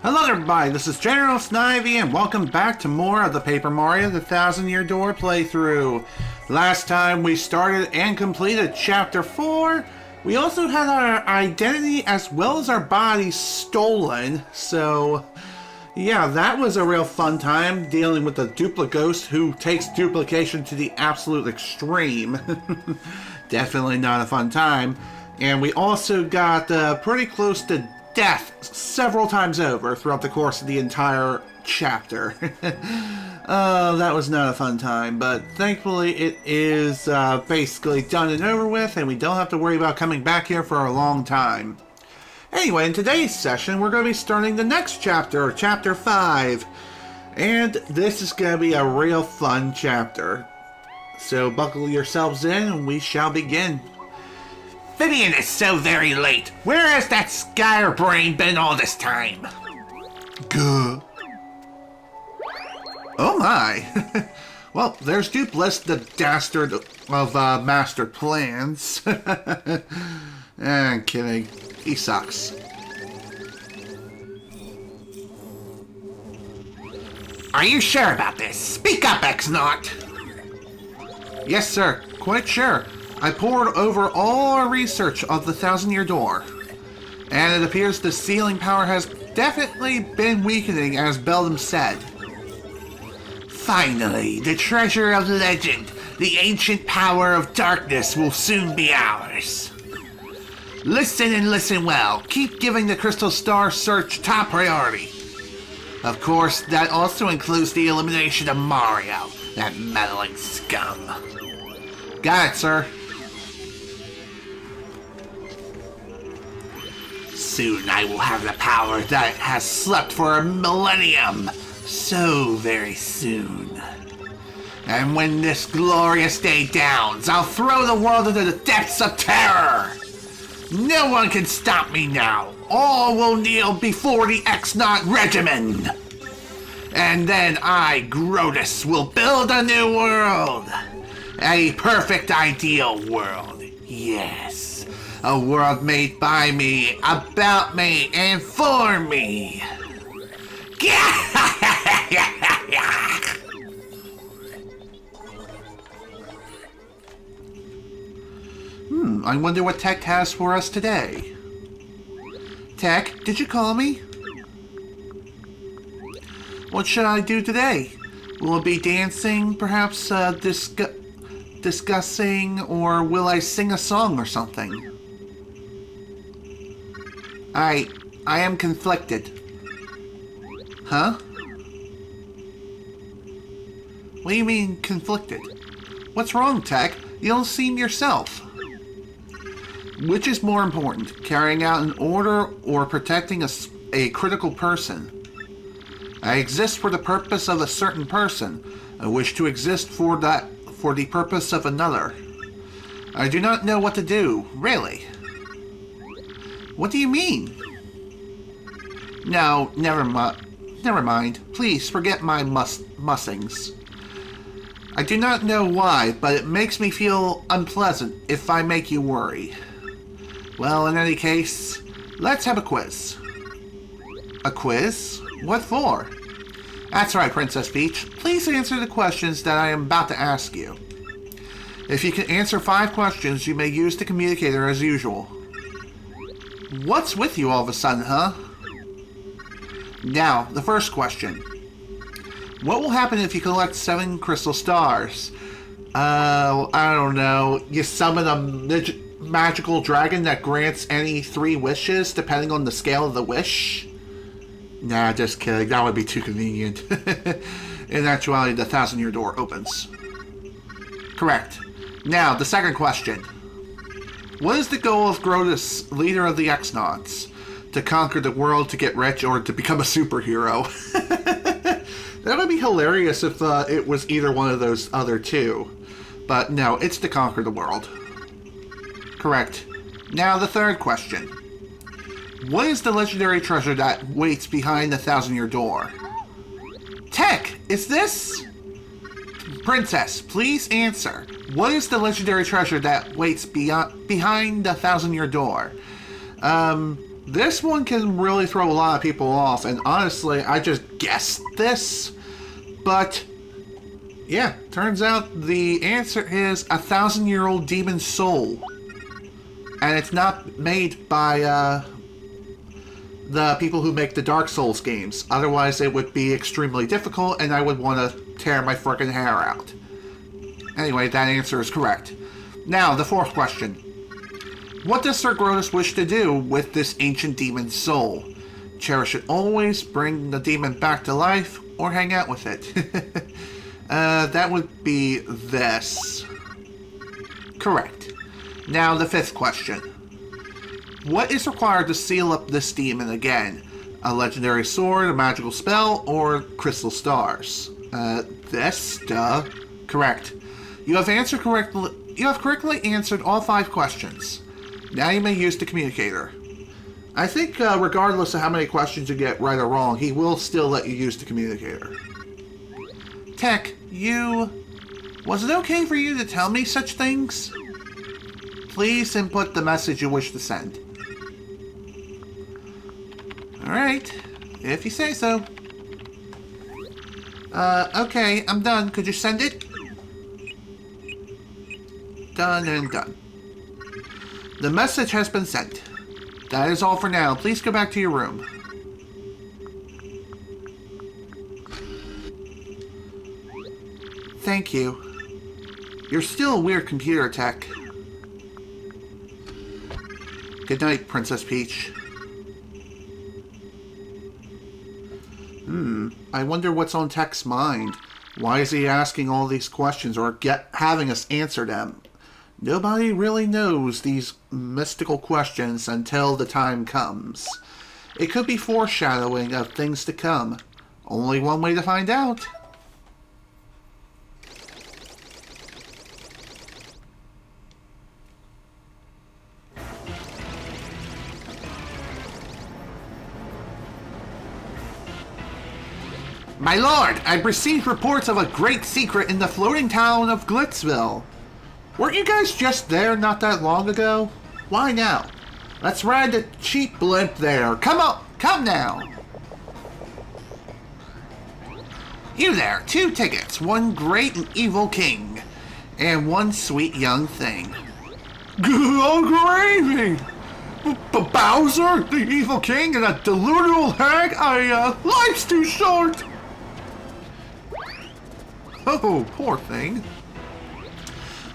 Hello everybody, this is General Snivy and welcome back to more of the Paper Mario The Thousand Year Door playthrough. Last time we started and completed Chapter 4. We also had our identity as well as our body stolen, so yeah, that was a real fun time dealing with the Duplighost who takes duplication to the absolute extreme. Definitely not a fun time. And we also got pretty close to death several times over throughout the course of the entire chapter. That was not a fun time, but thankfully it is basically done and over with, and we don't have to worry about coming back here for a long time. Anyway, in today's session, we're going to be starting the next chapter, Chapter 5. And this is going to be a real fun chapter. So buckle yourselves in and we shall begin. Vivian is so very late. Where has that Skyer brain been all this time? Gah. Oh my. Well, there's Dupless, the dastard of mastered plans. I'm kidding. He sucks. Are you sure about this? Speak up, X-Naut. Yes, sir. Quite sure. I poured over all our research of the Thousand Year Door, and it appears the sealing power has definitely been weakening, as Beldam said. Finally, the treasure of legend, the ancient power of darkness will soon be ours. Listen and listen well. Keep giving the Crystal Star search top priority. Of course, that also includes the elimination of Mario, that meddling scum. Got it, sir. Soon I will have the power that has slept for a millennium. So very soon. And when this glorious day dawns, I'll throw the world into the depths of terror. No one can stop me now. All will kneel before the X-Naut regimen. And then I, Grotus, will build a new world. A perfect ideal world. Yes. A world made by me, about me, and for me. I wonder what Tech has for us today. Tech, did you call me? What should I do today? Will it be dancing, perhaps discussing, or will I sing a song or something? I am conflicted. Huh? What do you mean, conflicted? What's wrong, Tech? You don't seem yourself. Which is more important, carrying out an order or protecting a critical person? I exist for the purpose of a certain person. I wish to exist for the purpose of another. I do not know what to do, really. What do you mean? No, never mind. Please forget my mussings. I do not know why, but it makes me feel unpleasant if I make you worry. Well, in any case, let's have a quiz. A quiz? What for? That's right, Princess Peach. Please answer the questions that I am about to ask you. If you can answer 5 questions, you may use the communicator as usual. What's with you all of a sudden, huh? Now, the first question. What will happen if you collect 7 crystal stars? I don't know. You summon a magical dragon that grants any 3 wishes, depending on the scale of the wish? Nah, just kidding. That would be too convenient. In actuality, the Thousand Year Door opens. Correct. Now, the second question. What is the goal of Grotus, leader of the X-Nauts? To conquer the world, to get rich, or to become a superhero? That would be hilarious if it was either one of those other two. But no, it's to conquer the world. Correct. Now, the third question. What is the legendary treasure that waits behind the Thousand Year Door? Tech, is this? Princess, please answer. What is the legendary treasure that waits behind the Thousand Year Door? This one can really throw a lot of people off, and honestly, I just guessed this, but yeah, turns out the answer is 1,000-year-old demon soul. And it's not made by the people who make the Dark Souls games. Otherwise, it would be extremely difficult, and I would want to tear my frickin' hair out. Anyway, that answer is correct. Now, the fourth question. What does Sir Grotus wish to do with this ancient demon soul? Cherish it always, bring the demon back to life, or hang out with it? That would be this. Correct. Now, the fifth question. What is required to seal up this demon again? A legendary sword, a magical spell, or crystal stars? This, duh. Correct. You have correctly answered all 5 questions. Now you may use the communicator. I think regardless of how many questions you get right or wrong, he will still let you use the communicator. Tech, was it okay for you to tell me such things? Please input the message you wish to send. Alright, if you say so. Okay, I'm done. Could you send it? Done and done. The message has been sent. That is all for now. Please go back to your room. Thank you. You're still a weird computer, Tech. Good night, Princess Peach. I wonder what's on Tech's mind. Why is he asking all these questions or having us answer them? Nobody really knows these mystical questions until the time comes. It could be foreshadowing of things to come. Only one way to find out. My lord, I've received reports of a great secret in the floating town of Glitzville. Weren't you guys just there not that long ago? Why now? Let's ride the cheap blimp there. Come on, come now. You there, 2 tickets, 1 great and evil king, and 1 sweet young thing. Good gravy! Bowser, the evil king, and a deluded old hag? Life's too short! Oh, poor thing.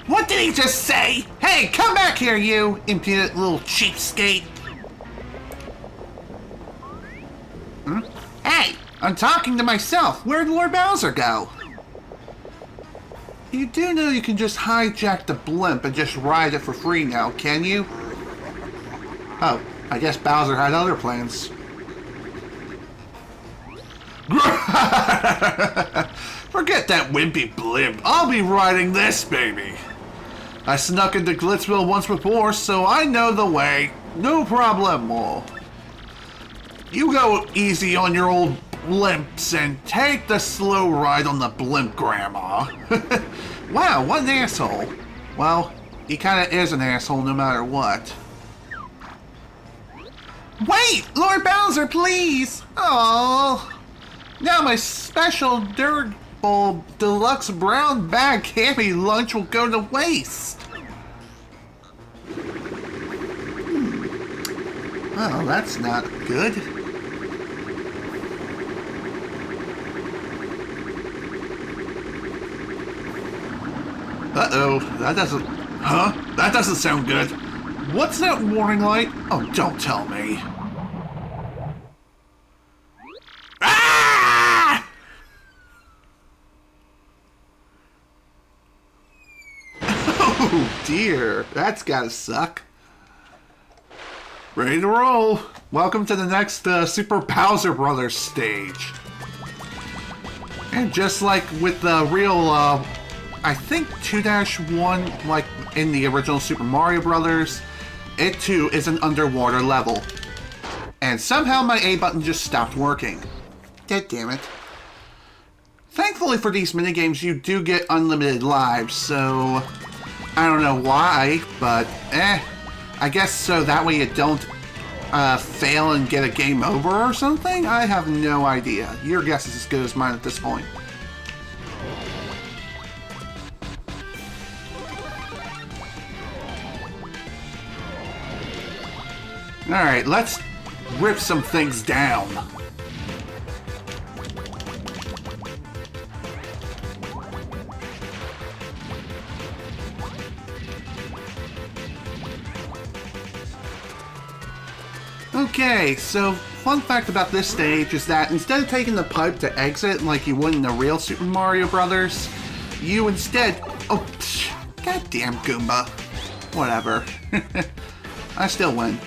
What did he just say? Hey, come back here, you impudent little cheapskate. Hey, I'm talking to myself. Where'd Lord Bowser go? You do know you can just hijack the blimp and just ride it for free now, can you? Oh, I guess Bowser had other plans. Forget that wimpy blimp. I'll be riding this baby. I snuck into Glitzville once before, so I know the way. No problemo. You go easy on your old blimps and take the slow ride on the blimp, Grandma. Wow, what an asshole. Well, he kind of is an asshole no matter what. Wait, Lord Bowser, please. Oh, now my special durable deluxe brown bag candy lunch will go to waste. Well, that's not good. Uh-oh, that doesn't sound good. What's that warning light? Oh, don't tell me. Ah! Oh dear, that's gotta suck. Ready to roll. Welcome to the next Super Bowser Brothers stage. And just like with the real, I think 2-1, like in the original Super Mario Brothers, it too is an underwater level. And somehow my A button just stopped working. God damn it. Thankfully for these minigames, you do get unlimited lives, so I don't know why, but I guess so that way you don't fail and get a game over or something? I have no idea. Your guess is as good as mine at this point. Alright, let's rip some things down. Okay, so fun fact about this stage is that instead of taking the pipe to exit like you would in the real Super Mario Brothers, you instead... Oh, psh, goddamn Goomba. Whatever. I still win.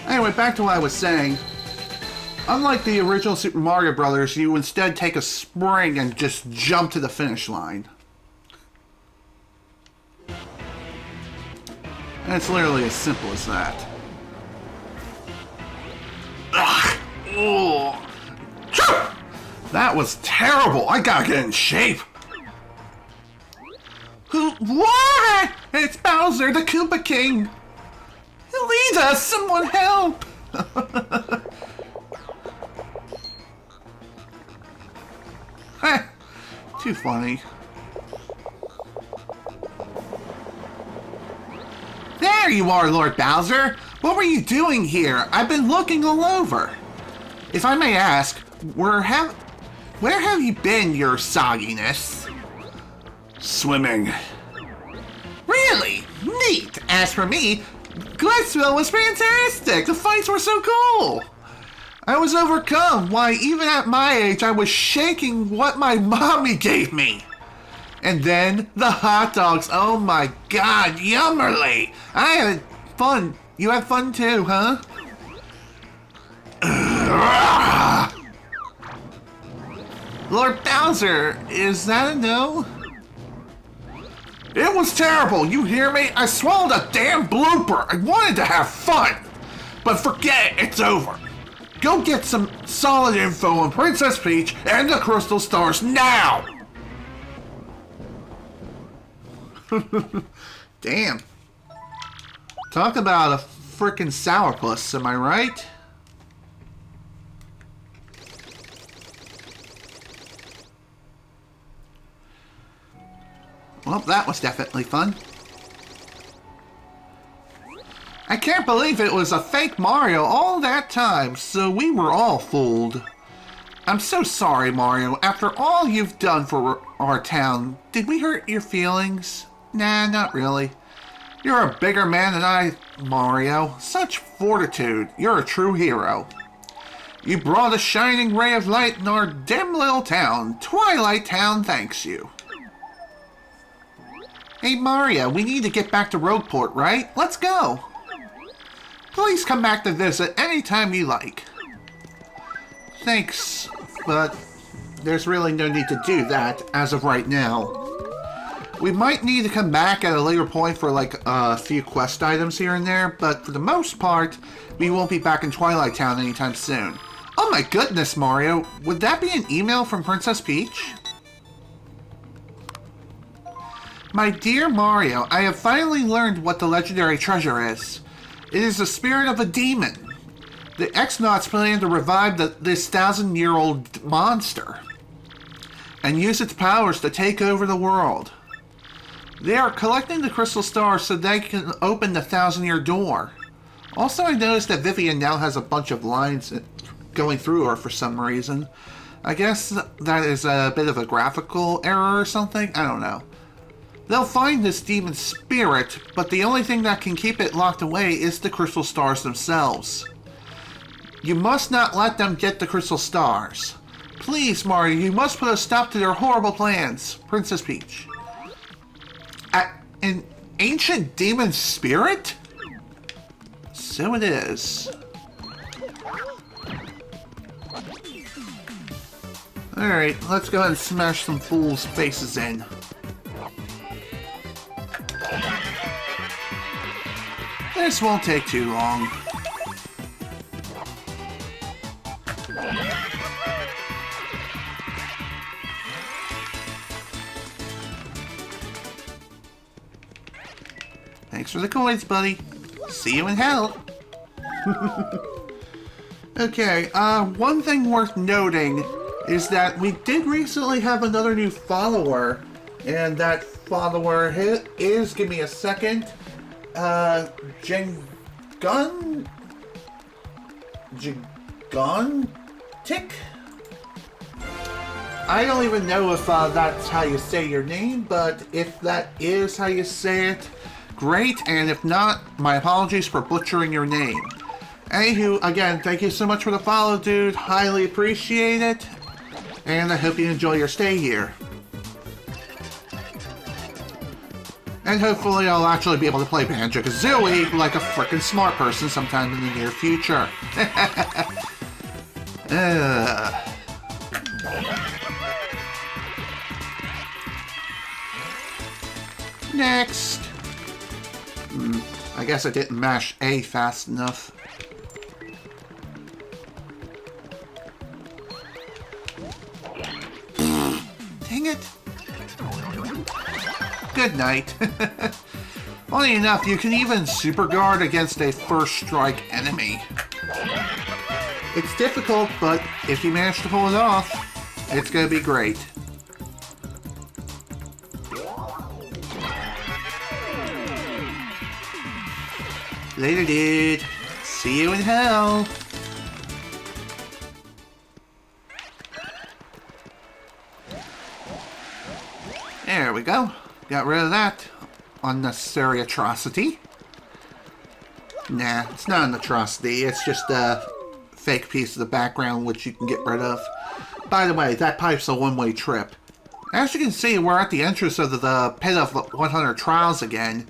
Anyway, back to what I was saying. Unlike the original Super Mario Brothers, you instead take a spring and just jump to the finish line. And it's literally as simple as that. Ugh. Oh. That was terrible. I gotta get in shape. What? It's Bowser, the Koopa King. Lead us! Someone help! Too funny. There you are, Lord Bowser! What were you doing here? I've been looking all over. If I may ask, where have you been, your sogginess? Swimming. Really? Neat! As for me, Glitchville was fantastic! The fights were so cool! I was overcome. Why, even at my age, I was shaking what my mommy gave me. And then, the hot dogs. Oh my god, yummerly! I had fun. You had fun too, huh? Lord Bowser, is that a no? It was terrible, you hear me? I swallowed a damn blooper. I wanted to have fun. But forget it, it's over. Go get some solid info on Princess Peach and the Crystal Stars now! Damn. Talk about a frickin' sourpuss, am I right? Well, that was definitely fun. I can't believe it was a fake Mario all that time, so we were all fooled. I'm so sorry, Mario. After all you've done for our town, did we hurt your feelings? Nah, not really. You're a bigger man than I, Mario. Such fortitude. You're a true hero. You brought a shining ray of light in our dim little town. Twilight Town thanks you. Hey Mario, we need to get back to Rogueport, right? Let's go! Please come back to visit anytime you like. Thanks, but there's really no need to do that as of right now. We might need to come back at a later point for like a few quest items here and there, but for the most part, we won't be back in Twilight Town anytime soon. Oh my goodness, Mario, would that be an email from Princess Peach? My dear Mario, I have finally learned what the legendary treasure is. It is the spirit of a demon. The X-Nauts plan to revive this 1,000-year-old monster and use its powers to take over the world. They are collecting the crystal stars so they can open the 1,000-year door. Also, I noticed that Vivian now has a bunch of lines going through her for some reason. I guess that is a bit of a graphical error or something? I don't know. They'll find this demon spirit, but the only thing that can keep it locked away is the crystal stars themselves. You must not let them get the crystal stars. Please, Mario, you must put a stop to their horrible plans. Princess Peach. An ancient demon spirit? So it is. Alright, let's go ahead and smash some fools' faces in. This won't take too long. Thanks for the coins, buddy. See you in hell. Okay, one thing worth noting is that we did recently have another new follower, and that follower is, give me a second, Tick? I don't even know if that's how you say your name, but if that is how you say it, great, and if not, my apologies for butchering your name. Anywho, again, thank you so much for the follow, dude. Highly appreciate it, and I hope you enjoy your stay here. And hopefully I'll actually be able to play Banjo-Kazooie like a frickin' smart person sometime in the near future. Next. I guess I didn't mash A fast enough. Dang it. Good night. Funny enough, you can even super guard against a first strike enemy. It's difficult, but if you manage to pull it off, it's gonna be great. Later, dude. See you in hell. There we go. Got rid of that unnecessary atrocity. Nah, it's not an atrocity. It's just a fake piece of the background which you can get rid of. By the way, that pipe's a one-way trip. As you can see, we're at the entrance of the Pit of 100 Trials again.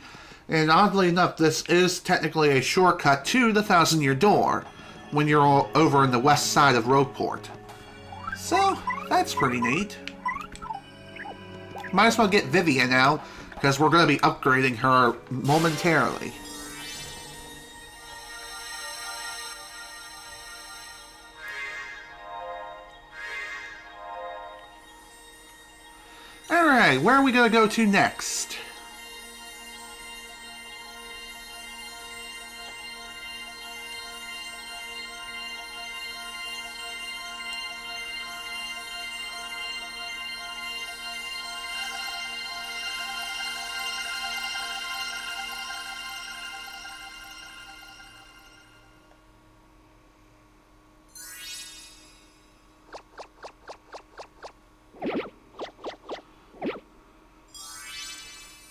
And oddly enough, this is technically a shortcut to the Thousand Year Door when you're over in the west side of Roadport. So, that's pretty neat. Might as well get Vivian now, because we're going to be upgrading her momentarily. Alright, where are we going to go to next?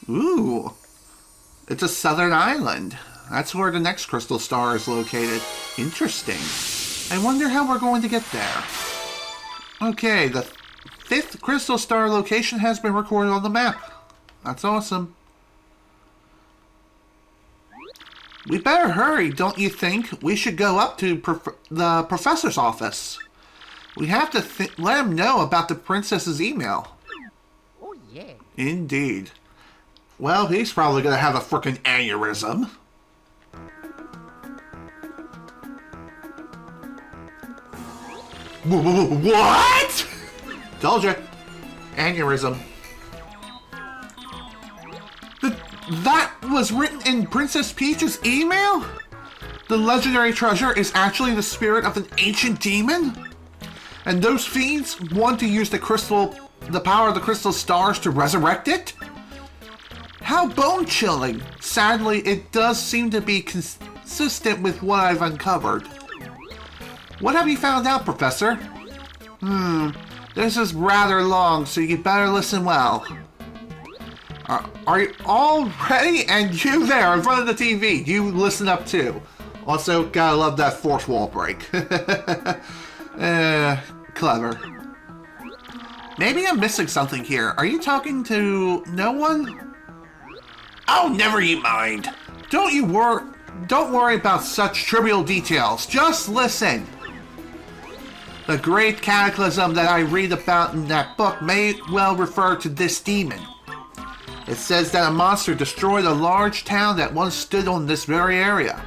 Ooh, it's a southern island. That's where the next crystal star is located. Interesting. I wonder how we're going to get there. Okay, the 5th crystal star location has been recorded on the map. That's awesome. We better hurry, don't you think? We should go up to the professor's office. We have to let him know about the princess's email. Oh, yeah. Indeed. Well, he's probably gonna have a frickin' aneurysm. What? Told you. Aneurysm. That was written in Princess Peach's email? The legendary treasure is actually the spirit of an ancient demon? And those fiends want to use the power of the crystal stars to resurrect it? How bone-chilling. Sadly, it does seem to be consistent with what I've uncovered. What have you found out, Professor? This is rather long, so you better listen well. Are you all ready? And you there in front of the TV, you listen up too. Also, gotta love that fourth wall break. Clever. Maybe I'm missing something here. Are you talking to no one? Oh, never you mind. Don't worry about such trivial details. Just listen. The great cataclysm that I read about in that book may well refer to this demon. It says that a monster destroyed a large town that once stood on this very area.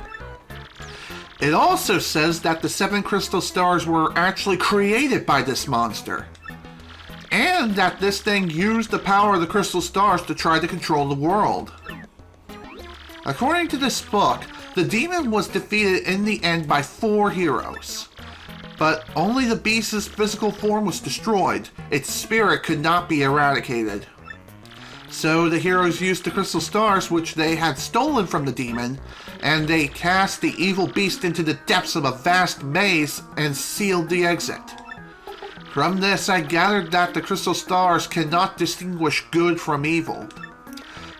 It also says that the 7 crystal stars were actually created by this monster. And that this thing used the power of the crystal stars to try to control the world. According to this book, The demon was defeated in the end by 4 heroes. But only the beast's physical form was destroyed. Its spirit could not be eradicated. So the heroes used the crystal stars which they had stolen from the demon, and they cast the evil beast into the depths of a vast maze and sealed the exit. From this, I gathered that the crystal stars cannot distinguish good from evil.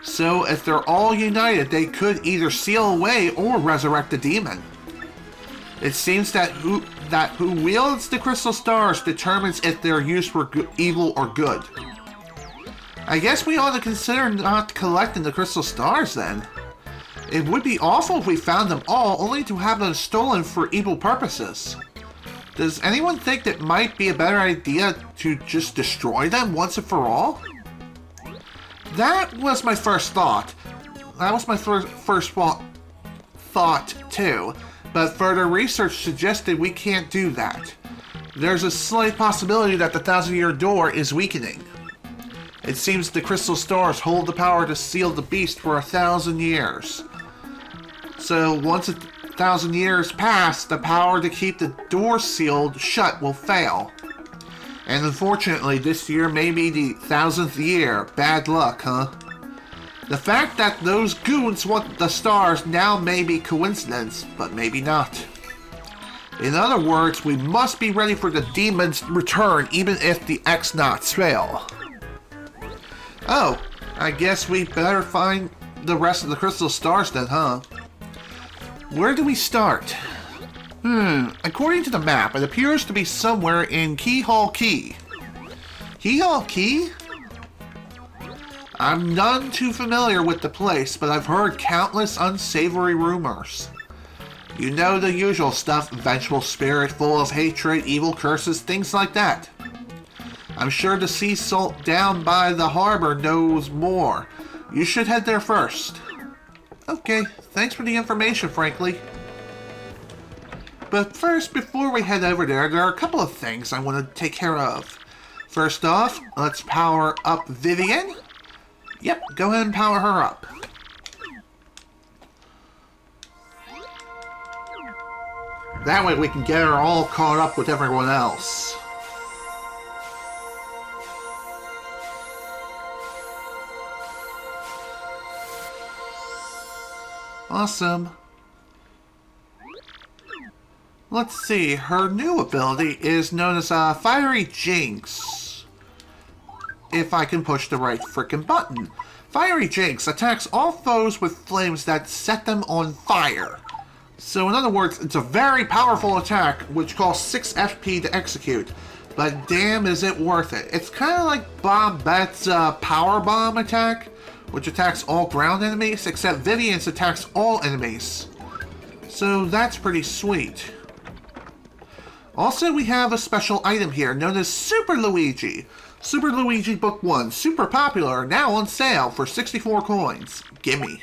So if they're all united, they could either seal away or resurrect the demon. It seems that who wields the crystal stars determines if they're used for evil or good. I guess we ought to consider not collecting the crystal stars then. It would be awful if we found them all only to have them stolen for evil purposes. Does anyone think that might be a better idea to just destroy them once and for all? That was my first thought. That was my first thought too. But further research suggested we can't do that. There's a slight possibility that the 1,000-year door is weakening. It seems the crystal stars hold the power to seal the beast for 1,000 years. So once 1,000 years pass, the power to keep the door sealed shut will fail. And unfortunately, this year may be the 1,000th year. Bad luck, huh? The fact that those goons want the stars now may be coincidence, but maybe not. In other words, we must be ready for the demon's return even if the X-Nauts fail. Oh, I guess we better find the rest of the crystal stars then, huh? Where do we start? According to the map, it appears to be somewhere in Keyhole Key. Keyhole Key? I'm none too familiar with the place, but I've heard countless unsavory rumors. You know the usual stuff, vengeful spirit full of hatred, evil curses, things like that. I'm sure the sea salt down by the harbor knows more. You should head there first. Okay, thanks for the information, frankly. But first, before we head over there are a couple of things I want to take care of. First off, let's power up Vivian. Yep, go ahead and power her up. That way we can get her all caught up with everyone else. Awesome. Let's see, her new ability is known as Fiery Jinx. If I can push the right frickin' button. Fiery Jinx attacks all foes with flames that set them on fire. So in other words, it's a very powerful attack which costs 6 FP to execute. But damn is it worth it. It's kind of like Bombette's Power Bomb attack, which attacks all ground enemies, except Vivian's attacks all enemies. So that's pretty sweet. Also, we have a special item here known as Super Luigi. Super Luigi Book 1, super popular, now on sale for 64 coins. Gimme.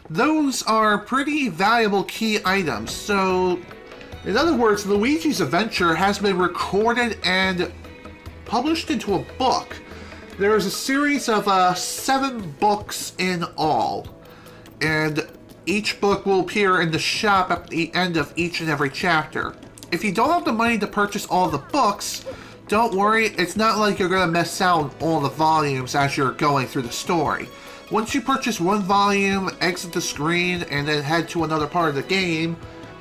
Those are pretty valuable key items, so in other words, Luigi's adventure has been recorded and published into a book. There is a series of 7 books in all, and each book will appear in the shop at the end of each and every chapter. If you don't have the money to purchase all the books, don't worry, it's not like you're going to miss out on all the volumes as you're going through the story. Once you purchase one volume, exit the screen, and then head to another part of the game,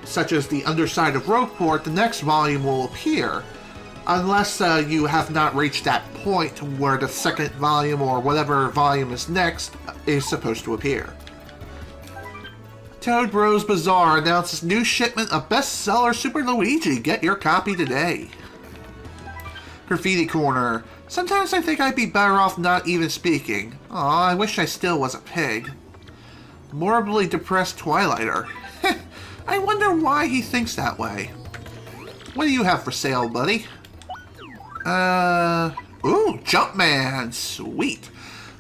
such as the underside of Rogueport, the next volume will appear. Unless you have not reached that point where the second volume or whatever volume is next is supposed to appear. Toad Bros Bazaar announces new shipment of bestseller Super Luigi. Get your copy today. Graffiti Corner. Sometimes I think I'd be better off not even speaking. Aw, I wish I still was a pig. Morbidly depressed Twilighter. I wonder why he thinks that way. What do you have for sale, buddy? Ooh, Jumpman. Sweet.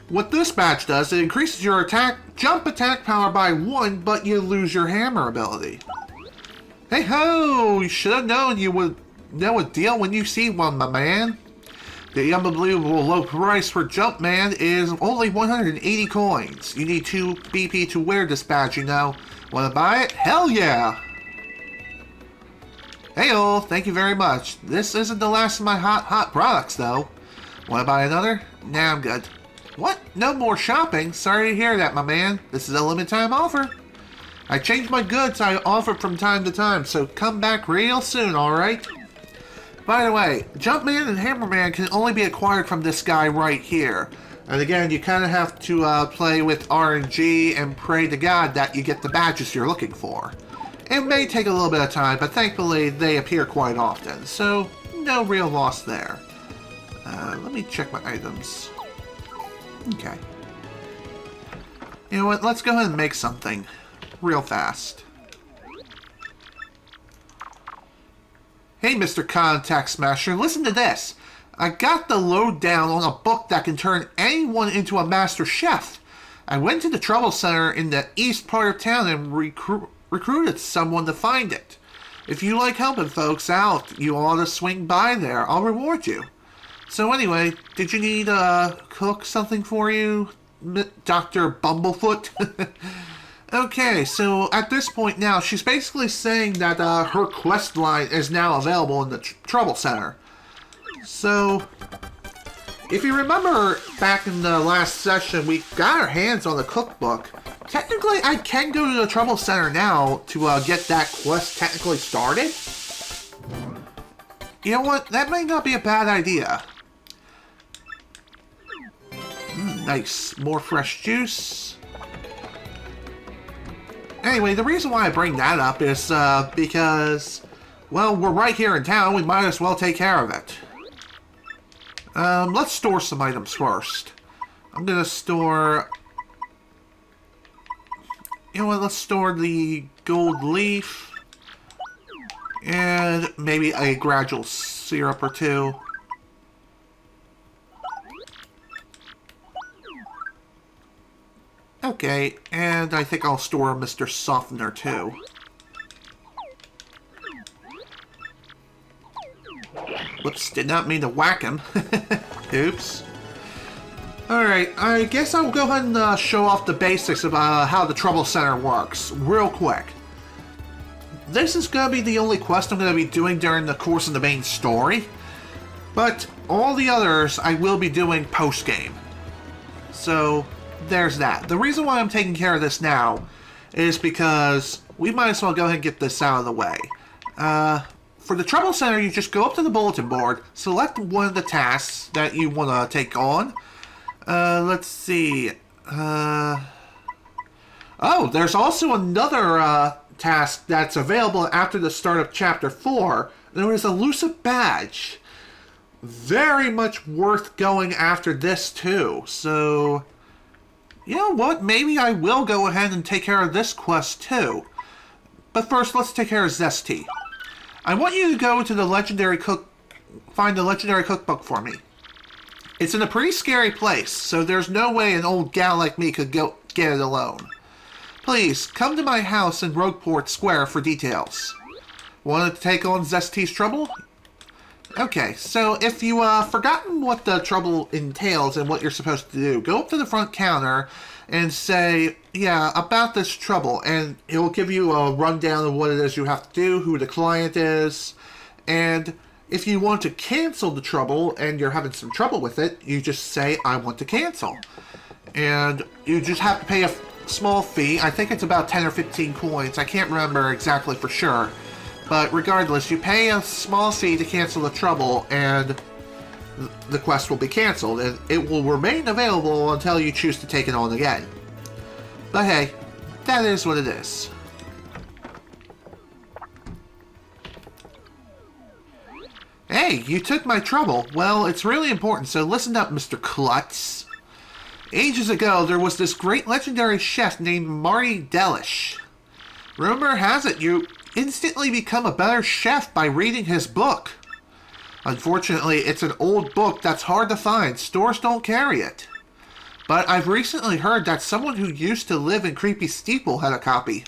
What this badge does, it increases your jump attack power by 1, but you lose your hammer ability. Hey ho! You should have known you would know a deal when you see one, my man. The unbelievable low price for Jumpman is only 180 coins. You need 2 BP to wear this badge, you know. Wanna buy it? Hell yeah! Hey-o, thank you very much. This isn't the last of my hot products, though. Wanna buy another? Nah, I'm good. What? No more shopping? Sorry to hear that, my man. This is a limited time offer. I change my goods I offer from time to time, so come back real soon, alright? By the way, Jumpman and Hammerman can only be acquired from this guy right here. And again, you kind of have to play with RNG and pray to God that you get the badges you're looking for. It may take a little bit of time, but thankfully they appear quite often, so no real loss there. Let me check my items. Okay. You know what, let's go ahead and make something real fast. Hey, Mr. Contact Smasher, listen to this. I got the lowdown on a book that can turn anyone into a master chef. I went to the Trouble Center in the east part of town and recruited someone to find it. If you like helping folks out, you ought to swing by there. I'll reward you. So anyway, did you need cook something for you, Dr. Bumblefoot? Okay, so at this point now, she's basically saying that her quest line is now available in the Trouble Center. So, if you remember back in the last session, we got our hands on the cookbook. Technically, I can go to the Trouble Center now to get that quest technically started. You know what? That may not be a bad idea. Nice. More fresh juice. Anyway, the reason why I bring that up is because, well, we're right here in town. We might as well take care of it. Let's store some items first. I'm gonna store... You know what, let's store the gold leaf. And maybe a gradual syrup or two. Okay, and I think I'll store Mr. Softener too. Whoops, did not mean to whack him. Oops. Alright, I guess I'll go ahead and show off the basics of how the Trouble Center works, real quick. This is going to be the only quest I'm going to be doing during the course of the main story, but all the others I will be doing post-game. So, there's that. The reason why I'm taking care of this now is because we might as well go ahead and get this out of the way. For the Trouble Center, you just go up to the bulletin board, select one of the tasks that you want to take on. Let's see. Oh, there's also another task that's available after the start of Chapter 4. There is a elusive badge. Very much worth going after this too. So, you know what? Maybe I will go ahead and take care of this quest too. But first, let's take care of Zesty. I want you to go to the find the legendary cookbook for me. It's in a pretty scary place, so there's no way an old gal like me could go get it alone. Please, come to my house in Rogueport Square for details. Wanted to take on Zesty's trouble? Okay, so if you forgotten what the trouble entails and what you're supposed to do, go up to the front counter and say, yeah, about this trouble, and it will give you a rundown of what it is you have to do, who the client is, and if you want to cancel the trouble and you're having some trouble with it, you just say, I want to cancel. And you just have to pay a small fee. I think it's about 10 or 15 coins. I can't remember exactly for sure. But regardless, you pay a small fee to cancel the trouble, and the quest will be canceled, and it will remain available until you choose to take it on again. But hey, that is what it is. Hey, you took my trouble. Well, it's really important, so listen up, Mr. Klutz. Ages ago, there was this great legendary chef named Marty Delish. Rumor has it you instantly become a better chef by reading his book. Unfortunately, it's an old book that's hard to find. Stores don't carry it. But I've recently heard that someone who used to live in Creepy Steeple had a copy.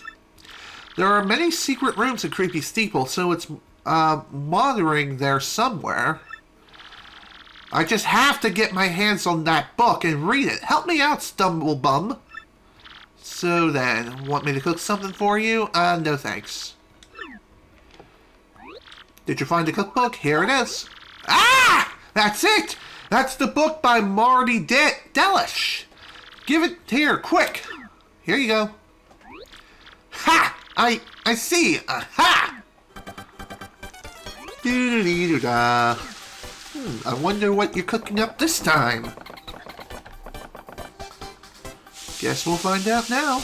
There are many secret rooms in Creepy Steeple, so it's monitoring there somewhere. I just have to get my hands on that book and read it. Help me out, Stumblebum. So then, want me to cook something for you? No thanks. Did you find the cookbook? Here it is. Ah! That's it! That's the book by Marty Delish. Give it here, quick. Here you go. Ha! I see. Aha! Doo-doo-doo-doo-da. I wonder what you're cooking up this time. Guess we'll find out now.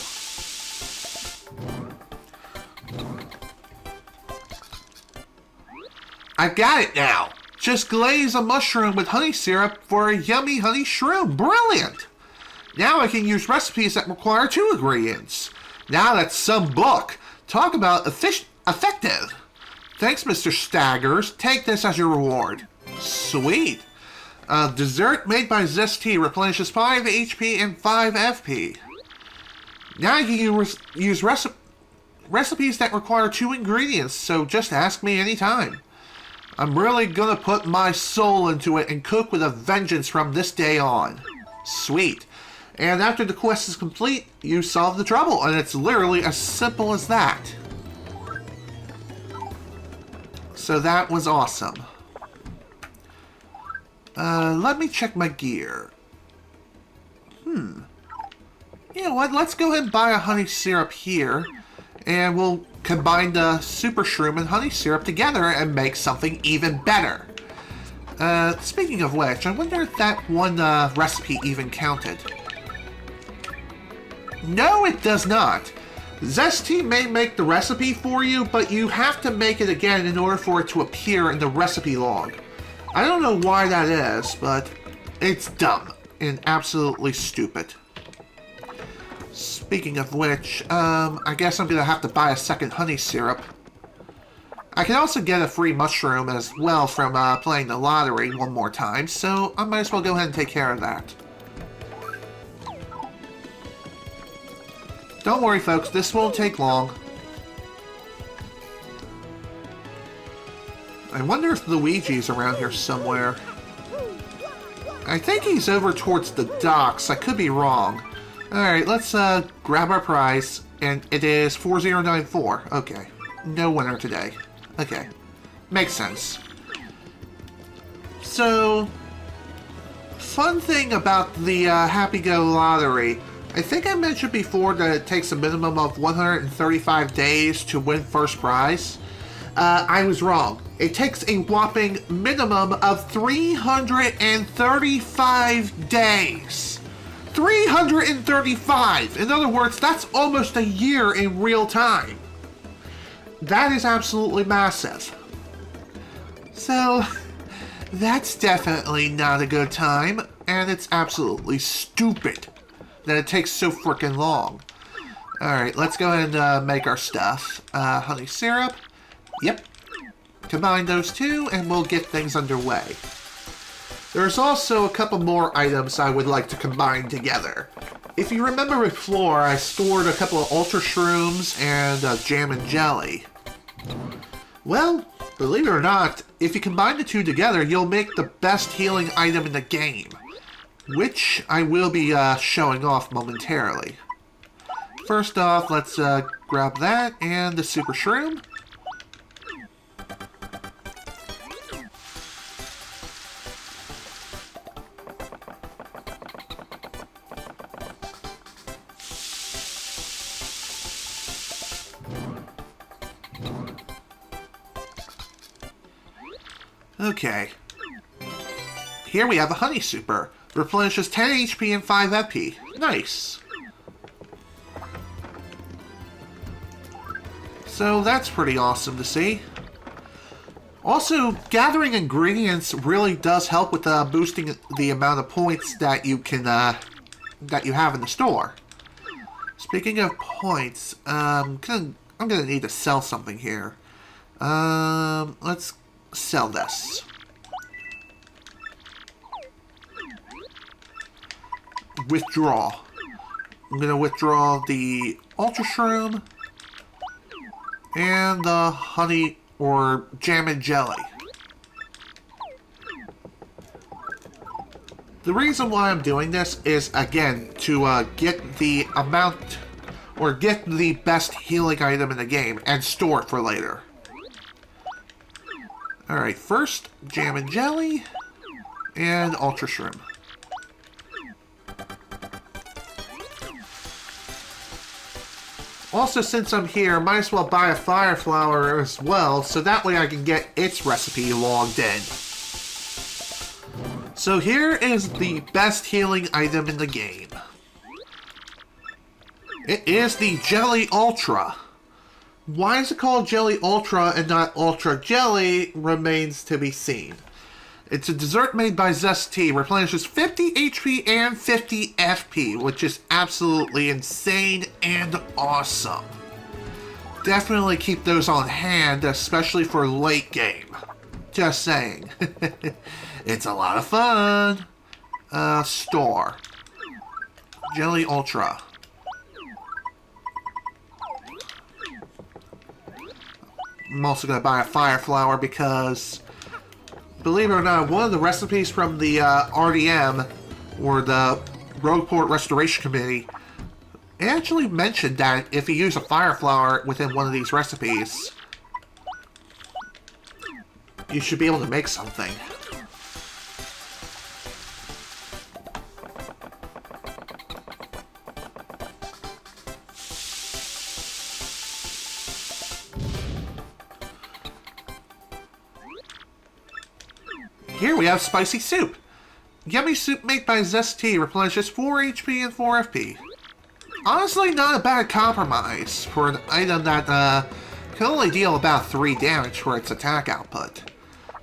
I got it now. Just glaze a mushroom with honey syrup for a yummy honey shroom. Brilliant! Now I can use recipes that require 2 ingredients. Now that's some book. Talk about effective. Thanks, Mr. Staggers. Take this as your reward. Sweet. Dessert made by Zesty replenishes 5 HP and 5 FP. Now you can use recipes that require 2 ingredients, so just ask me anytime. I'm really gonna put my soul into it and cook with a vengeance from this day on. Sweet. And after the quest is complete, you solve the trouble, and it's literally as simple as that. So that was awesome. Let me check my gear. You know what? Let's go ahead and buy a honey syrup here. And we'll combine the super shroom and honey syrup together and make something even better. Speaking of which, I wonder if that one recipe even counted. No, it does not. Zesty may make the recipe for you, but you have to make it again in order for it to appear in the recipe log. I don't know why that is, but it's dumb and absolutely stupid. Speaking of which, I guess I'm gonna have to buy a second honey syrup. I can also get a free mushroom as well from playing the lottery one more time, so I might as well go ahead and take care of that. Don't worry, folks, this won't take long. I wonder if Luigi's around here somewhere. I think he's over towards the docks. I could be wrong. Alright, let's grab our prize, and it is 4094. Okay, no winner today. Okay, makes sense. So, fun thing about the Happy Go lottery, I think I mentioned before that it takes a minimum of 135 days to win first prize. I was wrong. It takes a whopping minimum of 335 days. 335! In other words, that's almost a year in real time. That is absolutely massive. So, that's definitely not a good time, and it's absolutely stupid that it takes so freaking long. Alright, let's go ahead and make our stuff. Honey syrup. Yep. Combine those two, and we'll get things underway. There's also a couple more items I would like to combine together. If you remember before, I stored a couple of Ultra Shrooms and Jam and Jelly. Well, believe it or not, if you combine the two together, you'll make the best healing item in the game, which I will be showing off momentarily. First off, let's grab that and the Super Shroom. Okay. Here we have a Honey Super. Replenishes 10 HP and 5 FP. Nice. So that's pretty awesome to see. Also, gathering ingredients really does help with boosting the amount of points that you can that you have in the store. Speaking of points, I'm gonna need to sell something here. Let's sell this. Withdraw. I'm gonna withdraw the Ultra Shroom and the honey or jam and jelly. The reason why I'm doing this is, again, to get the amount, or get the best healing item in the game and store it for later. Alright, first, Jam and Jelly, and Ultra Shroom. Also, since I'm here, might as well buy a Fire Flower as well, so that way I can get its recipe logged in. So here is the best healing item in the game. It is the Jelly Ultra. Why is it called Jelly Ultra and not Ultra Jelly remains to be seen. It's a dessert made by Zesty, replenishes 50 HP and 50 FP, which is absolutely insane and awesome. Definitely keep those on hand, especially for late game. Just saying. It's a lot of fun. Store. Jelly Ultra. I'm also going to buy a Fire Flower because, believe it or not, one of the recipes from the RDM, or the Rogueport Restoration Committee, it actually mentioned that if you use a Fire Flower within one of these recipes, you should be able to make something. Here we have Spicy Soup. Yummy soup made by Zesty replenishes 4 HP and 4 FP. Honestly, not a bad compromise for an item that can only deal about 3 damage for its attack output.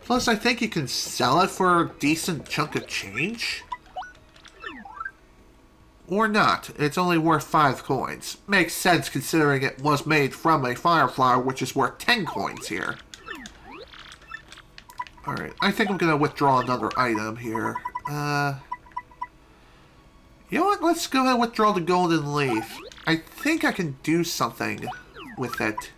Plus, I think you can sell it for a decent chunk of change. Or not. It's only worth 5 coins. Makes sense considering it was made from a Fire Flower, which is worth 10 coins here. Alright, I think I'm going to withdraw another item here. You know what? Let's go ahead and withdraw the Golden Leaf. I think I can do something with it.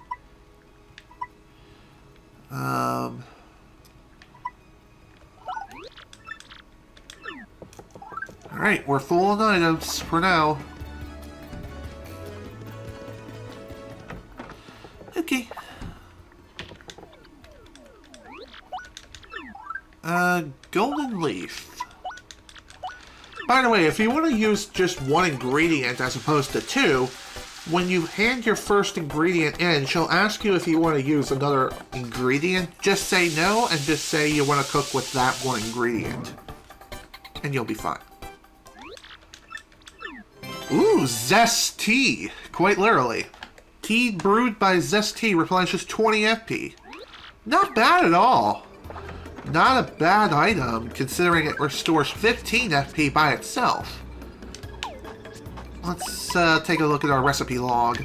Alright, we're full on items for now. Okay. Golden Leaf. By the way, if you want to use just one ingredient as opposed to 2, when you hand your first ingredient in, she'll ask you if you want to use another ingredient. Just say no, and just say you want to cook with that one ingredient. And you'll be fine. Ooh, Zesty. Quite literally. Tea brewed by Zesty replenishes 20 FP. Not bad at all. Not a bad item, considering it restores 15 FP by itself. Let's take a look at our recipe log.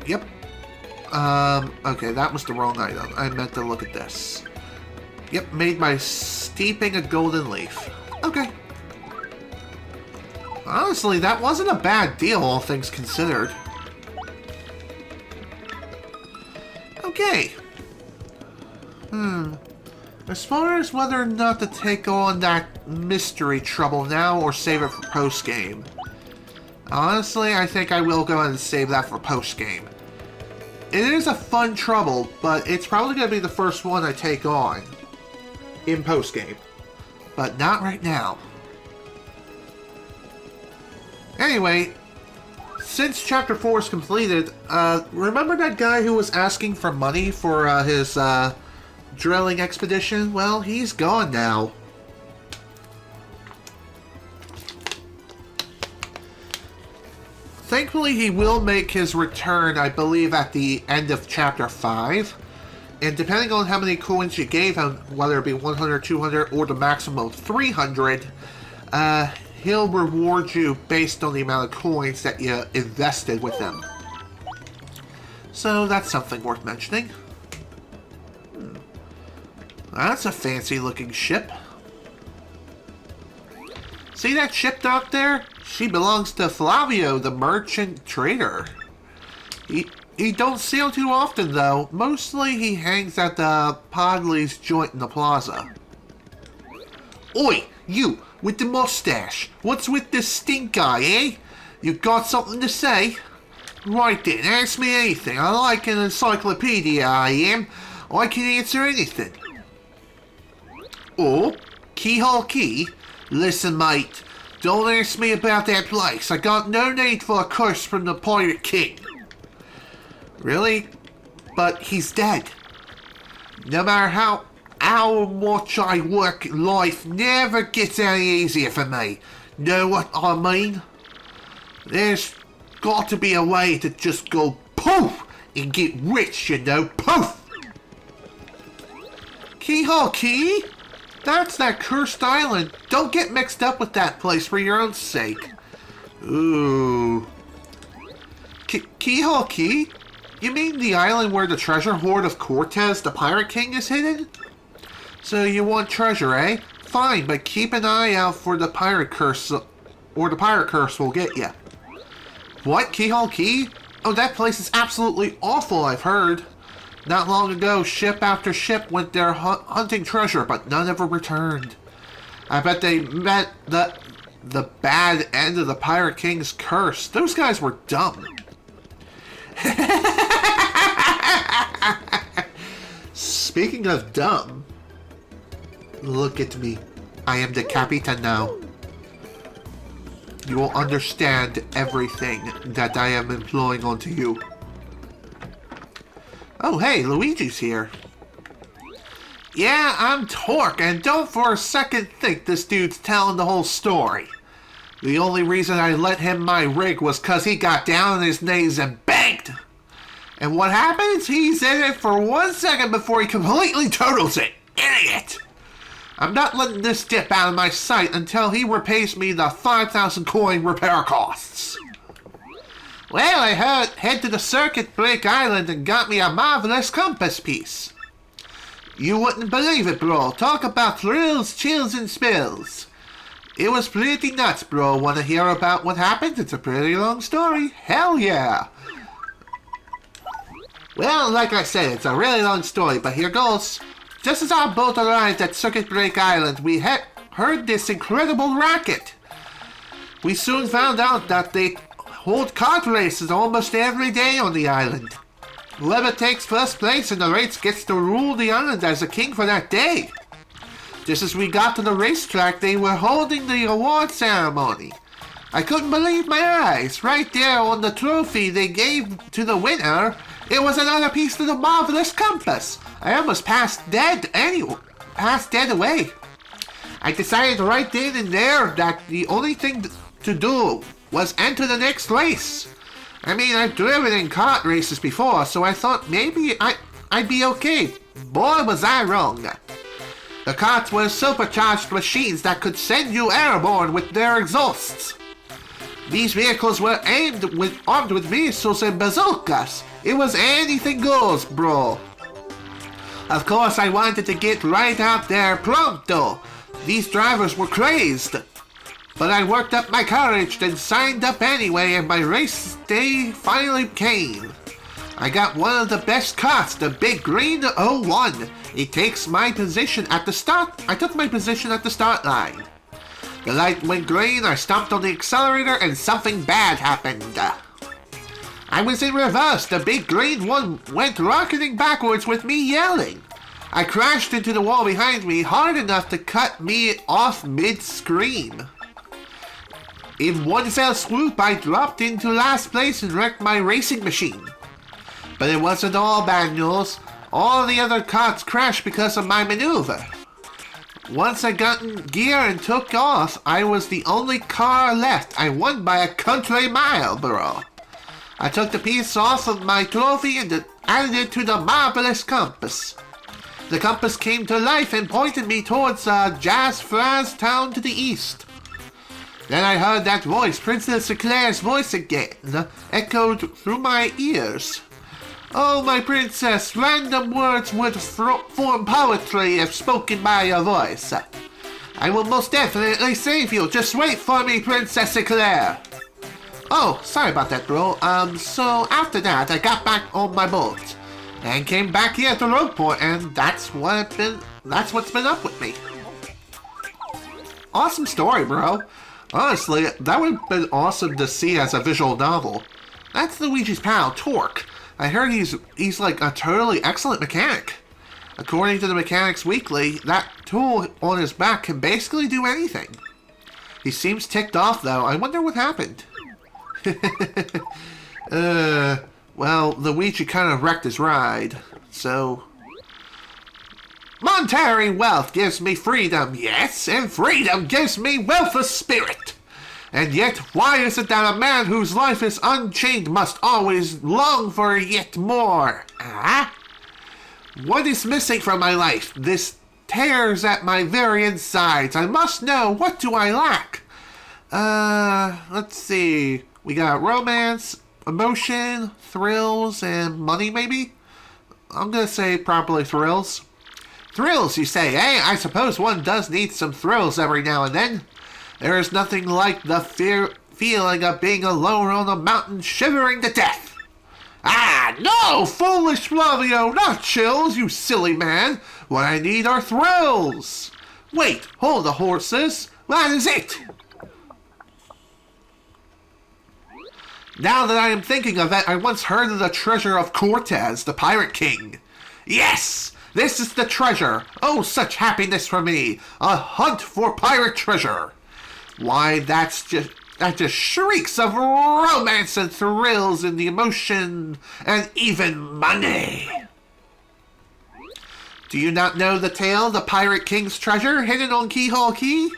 Yep. Okay, that was the wrong item. I meant to look at this. Yep, made by steeping a golden leaf. Okay. Honestly, that wasn't a bad deal, all things considered. Okay. As far as whether or not to take on that mystery trouble now or save it for post-game. Honestly, I think I will go ahead and save that for post-game. It is a fun trouble, but it's probably going to be the first one I take on in post-game. But not right now. Anyway, since Chapter 4 is completed, remember that guy who was asking for money for his drilling expedition? Well, he's gone now. Thankfully, he will make his return, I believe, at the end of Chapter 5. And depending on how many coins you gave him, whether it be 100, 200, or the maximum of 300, he'll reward you based on the amount of coins that you invested with him. So that's something worth mentioning. That's a fancy looking ship. See that ship dock there? She belongs to Flavio, the merchant trader. He don't see him too often though. Mostly he hangs at the Podley's joint in the plaza. Oi, you, with the mustache. What's with this stink eye, eh? You got something to say? Right then, ask me anything. I like an encyclopedia, I am. I can answer anything. Oh, keyhole key? Listen, mate. Don't ask me about that place. I got no need for a curse from the Pirate King. Really? But he's dead. No matter how much I work, life never gets any easier for me. Know what I mean? There's got to be a way to just go poof and get rich, you know, poof. Keyhole key? That's that cursed island. Don't get mixed up with that place for your own sake. Ooh. Keyhole key? You mean the island where the treasure hoard of Cortez, the Pirate King, is hidden? So you want treasure, eh? Fine, but keep an eye out for the pirate curse, or the pirate curse will get you. What? Keyhole key? Oh, that place is absolutely awful, I've heard. Not long ago, ship after ship went there hunting treasure, but none ever returned. I bet they met the bad end of the Pirate King's curse. Those guys were dumb. Speaking of dumb, look at me. I am the Capitan now. You will understand everything that I am employing onto you. Oh, hey, Luigi's here. Yeah, I'm Torque, and don't for a second think this dude's telling the whole story. The only reason I lent him my rig was 'cause he got down on his knees and begged. And what happens? He's in it for 1 second before he completely totals it. Idiot! I'm not letting this dip out of my sight until he repays me the 5,000 coin repair costs. Well, I head to the Circuit Break Island and got me a marvelous compass piece. You wouldn't believe it, bro. Talk about thrills, chills, and spills. It was pretty nuts, bro. Want to hear about what happened? It's a pretty long story. Hell yeah. Well, like I said, it's a really long story, but here goes. Just as our boat arrived at Circuit Break Island, we heard this incredible racket. We soon found out that they hold kart races almost every day on the island. Whoever takes first place in the race gets to rule the island as a king for that day. Just as we got to the racetrack, they were holding the award ceremony. I couldn't believe my eyes. Right there on the trophy they gave to the winner, it was another piece of the marvelous compass. I almost passed dead away. I decided right then and there that the only thing to do was enter the next race. I mean, I've driven in kart races before, so I thought maybe I'd be okay. Boy, was I wrong. The karts were supercharged machines that could send you airborne with their exhausts. These vehicles were armed with missiles and bazookas. It was anything goes, bro. Of course, I wanted to get right out there pronto. These drivers were crazed. But I worked up my courage and signed up anyway, and my race day finally came. I got one of the best karts, the big green 01. It takes my position at the start. I took my position at the start line. The light went green, I stomped on the accelerator, and something bad happened. I was in reverse. The big green one went rocketing backwards with me yelling. I crashed into the wall behind me hard enough to cut me off mid-screen. In one fell swoop, I dropped into last place and wrecked my racing machine. But it wasn't all bad news. All the other karts crashed because of my maneuver. Once I got in gear and took off, I was the only car left. I won by a country mile, bro. I took the piece off of my trophy and added it to the marvelous compass. The compass came to life and pointed me towards Jazz Fraz town to the east. Then I heard that voice, Princess Eclair's voice again, echoed through my ears. Oh, my princess, random words would form poetry if spoken by your voice. I will most definitely save you. Just wait for me, Princess Eclair. Oh, sorry about that, bro. So after that, I got back on my boat and came back here to Rogueport, and that's what's been up with me. Awesome story, bro. Honestly, that would have been awesome to see as a visual novel. That's Luigi's pal, Torque. I heard he's like a totally excellent mechanic. According to the Mechanics Weekly, that tool on his back can basically do anything. He seems ticked off, though. I wonder what happened. Well, Luigi kind of wrecked his ride, so... Monetary wealth gives me freedom, yes, and freedom gives me wealth of spirit. And yet, why is it that a man whose life is unchained must always long for yet more? Ah? What is missing from my life? This tears at my very insides. I must know, what do I lack? Let's see. We got romance, emotion, thrills, and money, maybe? I'm gonna say probably thrills. Thrills, you say, eh? I suppose one does need some thrills every now and then. There is nothing like the feeling of being alone on a mountain shivering to death. Ah, no, foolish Flavio, not chills, you silly man. What I need are thrills. Wait, hold the horses. That is it. Now that I am thinking of it, I once heard of the treasure of Cortez, the Pirate King. Yes! This is the treasure! Oh, such happiness for me! A hunt for pirate treasure! Why, that just shrieks of romance and thrills and the emotion and even money! Do you not know the tale, the Pirate King's treasure hidden on Keyhole Key?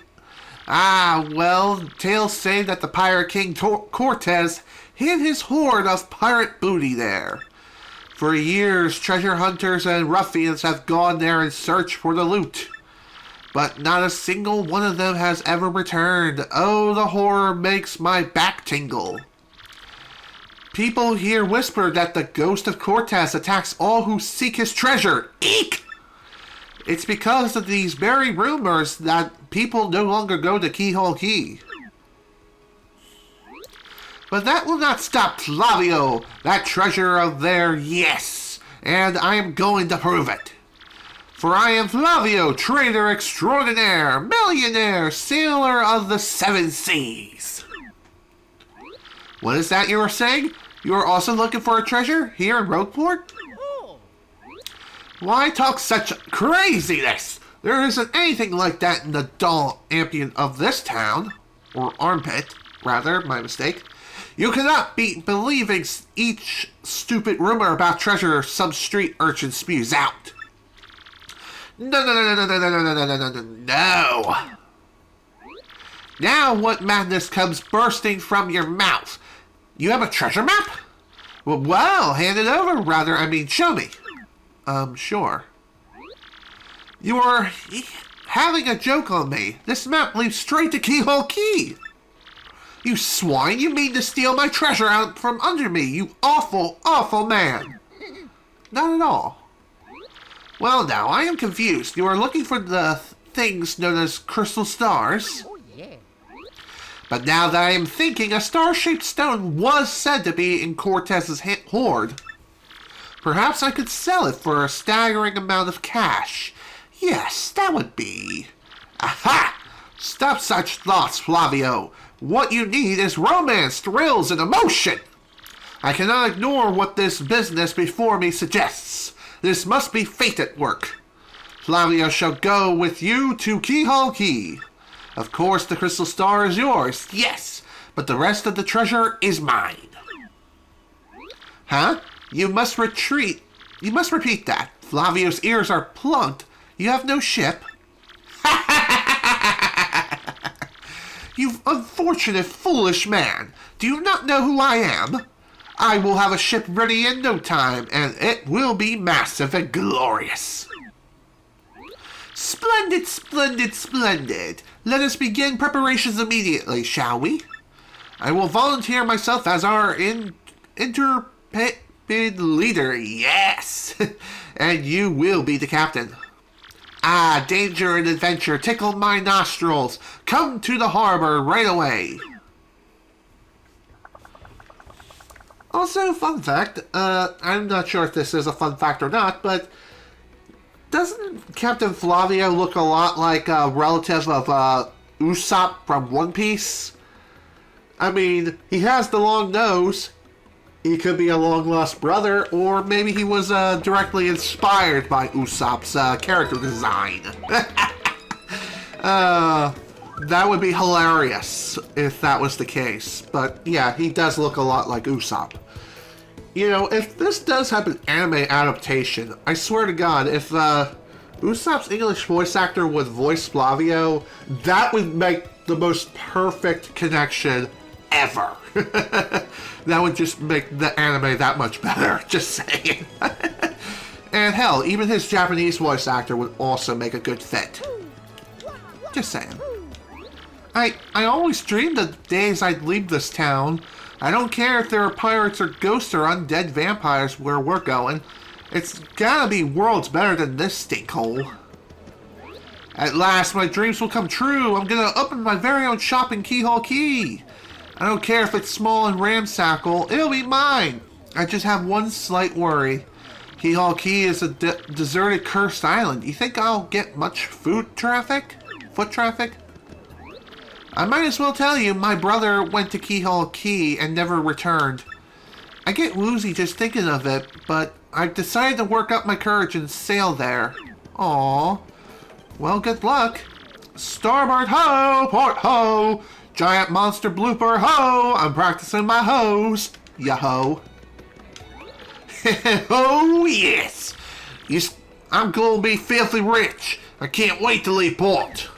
Ah, well, tales say that the Pirate King Cortez hid his hoard of pirate booty there. For years, treasure hunters and ruffians have gone there in search for the loot. But not a single one of them has ever returned. Oh, the horror makes my back tingle. People here whisper that the ghost of Cortez attacks all who seek his treasure. Eek! It's because of these very rumors that people no longer go to Keyhole Key. But that will not stop Flavio, that treasure of there, yes, and I am going to prove it. For I am Flavio, trader extraordinaire, millionaire, sailor of the seven seas. What is that you are saying? You are also looking for a treasure here in Rogueport? Why talk such craziness? There isn't anything like that in the dull ambient of this town. Or armpit, rather, my mistake. You cannot be believing each stupid rumor about treasure some street urchin spews out. No. Now what madness comes bursting from your mouth? You have a treasure map? Well, hand it over, rather, show me. Sure. You are having a joke on me. This map leads straight to Keyhole Key. You swine, you mean to steal my treasure out from under me, you awful, awful man. Not at all. Well, now, I am confused. You are looking for the things known as crystal stars. Oh, yeah. But now that I am thinking, a star-shaped stone was said to be in Cortez's hoard. Perhaps I could sell it for a staggering amount of cash. Yes, that would be... Aha! Stop such thoughts, Flavio. What you need is romance, thrills, and emotion. I cannot ignore what this business before me suggests. This must be fate at work. Flavio shall go with you to Keyhole Key. Of course, the crystal star is yours, yes, but the rest of the treasure is mine. Huh? You must repeat that. Flavio's ears are plugged. You have no ship. You unfortunate, foolish man. Do you not know who I am? I will have a ship ready in no time, and it will be massive and glorious. Splendid, splendid, splendid. Let us begin preparations immediately, shall we? I will volunteer myself as our intrepid leader, yes. And you will be the captain. Ah, danger and adventure tickle my nostrils. Come to the harbor right away. Also, fun fact, I'm not sure if this is a fun fact or not, but doesn't Captain Flavio look a lot like a relative of Usopp from One Piece. I mean, he has the long nose. He could be a long-lost brother, or maybe he was directly inspired by Usopp's character design. That would be hilarious if that was the case. But yeah, he does look a lot like Usopp. You know, if this does have an anime adaptation, I swear to God, if Usopp's English voice actor would voice Flavio, that would make the most perfect connection ever. That would just make the anime that much better, just saying. And hell, even his Japanese voice actor would also make a good fit. Just saying. I always dreamed of days I'd leave this town. I don't care if there are pirates or ghosts or undead vampires where we're going. It's gotta be worlds better than this stinkhole. At last, my dreams will come true. I'm gonna open my very own shop in Keyhole Key. I don't care if it's small and ramshackle, it'll be mine. I just have one slight worry. Keyhole Key is a deserted, cursed island. You think I'll get much foot traffic? I might as well tell you, my brother went to Keyhole Key and never returned. I get woozy just thinking of it, but I've decided to work up my courage and sail there. Aww. Well, good luck. Starboard ho! Port ho! Giant monster blooper ho! I'm practicing my hose. Yo-ho. Oh, yes! I'm gonna be filthy rich. I can't wait to leave port.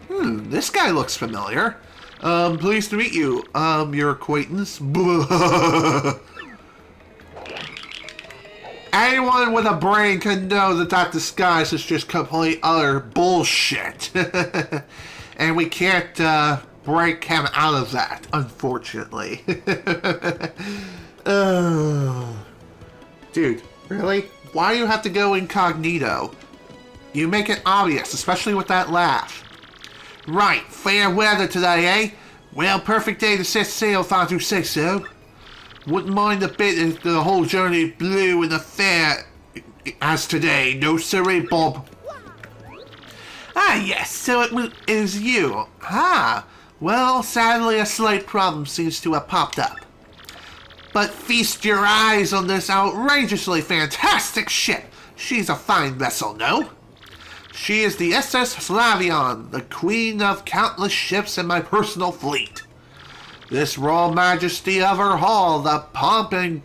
This guy looks familiar. Pleased to meet you. Your acquaintance. Anyone with a brain can know that that disguise is just complete utter bullshit. And we can't, break him out of that, unfortunately. Dude, really? Why do you have to go incognito? You make it obvious, especially with that laugh. Right, fair weather today, eh? Well, perfect day to set sail if I do say so. Wouldn't mind a bit if the whole journey blew in the fair as today, no siree, Bob. Ah, yes, so it is you. Ah, well, sadly a slight problem seems to have popped up. But feast your eyes on this outrageously fantastic ship. She's a fine vessel, no? She is the SS Flavion, the queen of countless ships in my personal fleet. This royal majesty of her hull, the pomp and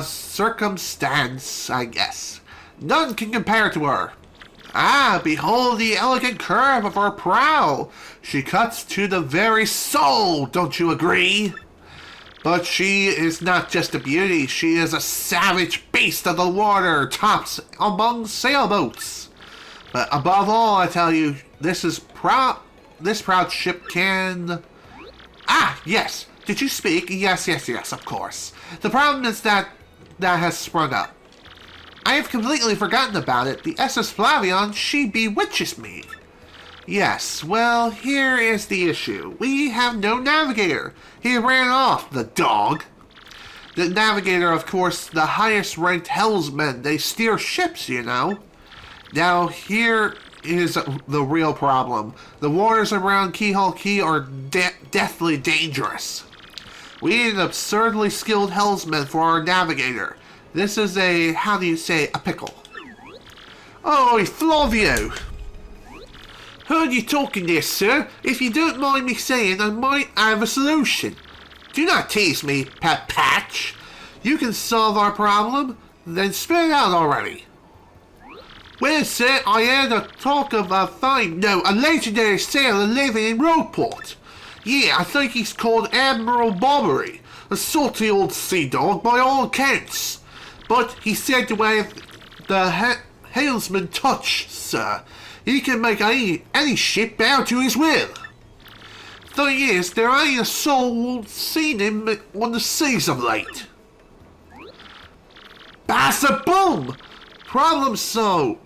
circumstance, I guess. None can compare to her. Ah, behold the elegant curve of her prow. She cuts to the very soul, don't you agree? But she is not just a beauty, she is a savage beast of the water, tops among sailboats. But above all, I tell you, this proud ship can... Ah, yes, did you speak? Yes, of course. The problem is that has sprung up. I have completely forgotten about it. The SS Flavion, she bewitches me. Yes, well, here is the issue. We have no navigator. He ran off, the dog. The navigator, of course, the highest ranked helmsman. They steer ships, you know. Now, here is the real problem. The waters around Keyhole Key are deathly dangerous. We need an absurdly skilled helmsman for our navigator. This is a, how do you say, a pickle. Oi, Flavio! Heard you talking there, sir. If you don't mind me saying, I might have a solution. Do not tease me, Pet Patch. You can solve our problem, then spit it out already. Well, sir, I heard a talk of a legendary sailor living in Roadport. Yeah, I think he's called Admiral Bobbery. A salty old sea dog by all accounts. But he said to have the helmsman touch, sir. He can make any ship bow to his will. Thing is, there ain't a soul seen him on the seas of late. Bassa-boom! Problem solved.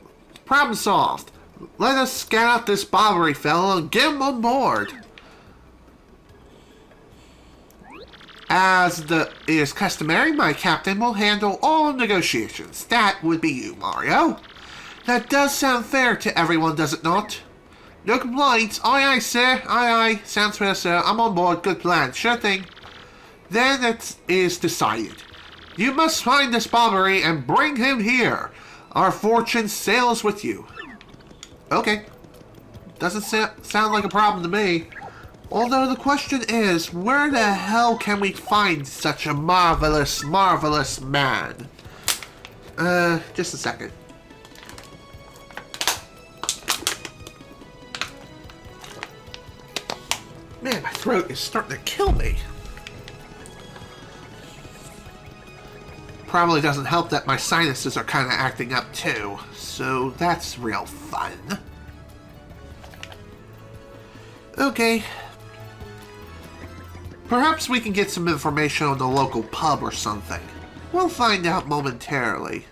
Let us scout out this Bobbery fellow and get him on board. As is customary, my captain will handle all negotiations. That would be you, Mario. That does sound fair to everyone, does it not? No complaints. Aye, aye, sir. Aye, aye. Sounds fair, sir. I'm on board. Good plan. Sure thing. Then it is decided. You must find this Bobbery and bring him here. Our fortune sails with you. Okay. Doesn't sound like a problem to me. Although the question is, where the hell can we find such a marvelous, marvelous man? Just a second. Man, my throat is starting to kill me. Probably doesn't help that my sinuses are kind of acting up too, so that's real fun. Okay. Perhaps we can get some information on the local pub or something. We'll find out momentarily.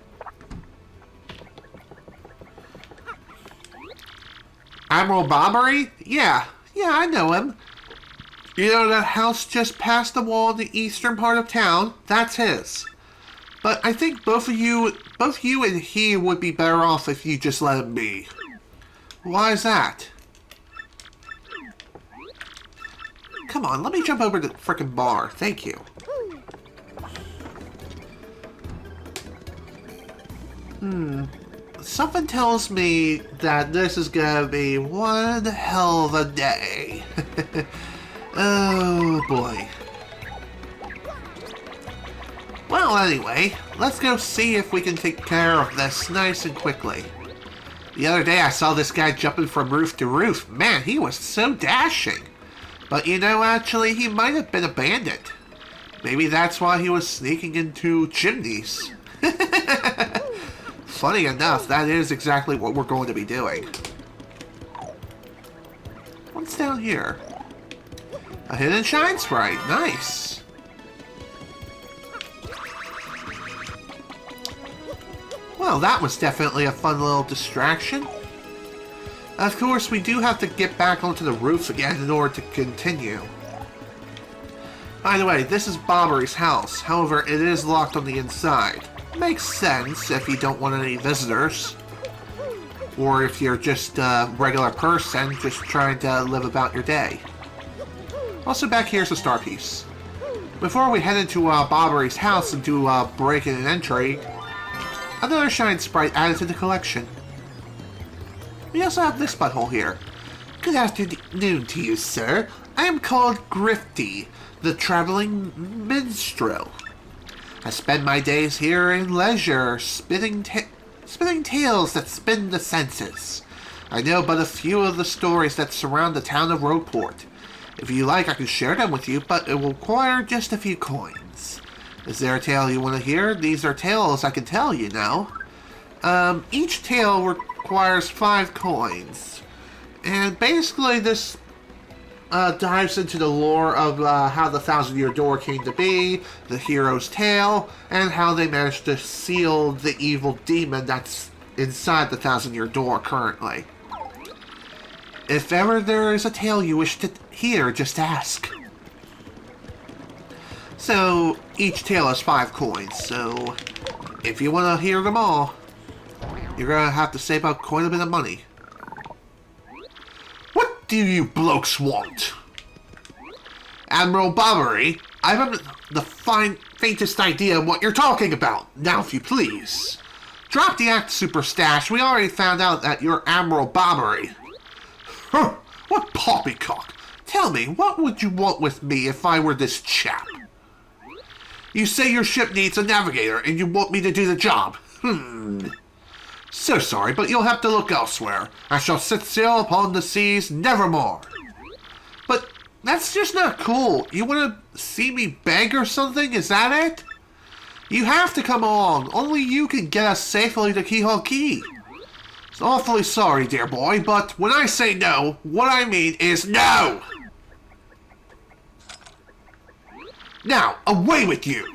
Admiral Bobbery? Yeah, I know him. You know that house just past the wall in the eastern part of town? That's his. But I think both you and he would be better off if you just let him be. Why is that? Come on, let me jump over to the frickin' bar. Thank you. Something tells me that this is gonna be one hell of a day. Oh boy. Well, anyway, let's go see if we can take care of this nice and quickly. The other day I saw this guy jumping from roof to roof. Man, he was so dashing. But you know, actually, he might have been a bandit. Maybe that's why he was sneaking into chimneys. Funny enough, that is exactly what we're going to be doing. What's down here? A hidden shine sprite. Nice. Well, that was definitely a fun little distraction. Of course, we do have to get back onto the roof again in order to continue. By the way, this is Bobbery's house. However, it is locked on the inside. Makes sense if you don't want any visitors. Or if you're just a regular person just trying to live about your day. Also, back here's a star piece. Before we head into Bobbery's house and do break-in and entry, another shine sprite added to the collection. We also have this butthole here. Good afternoon to you, sir. I am called Grifty, the traveling minstrel. I spend my days here in leisure, spinning tales that spin the senses. I know but a few of the stories that surround the town of Roadport. If you like, I can share them with you, but it will require just a few coins. Is there a tale you want to hear? These are tales I can tell, you know. Each tale requires 5 coins. And basically this dives into the lore of how the Thousand-Year Door came to be, the hero's tale, and how they managed to seal the evil demon that's inside the Thousand-Year Door currently. If ever there is a tale you wish to hear, just ask. So, each tale has 5 coins, so if you want to hear them all, you're going to have to save up quite a bit of money. What do you blokes want? Admiral Bobbery, I haven't the faintest idea of what you're talking about. Now, if you please. Drop the act, Super Stash. We already found out that you're Admiral Bobbery. Huh, what poppycock. Tell me, what would you want with me if I were this chap? You say your ship needs a navigator and you want me to do the job. So sorry, but you'll have to look elsewhere. I shall set sail upon the seas nevermore. But that's just not cool. You want to see me beg or something? Is that it? You have to come along. Only you can get us safely to Keyhole Key. It's awfully sorry, dear boy, but when I say no, what I mean is no! Now, away with you!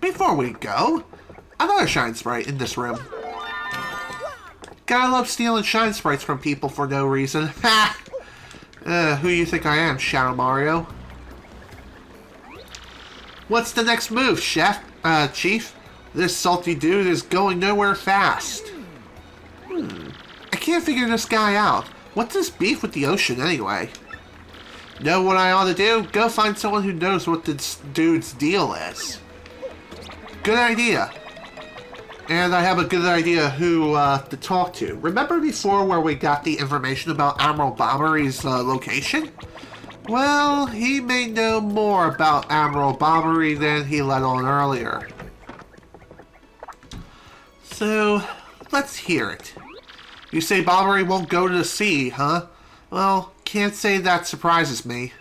Before we go, another shine sprite in this room. Gotta love stealing shine sprites from people for no reason. Ha! Who you think I am, Shadow Mario? What's the next move, Chief? This salty dude is going nowhere fast. I can't figure this guy out. What's this beef with the ocean anyway? Know what I ought to do? Go find someone who knows what this dude's deal is. Good idea. And I have a good idea who to talk to. Remember before where we got the information about Admiral Bobbery's location? Well, he may know more about Admiral Bobbery than he let on earlier. So, let's hear it. You say Bobbery won't go to the sea, huh? Well, can't say that surprises me.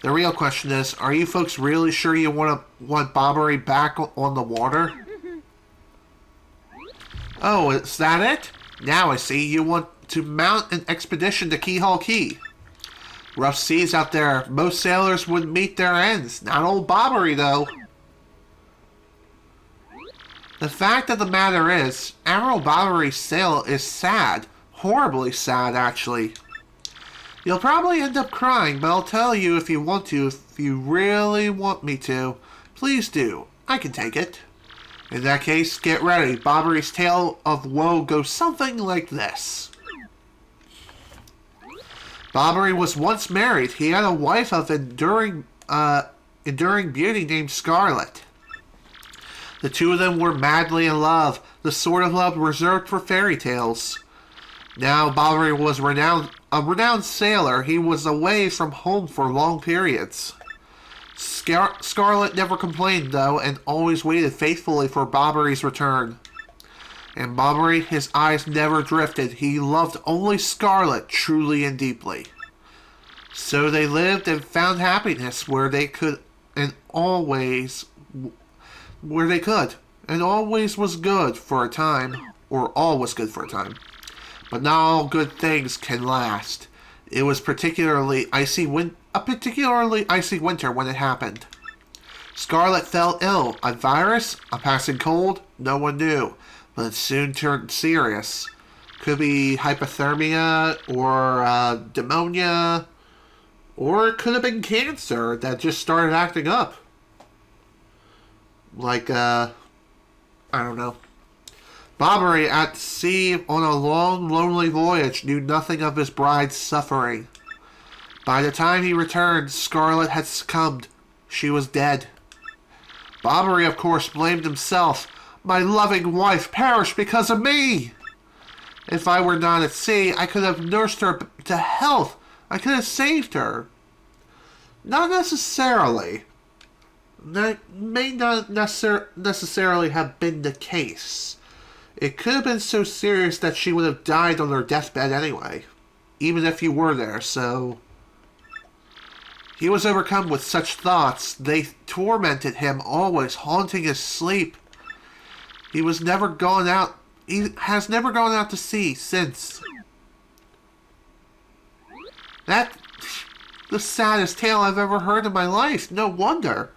The real question is, are you folks really sure you want Bobbery back on the water? Oh, is that it? Now I see you want to mount an expedition to Keyhole Key. Rough seas out there. Most sailors would meet their ends. Not old Bobbery, though. The fact of the matter is, Admiral Bobbery's sail is sad. Horribly sad, actually. You'll probably end up crying, but I'll tell you if you want to. If you really want me to, please do. I can take it. In that case, get ready. Bobbery's tale of woe goes something like this. Bobbery was once married. He had a wife of enduring beauty named Scarlet. The two of them were madly in love, the sort of love reserved for fairy tales. Now Bobbery was a renowned sailor. He was away from home for long periods. Scarlet never complained, though, and always waited faithfully for Bobbery's return. And Bobbery, his eyes never drifted. He loved only Scarlet, truly and deeply. So they lived and found happiness where they could, and always was good for a time, or all was good for a time. But not all good things can last. It was a particularly icy winter when it happened. Scarlet fell ill. A virus? A passing cold? No one knew. But it soon turned serious. Could be hypothermia, or pneumonia, or it could have been cancer that just started acting up. Like, I don't know. Bobbery, at sea on a long, lonely voyage, knew nothing of his bride's suffering. By the time he returned, Scarlet had succumbed. She was dead. Bobbery, of course, blamed himself. My loving wife perished because of me! If I were not at sea, I could have nursed her to health. I could have saved her. Not necessarily. That may not necessarily have been the case. It could have been so serious that she would have died on her deathbed anyway. Even if you were there, so... He was overcome with such thoughts. They tormented him, always haunting his sleep. He has never gone out to sea since. That's the saddest tale I've ever heard in my life. No wonder.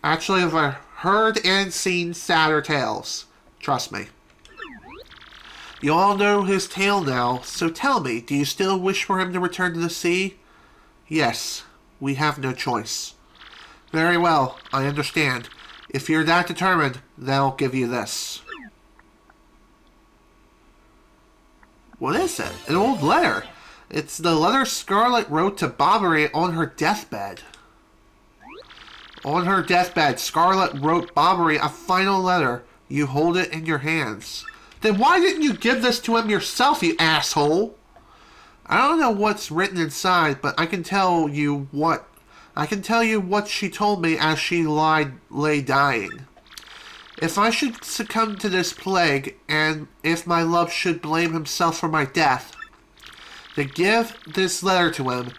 Actually, I've heard and seen sadder tales. Trust me. You all know his tale now, so tell me, do you still wish for him to return to the sea? Yes, we have no choice. Very well, I understand. If you're that determined, then I'll give you this. What is it? An old letter. It's the letter Scarlet wrote to Bobbery on her deathbed. On her deathbed, Scarlet wrote Bobbery a final letter. You hold it in your hands. Then why didn't you give this to him yourself, you asshole? I don't know what's written inside, but I can tell you what she told me as she lay dying. If I should succumb to this plague, and if my love should blame himself for my death, then give this letter to him,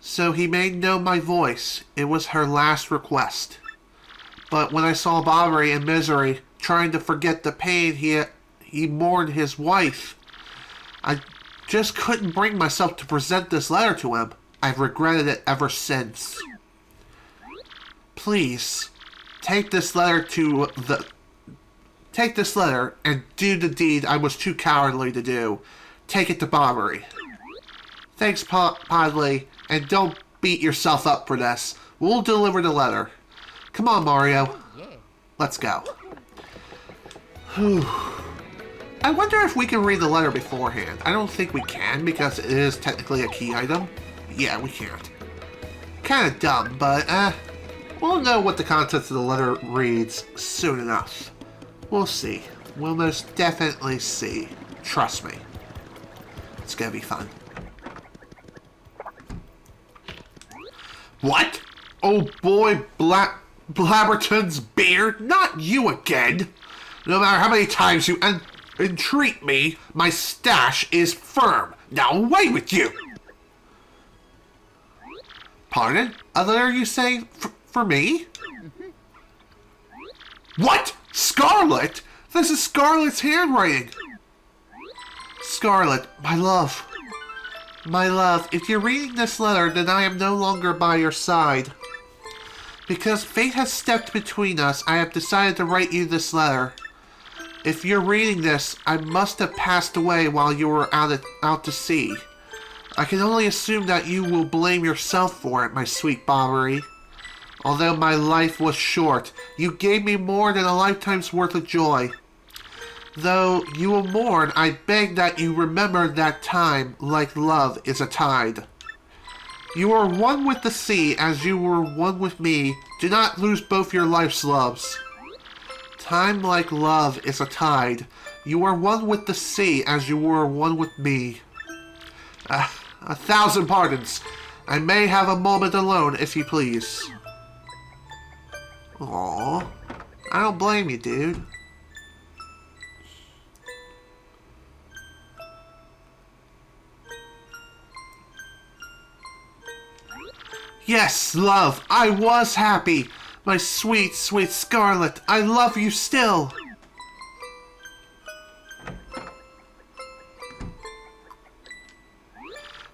so he may know my voice. It was her last request. But when I saw Bobbery in misery, trying to forget the pain he mourned his wife, I just couldn't bring myself to present this letter to him. I've regretted it ever since. Please, take this letter and do the deed I was too cowardly to do. Take it to Bobbery. Thanks, Podley, and don't beat yourself up for this. We'll deliver the letter. Come on, Mario. Let's go. Whew. I wonder if we can read the letter beforehand. I don't think we can because it is technically a key item. Yeah, we can't. Kind of dumb, but we'll know what the contents of the letter reads soon enough. We'll see. We'll most definitely see. Trust me. It's gonna be fun. What? Oh boy, Blabberton's beard? Not you again! No matter how many times you entreat me, my stash is firm. Now away with you! Pardon? A letter you say for me? What? Scarlet? This is Scarlet's handwriting. Scarlet, my love. My love, if you're reading this letter, then I am no longer by your side. Because fate has stepped between us, I have decided to write you this letter. If you're reading this, I must have passed away while you were out to sea. I can only assume that you will blame yourself for it, my sweet Bobbery. Although my life was short, you gave me more than a lifetime's worth of joy. Though you will mourn, I beg that you remember that time, like love, is a tide. You are one with the sea as you were one with me. Do not lose both your life's loves. Time like love is a tide. You are one with the sea as you were one with me. 1,000 pardons. I may have a moment alone, if you please. Aww. I don't blame you, dude. Yes, love, I was happy. My sweet, sweet Scarlet, I love you still.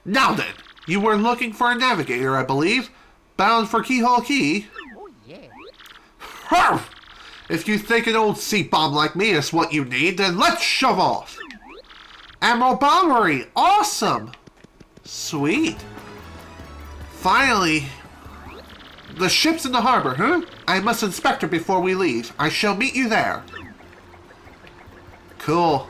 Now then, you were looking for a navigator, I believe. Bound for Keyhole Key. Oh, yeah. Harf! If you think an old sea bomb like me is what you need, then let's shove off. Admiral Bobbery, awesome. Sweet. Finally. The ship's in the harbor, huh? I must inspect her before we leave. I shall meet you there. Cool.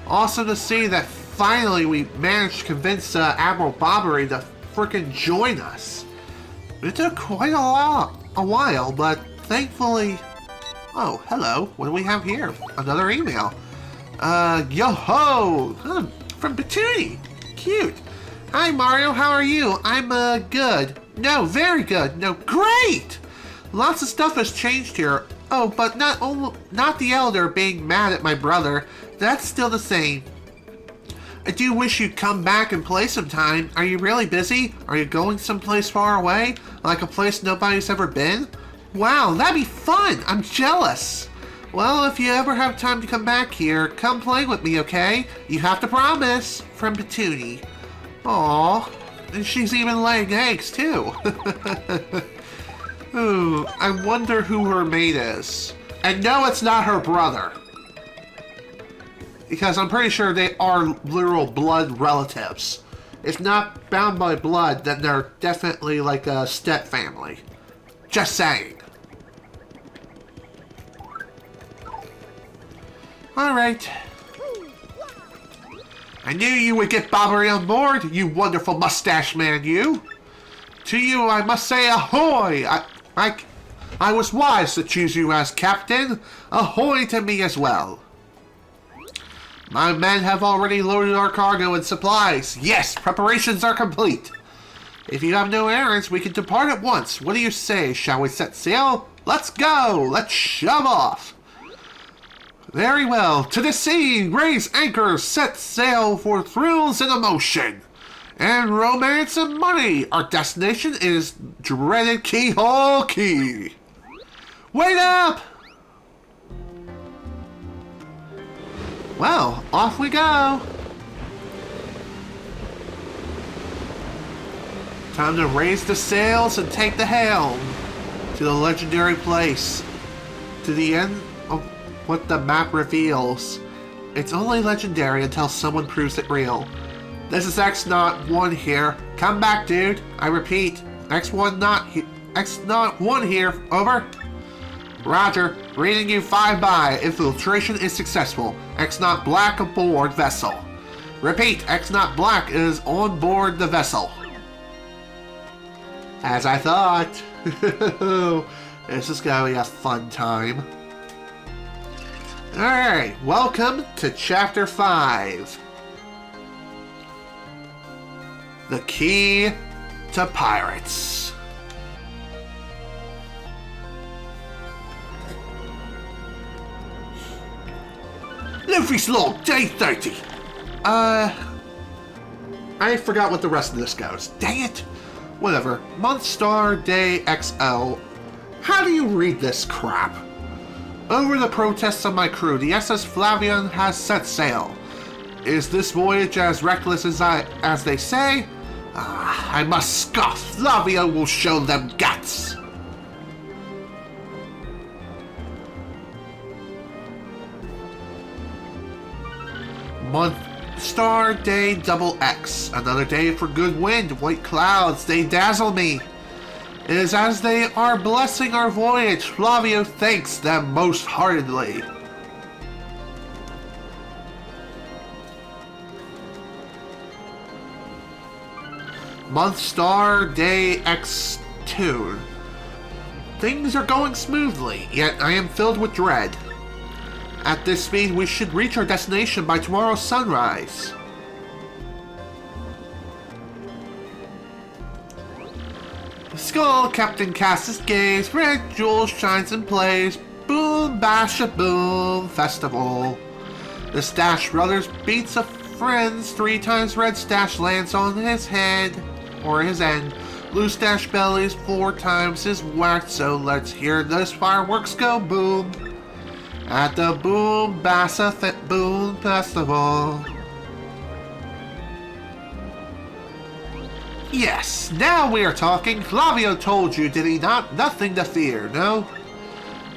Awesome to see that finally we managed to convince Admiral Bobbery to frickin' join us. It took quite a while, but thankfully... Oh, hello. What do we have here? Another email. Yo-ho! From Patootie. Cute. Hi, Mario. How are you? I'm, good. No, very good. No, great! Lots of stuff has changed here. Oh, but not the elder being mad at my brother. That's still the same. I do wish you'd come back and play sometime. Are you really busy? Are you going someplace far away? Like a place nobody's ever been? Wow, that'd be fun! I'm jealous! Well, if you ever have time to come back here, come play with me, okay? You have to promise. From Patootie. Aww. And she's even laying eggs, too. Ooh, I wonder who her mate is. And no, it's not her brother. Because I'm pretty sure they are literal blood relatives. If not bound by blood, then they're definitely like a step family. Just saying. Alright. I knew you would get Bobbery on board, you wonderful mustache man, you. To you, I must say ahoy! I was wise to choose you as captain. Ahoy to me as well. My men have already loaded our cargo and supplies. Yes, preparations are complete. If you have no errands, we can depart at once. What do you say? Shall we set sail? Let's go! Let's shove off! Very well. To the sea! Raise anchors! Set sail for thrills and emotion! And romance and money! Our destination is dreaded Keyhole Key! Wait up! Well, off we go! Time to raise the sails and take the helm to the legendary place. To the end of what the map reveals. It's only legendary until someone proves it real. This is X-Nauts 1 here. Come back, dude. I repeat, X-Nauts 1 here. Over. Roger. Reading you 5 by. Infiltration is successful. X-Naut Black aboard vessel. Repeat, X-Naut Black is on board the vessel. As I thought. This is gonna be a fun time. Alright, welcome to Chapter 5. The Key to Pirates. Luffy's log, day 30. I forgot what the rest of this goes. Dang it. Whatever. Month star day XL. How do you read this crap? Over the protests of my crew, the SS Flavian has set sail. Is this voyage as reckless as they say? I must scoff. Flavia will show them guts. Month star day double X. Another day for good wind. White clouds, they dazzle me. It is as they are blessing our voyage. Flavio thanks them most heartedly. Month star day X2. Things are going smoothly, yet I am filled with dread. At this speed, we should reach our destination by tomorrow's sunrise. Skull Captain casts his gaze, red jewel shines and plays, boom bash a boom festival. The Stash Brothers beats a friend's 3 times red stash lands on his head, or his end. Blue stash bellies 4 times his whack, so let's hear those fireworks go boom. At the Boom Bassa Boom Festival. Yes, now we are talking. Flavio told you, did he not? Nothing to fear, no?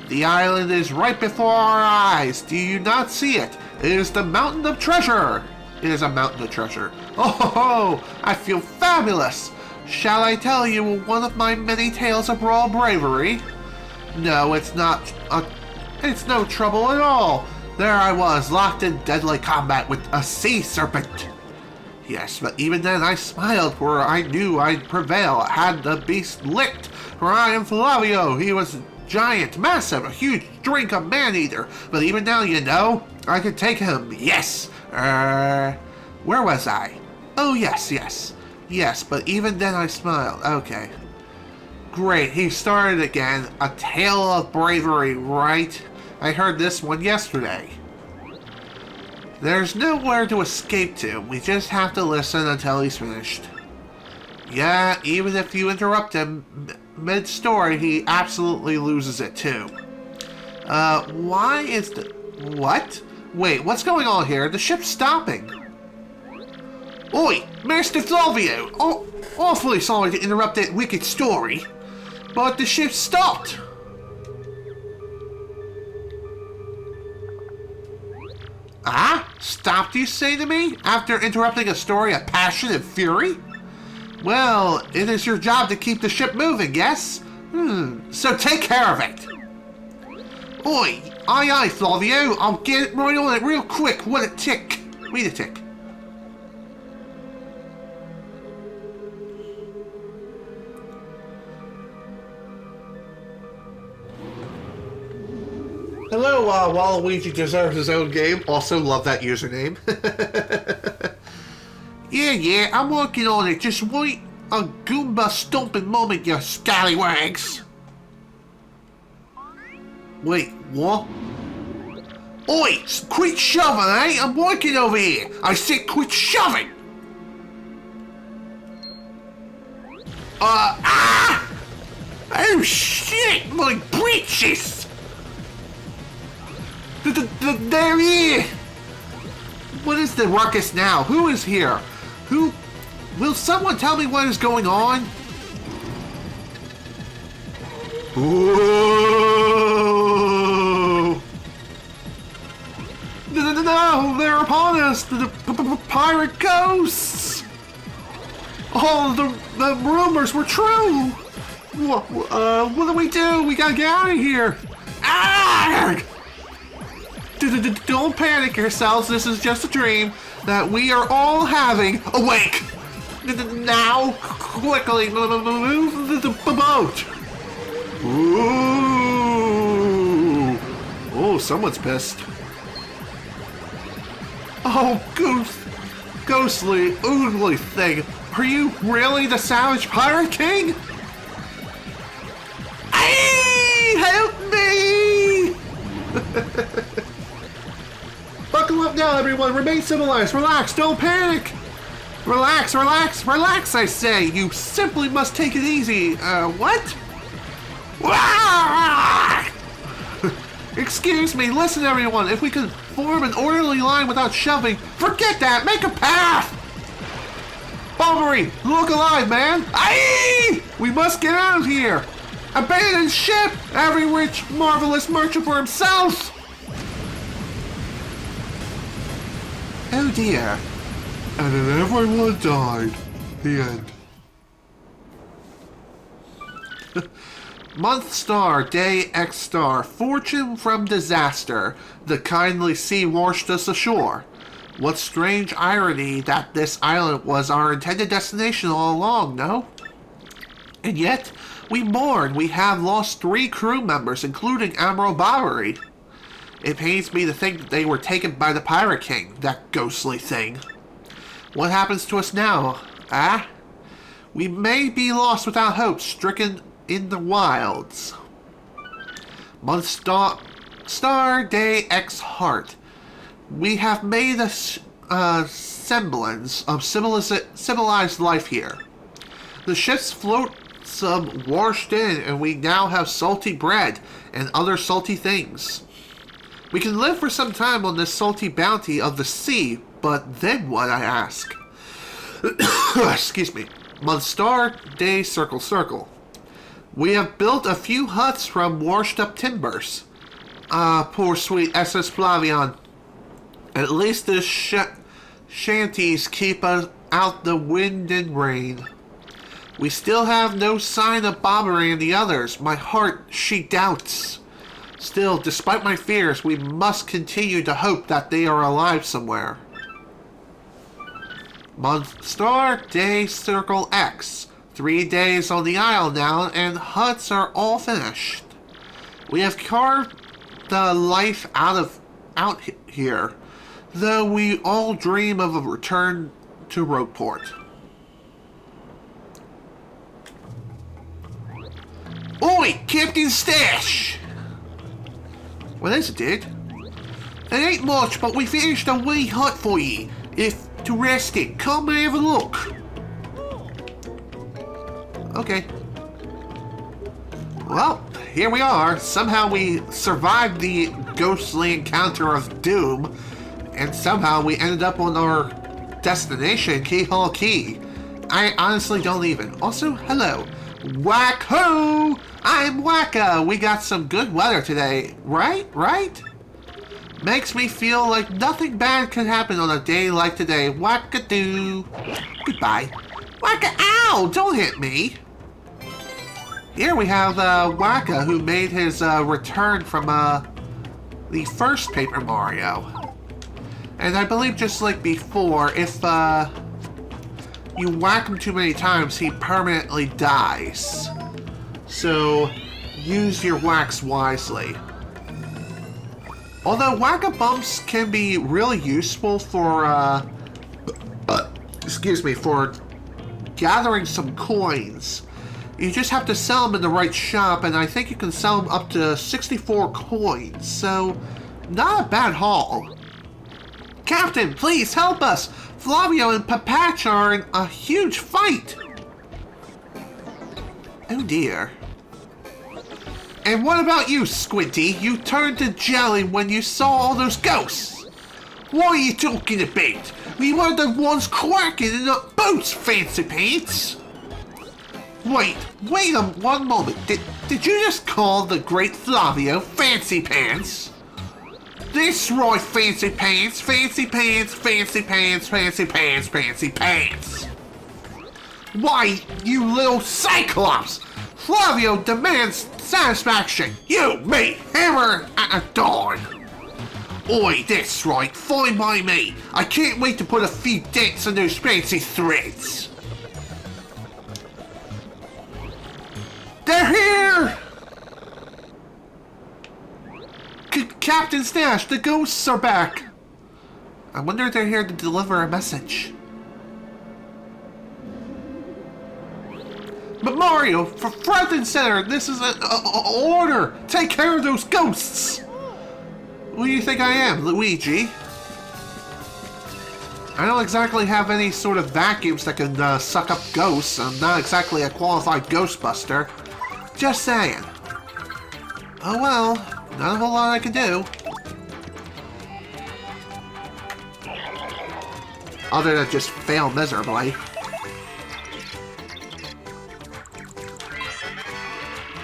The island is right before our eyes. Do you not see it? It is the mountain of treasure. It is a mountain of treasure. Oh ho ho! I feel fabulous. Shall I tell you one of my many tales of raw bravery? No, it's not. It's no trouble at all. There I was, locked in deadly combat with a sea serpent. Yes, but even then I smiled, for I knew I'd prevail. I had the beast licked, for I am Flavio. He was giant, massive, a huge drink of man-eater. But even now, you know, I could take him. Yes. Where was I? Oh, yes. Yes, but even then I smiled. Okay. Great, he started again. A tale of bravery, right? I heard this one yesterday. There's nowhere to escape to. We just have to listen until he's finished. Yeah, even if you interrupt him mid-story, he absolutely loses it too. Why is the... What? Wait, what's going on here? The ship's stopping. Oi, Master Flavio! Oh, awfully sorry to interrupt that wicked story, but the ship stopped. Ah? Stopped, you say to me? After interrupting a story of passion and fury? Well, it is your job to keep the ship moving, yes? So take care of it. Oi, aye, Flavio. I'll get right on it real quick. What a tick. Wait a tick. Hello, Waluigi deserves his own game. Also love that username. Yeah, I'm working on it. Just wait a Goomba stomping moment, you scallywags. Wait, what? Oi, quit shoving, eh? I'm working over here. I said quit shoving. Oh shit, my breeches. They're here! What is the ruckus now? Who is here? Who? Will someone tell me what is going on? Whoa! No, they're upon us! The pirate ghosts! All the rumors were true! What do we do? We gotta get out of here! tired! Don't panic yourselves. This is just a dream that we are all having. Awake! Now, quickly move the boat. Ooh. Oh, someone's pissed. Oh, ghostly, oogly thing. Are you really the Savage Pirate King? Hey, help me! Buckle up now, everyone. Remain civilized. Relax. Don't panic. Relax, relax, relax, I say. You simply must take it easy. What? Excuse me. Listen, everyone. If we could form an orderly line without shoving, forget that. Make a path. Bobbery, look alive, man. Aye! We must get out of here. Abandon ship. Every rich, marvelous merchant for himself. Oh dear. And then everyone died. The end. Month star, day X star, fortune from disaster. The kindly sea washed us ashore. What strange irony that this island was our intended destination all along, no? And yet, we mourn we have lost 3 crew members, including Admiral Bobbery. It pains me to think that they were taken by the Pirate King, that ghostly thing. What happens to us now, ah? We may be lost without hope, stricken in the wilds. Month star, day X heart. We have made a semblance of civilized life here. The ship's flotsam washed in, and we now have salty bread and other salty things. We can live for some time on this salty bounty of the sea, but then what, I ask? Excuse me. Month star, day circle. We have built a few huts from washed up timbers. Ah, poor sweet SS Flavion. At least the shanties keep us out the wind and rain. We still have no sign of Bobbery and the others. My heart, she doubts. Still, despite my fears, we must continue to hope that they are alive somewhere. Month star, day circle X. 3 days on the isle now, and huts are all finished. We have carved the life out here, though we all dream of a return to Rogueport. Oi, Captain Stash! What is it, dude? It ain't much, but we finished a wee hut for ye. If to rest in, come and have a look. Okay. Well, here we are. Somehow we survived the ghostly encounter of doom, and somehow we ended up on our destination, Keyhole Key. I honestly don't even. Also, hello. Whack-ho! I'm Wacka! We got some good weather today, right? Makes me feel like nothing bad could happen on a day like today. Wacka-doo. Goodbye. Wacka, ow! Don't hit me! Here we have Wacka, who made his return from the first Paper Mario. And I believe just like before, if you whack him too many times, he permanently dies. So, use your whacks wisely. Although Wacka Bumps can be really useful for, for gathering some coins. You just have to sell them in the right shop, and I think you can sell them up to 64 coins, so not a bad haul. Captain, please help us! Flavio and Papatch are in a huge fight! Oh dear. And what about you, Squinty? You turned to jelly when you saw all those ghosts! What are you talking about? We were the ones quacking in the boats, Fancy Pants! Wait one moment. Did you just call the great Flavio Fancy Pants? That's right, Fancy Pants, Fancy Pants, Fancy Pants, Fancy Pants, Fancy Pants! Why, you little Cyclops! Flavio demands satisfaction. You, me, hammer at a dawn. Oi, that's right, fine by me. I can't wait to put a few dents on those fancy threads. They're here! Captain Stash, the ghosts are back. I wonder if they're here to deliver a message. But Mario, for front and center, this is an order. Take care of those ghosts. Who do you think I am, Luigi? I don't exactly have any sort of vacuums that can suck up ghosts. I'm not exactly a qualified ghostbuster. Just saying. Oh well, not a whole lot I can do. Other than just fail miserably.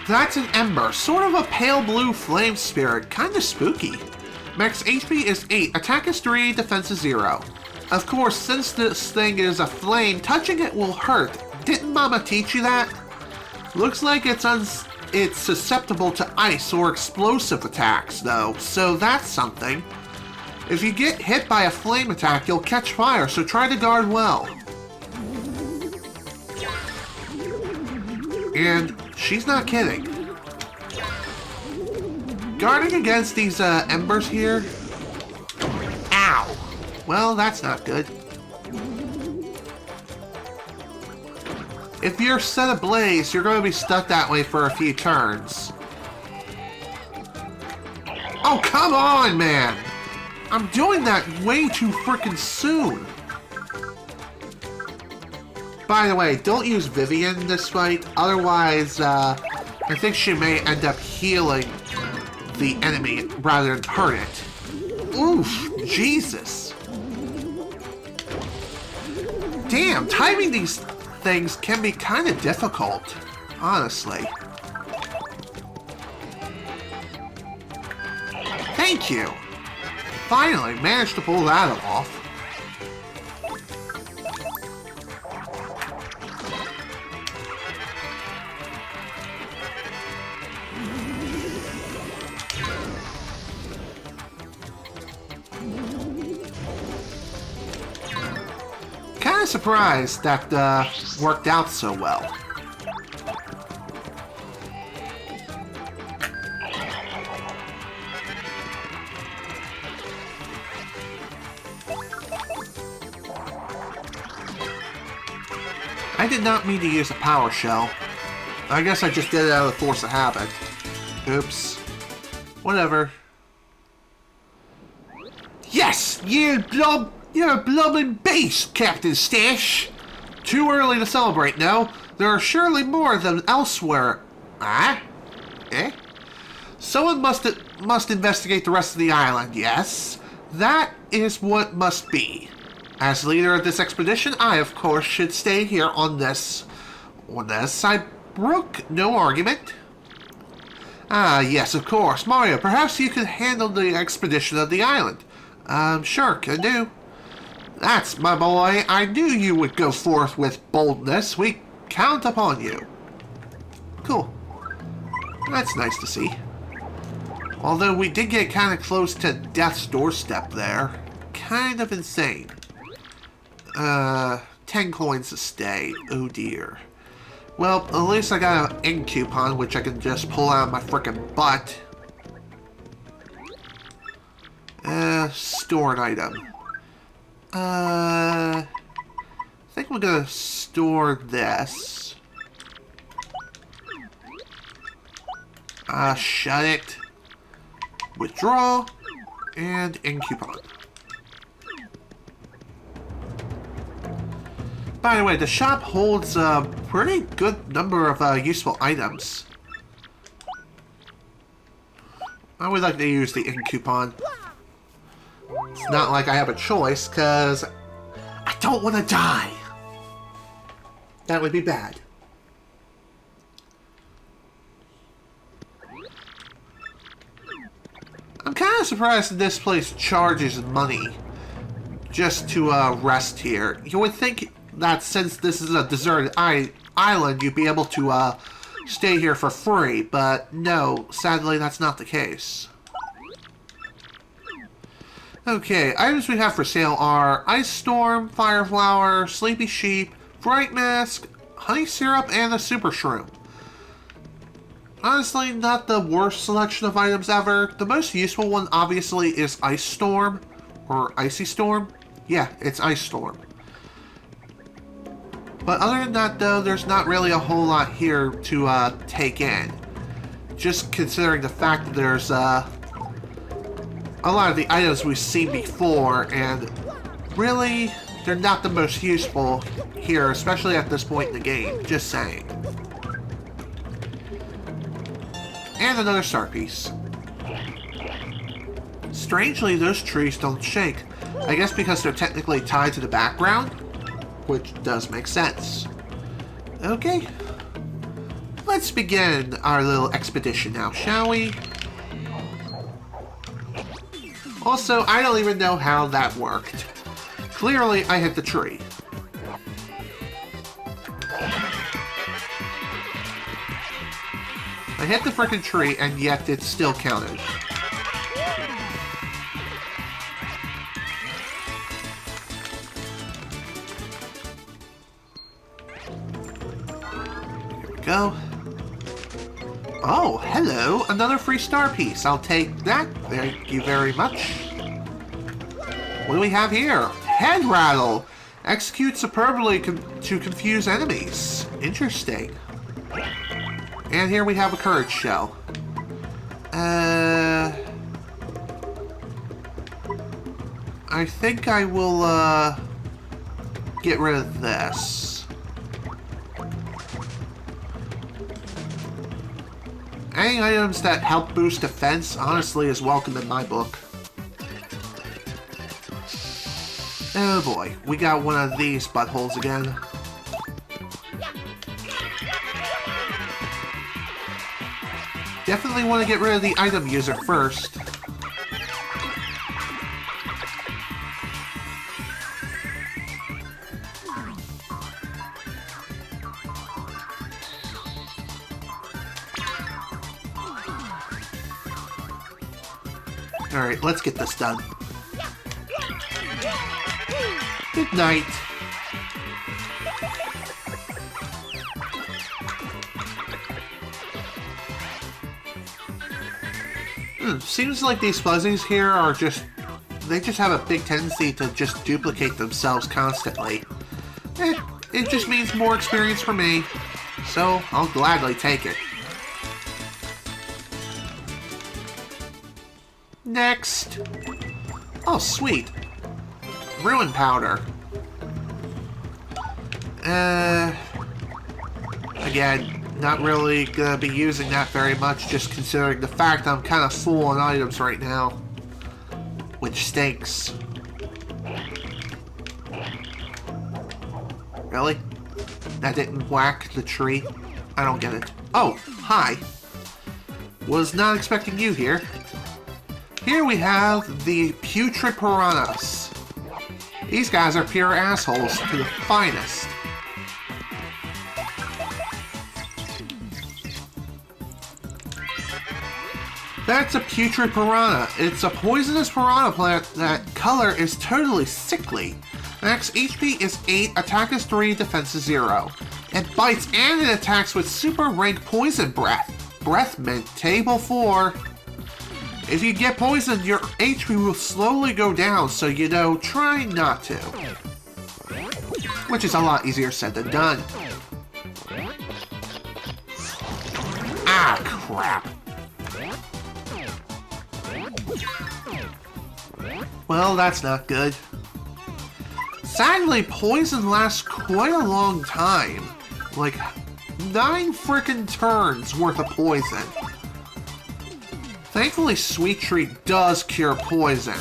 That's an ember, sort of a pale blue flame spirit, kinda spooky. Max HP is 8, attack is 3, defense is 0. Of course, since this thing is a flame, touching it will hurt. Didn't Mama teach you that? Looks like it's susceptible to ice or explosive attacks, though, so that's something. If you get hit by a flame attack, you'll catch fire, so try to guard well. And she's not kidding. Guarding against these embers here. Ow! Well, that's not good. If you're set ablaze, you're going to be stuck that way for a few turns. Oh, come on, man! I'm doing that way too frickin' soon. By the way, don't use Vivian in this fight, otherwise, I think she may end up healing the enemy rather than hurt it. Oof, Jesus. Damn, timing these things can be kind of difficult, honestly. Thank you. Finally managed to pull that off. Kind of surprised that worked out so well. I did not mean to use a power shell. I guess I just did it out of the force of habit. Oops. Whatever. Yes! You're a blubbing beast, Captain Stash! Too early to celebrate now. There are surely more than elsewhere. Ah? Eh? Someone must investigate the rest of the island, yes? That is what must be. As leader of this expedition, I, of course, should stay here on this. I brook no argument. Ah, yes, of course. Mario, perhaps you could handle the expedition of the island. Sure, can do. That's my boy. I knew you would go forth with boldness. We count upon you. Cool. That's nice to see. Although we did get kind of close to death's doorstep there. Kind of insane. 10 coins to stay. Oh dear. Well, at least I got an ink coupon, which I can just pull out of my frickin' butt. Store an item. I think we're gonna store this. Shut it. Withdraw. And ink coupon. By the way, the shop holds a pretty good number of useful items. I would like to use the ink coupon. It's not like I have a choice, because I don't want to die. That would be bad. I'm kind of surprised that this place charges money just to rest here. You would think that since this is a deserted island, you'd be able to stay here for free, but no, sadly that's not the case. Okay, items we have for sale are Ice Storm, Fire Flower, Sleepy Sheep, Bright Mask, Honey Syrup, and a Super Shroom. Honestly, not the worst selection of items ever. The most useful one, obviously, is Ice Storm, or Icy Storm. Yeah, it's Ice Storm. But other than that, though, there's not really a whole lot here to take in. Just considering the fact that there's a lot of the items we've seen before, and really, they're not the most useful here, especially at this point in the game. Just saying. And another star piece. Strangely, those trees don't shake. I guess because they're technically tied to the background, which does make sense. Okay. Let's begin our little expedition now, shall we? Also, I don't even know how that worked. Clearly, I hit the tree. I hit the frickin' tree, and yet it still counted. Here we go. Oh, hello! Another free star piece. I'll take that. Thank you very much. What do we have here? Head rattle! Execute superbly to confuse enemies. Interesting. And here we have a courage shell. I think I will, get rid of this. Any items that help boost defense, honestly, is welcome in my book. Oh boy, we got one of these buttholes again. Definitely want to get rid of the item user first. Alright, let's get this done. Good night. Seems like these fuzzies here are they just have a big tendency to just duplicate themselves constantly. It just means more experience for me, so I'll gladly take it. Next! Oh, sweet. Ruin powder. Again, not really gonna be using that very much, just considering the fact I'm kind of full on items right now. Which stinks. Really? That didn't whack the tree? I don't get it. Oh, hi. Was not expecting you here. Here we have the putrid piranhas. These guys are pure assholes to the finest. That's a putrid piranha. It's a poisonous piranha plant that color is totally sickly. Max HP is 8, attack is 3, defense is 0. It bites and it attacks with super rank poison breath. Breath mint, table 4. If you get poisoned, your HP will slowly go down, so you know, try not to. Which is a lot easier said than done. Ah, crap. Well, that's not good. Sadly, poison lasts quite a long time. Like, 9 frickin' turns worth of poison. Thankfully, Sweet Treat does cure poison,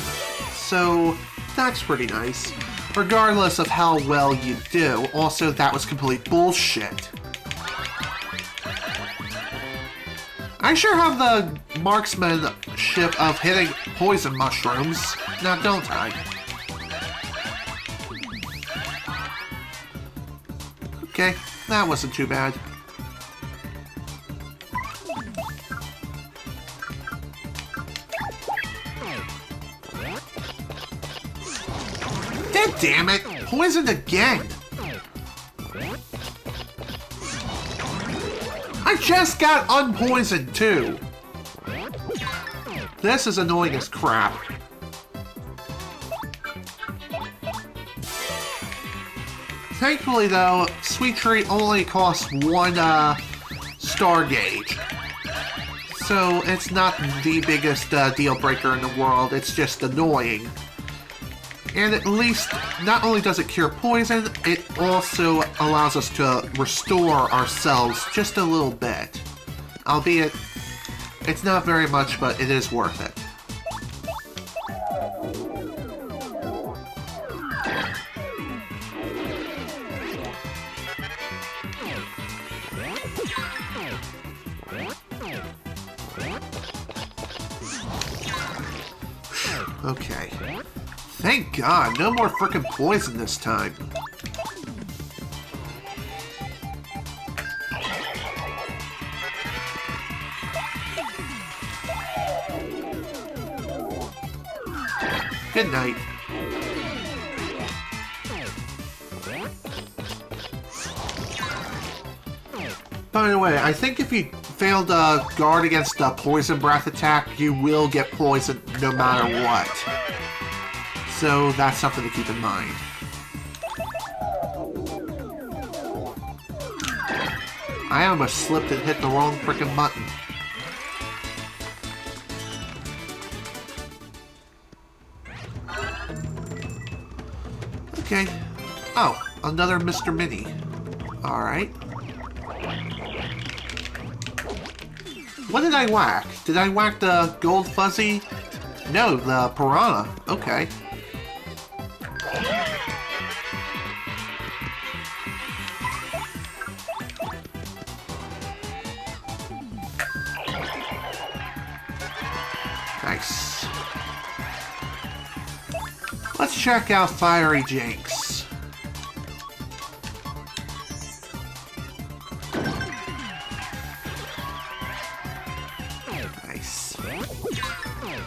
so that's pretty nice. Regardless of how well you do, also that was complete bullshit. I sure have the marksmanship of hitting poison mushrooms, now don't I? Okay, that wasn't too bad. God damn it! Poisoned again! I just got unpoisoned too! This is annoying as crap. Thankfully though, Sweet Treat only costs one star gauge. So it's not the biggest deal breaker in the world, it's just annoying. And at least, not only does it cure poison, it also allows us to restore ourselves just a little bit. Albeit, it's not very much, but it is worth it. Okay. Thank God, no more frickin' poison this time. Good night. By the way, I think if you fail to guard against a poison breath attack, you will get poisoned no matter what. So that's something to keep in mind. I almost slipped and hit the wrong frickin' button. Okay. Oh, another Mr. Mini. Alright. What did I whack? Did I whack the gold fuzzy? No, the piranha. Okay. Nice. Let's check out Fiery Jinx. Nice.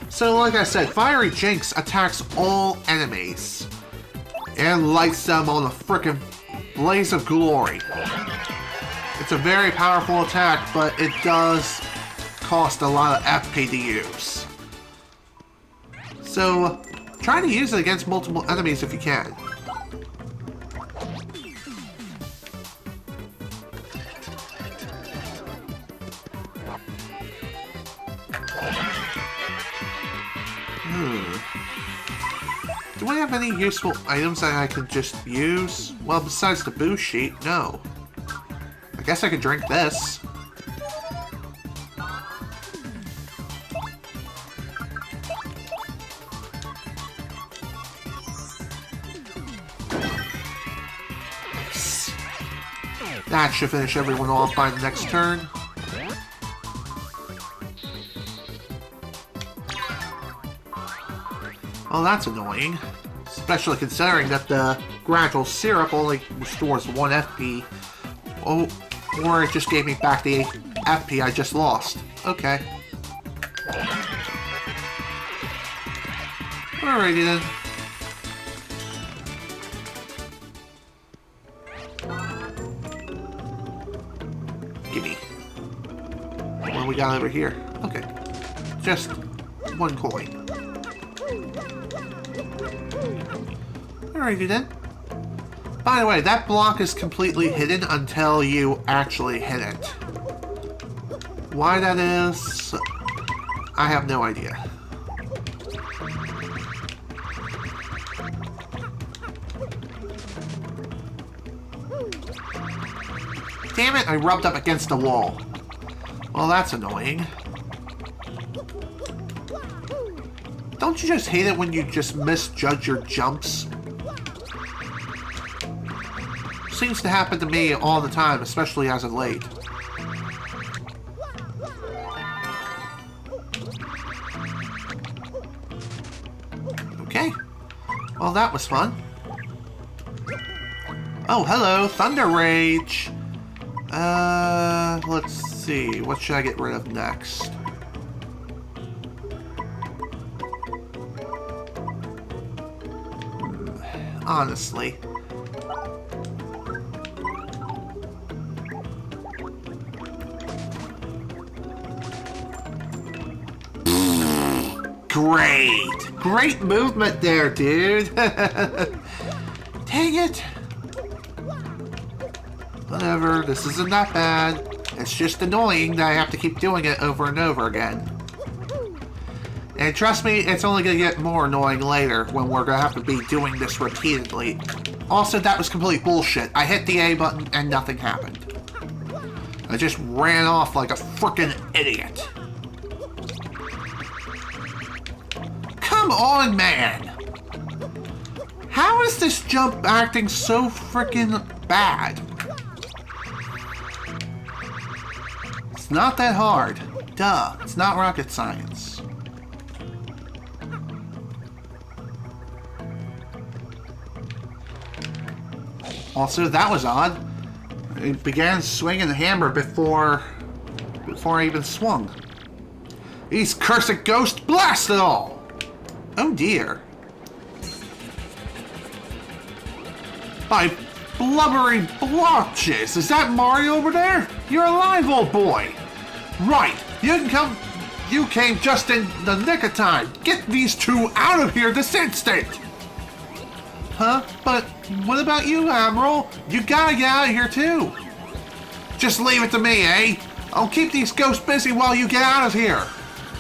So like I said, Fiery Jinx attacks all enemies and lights them on a frickin' blaze of glory. It's a very powerful attack, but it does cost a lot of FP to use. So try to use it against multiple enemies if you can. Do I have any useful items that I could just use? Well, besides the boost sheet, no. I guess I could drink this. That should finish everyone off by the next turn. Well, that's annoying. Especially considering that the gradual syrup only restores 1 FP. Oh, or it just gave me back the FP I just lost. Okay. Alrighty then. Gimme. What do we got over here? Okay. Just 1 coin. Alrighty then. By the way, that block is completely hidden until you actually hit it. Why that is, I have no idea. Damn it, I rubbed up against the wall. Well, that's annoying. Don't you just hate it when you just misjudge your jumps? Seems to happen to me all the time, especially as of late. Okay. Well, that was fun. Oh, hello, Thunder Rage. Let's see. What should I get rid of next? honestly. Great movement there, dude. Dang it. Whatever, this isn't that bad. It's just annoying that I have to keep doing it over and over again. And trust me, it's only going to get more annoying later when we're going to have to be doing this repeatedly. Also, that was complete bullshit. I hit the A button and nothing happened. I just ran off like a frickin' idiot. Come on, man! How is this jump acting so frickin' bad? It's not that hard. Duh, it's not rocket science. Also, that was odd. It began swinging the hammer before I even swung. These cursed ghosts blast it all! Oh dear. By blubbery blotches, is that Mario over there? You're alive, old boy! Right, you came just in the nick of time. Get these two out of here this instant! Huh? But what about you, Admiral? You gotta get out of here too. Just leave it to me, eh? I'll keep these ghosts busy while you get out of here.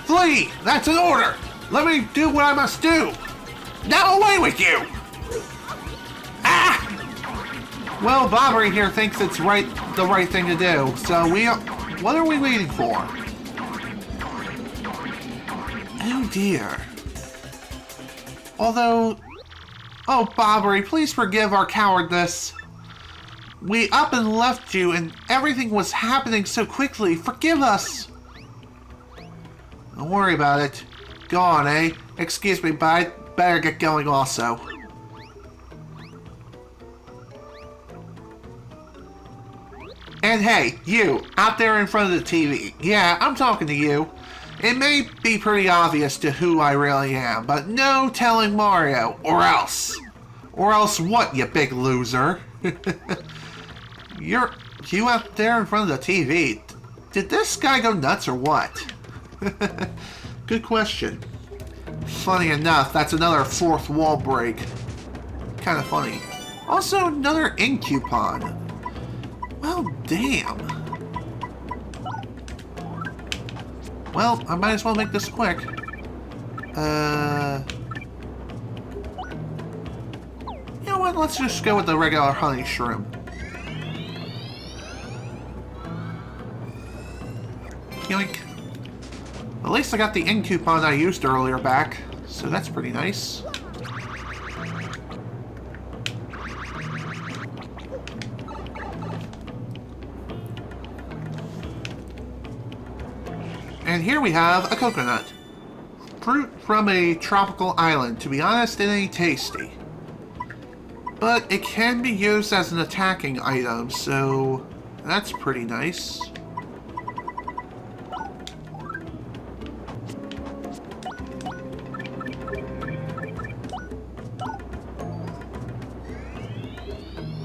Flee! That's an order! Let me do what I must do! Now away with you! Ah! Well, Bobbery here thinks it's the right thing to do, so what are we waiting for? Oh dear. Although... Oh, Bobbery, please forgive our cowardness. We up and left you and everything was happening so quickly. Forgive us. Don't worry about it. Go on, eh? Excuse me, but I'd better get going also. And hey, you, out there in front of the TV. Yeah, I'm talking to you. It may be pretty obvious to who I really am, but no telling Mario, or else. Or else what, you big loser? You out there in front of the TV. Did this guy go nuts or what? Good question. Funny enough, that's another fourth wall break. Kind of funny. Also, another ink coupon. Well, damn. Well, I might as well make this quick. You know what? Let's just go with the regular honey shroom. Yoink. At least I got the ink coupon I used earlier back, so that's pretty nice. And here we have a coconut. Fruit from a tropical island. To be honest, it ain't tasty. But it can be used as an attacking item, so that's pretty nice.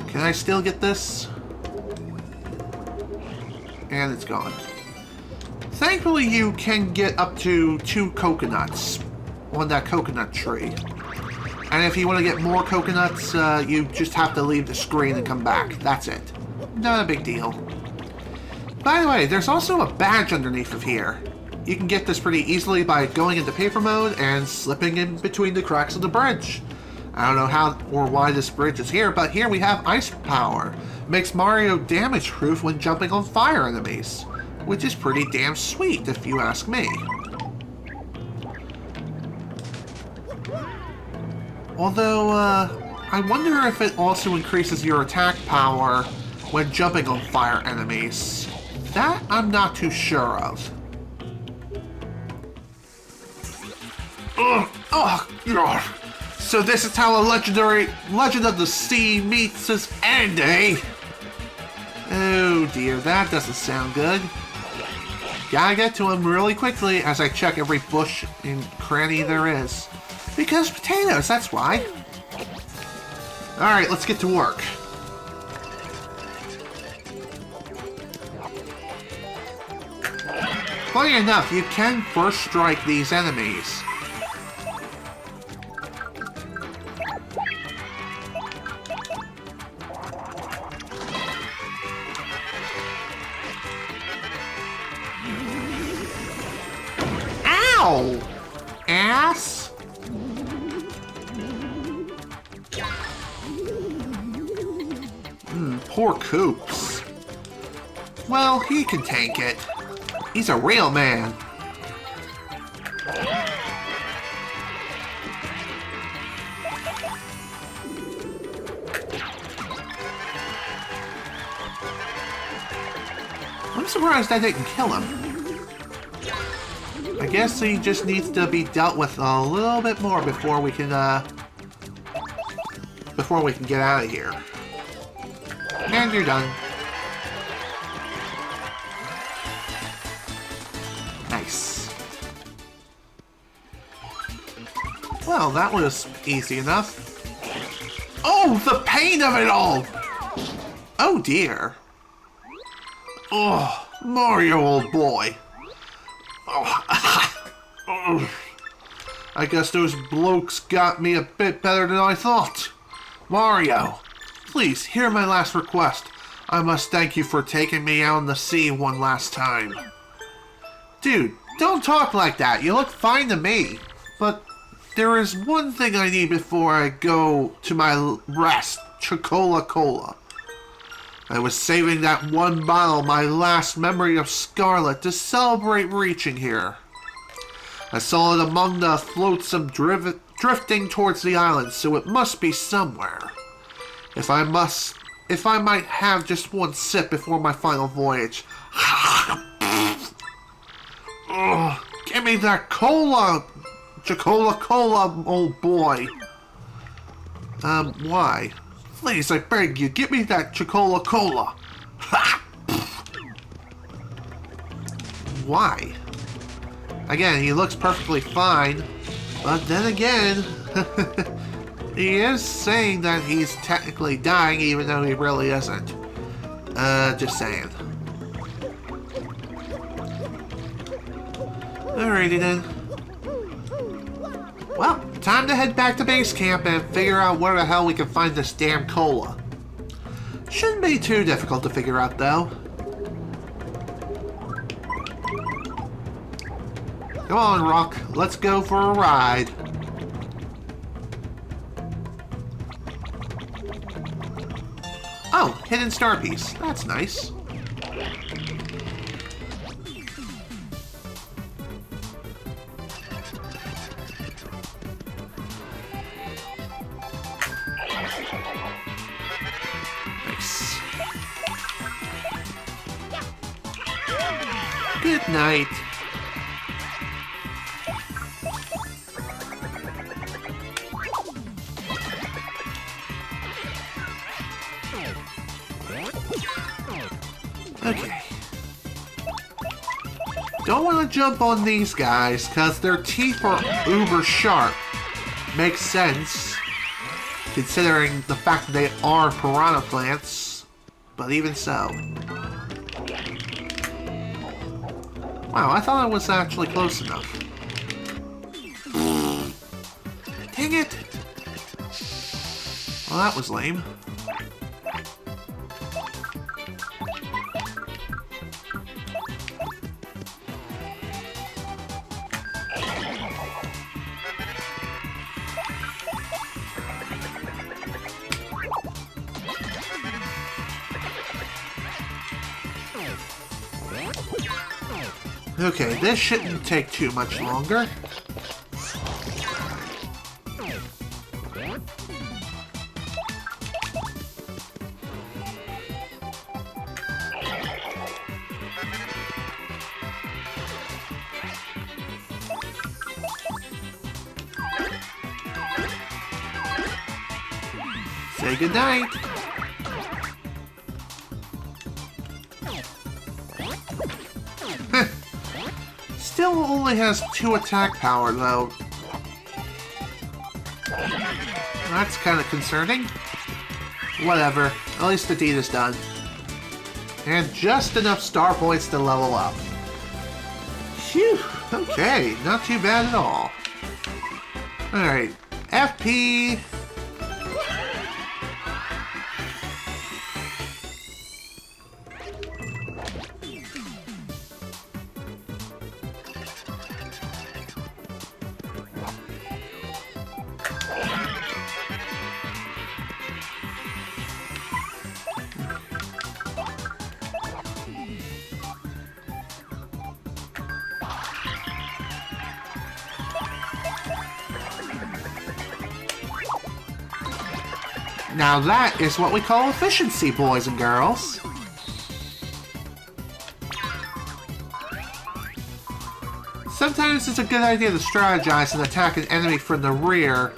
Can I still get this? And it's gone. Thankfully, you can get up to 2 coconuts on that coconut tree. And if you want to get more coconuts, you just have to leave the screen and come back. That's it. Not a big deal. By the way, there's also a badge underneath of here. You can get this pretty easily by going into paper mode and slipping in between the cracks of the bridge. I don't know how or why this bridge is here, but here we have ice power. Makes Mario damage proof when jumping on fire enemies, which is pretty damn sweet if you ask me. Although, I wonder if it also increases your attack power when jumping on fire enemies. That I'm not too sure of. Ugh, ugh. So this is how a Legend of the Sea meets its end, eh? Oh dear, that doesn't sound good. Gotta get to him really quickly as I check every bush and cranny there is. Because potatoes, that's why. Alright, let's get to work. Funny enough, you can first strike these enemies. Ow! Ass? Poor Coops. Well, he can tank it. He's a real man. I'm surprised I didn't kill him. I guess he just needs to be dealt with a little bit more before we can get out of here. And you're done. Nice. Well, that was easy enough. Oh, the pain of it all! Oh dear. Oh, Mario, old boy. Oh. I guess those blokes got me a bit better than I thought. Mario, please hear my last request. I must thank you for taking me out on the sea one last time. Dude, don't talk like that. You look fine to me. But there is one thing I need before I go to my rest. Chocola-Cola. I was saving that one bottle, my last memory of Scarlet, to celebrate reaching here. I saw it among the flotsam drifting towards the island, so it must be somewhere. If I might have just one sip before my final voyage. Oh, give me that cola! Chocola-Cola, old boy. Why? Please, I beg you, give me that Chocola-Cola. Why? Again, he looks perfectly fine, but then again, he is saying that he's technically dying even though he really isn't. Just saying. Alrighty then. Well, time to head back to base camp and figure out where the hell we can find this damn cola. Shouldn't be too difficult to figure out though. Come on, Rock. Let's go for a ride. Oh, hidden star piece. That's nice. Nice. Good night. Okay. Don't want to jump on these guys, because their teeth are uber sharp. Makes sense, considering the fact that they are piranha plants. But even so. Wow, I thought I was actually close enough. Dang it! Well, that was lame. Okay, this shouldn't take too much longer. Say goodnight. Still only has 2 attack power, though. That's kind of concerning. Whatever. At least the deed is done. And just enough star points to level up. Phew. Okay. Not too bad at all. Alright. FP. Now that is what we call efficiency, boys and girls. Sometimes it's a good idea to strategize and attack an enemy from the rear,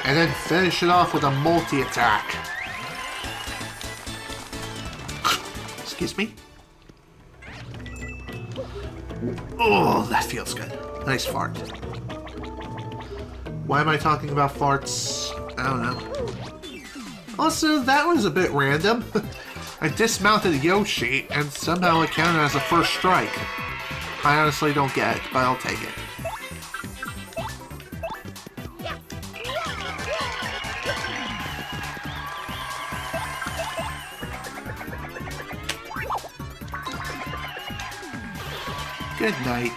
and then finish it off with a multi-attack. Excuse me. Oh, that feels good. Nice fart. Why am I talking about farts? I don't know. Also, that was a bit random. I dismounted Yoshi, and somehow it counted as a first strike. I honestly don't get it, but I'll take it. Good night.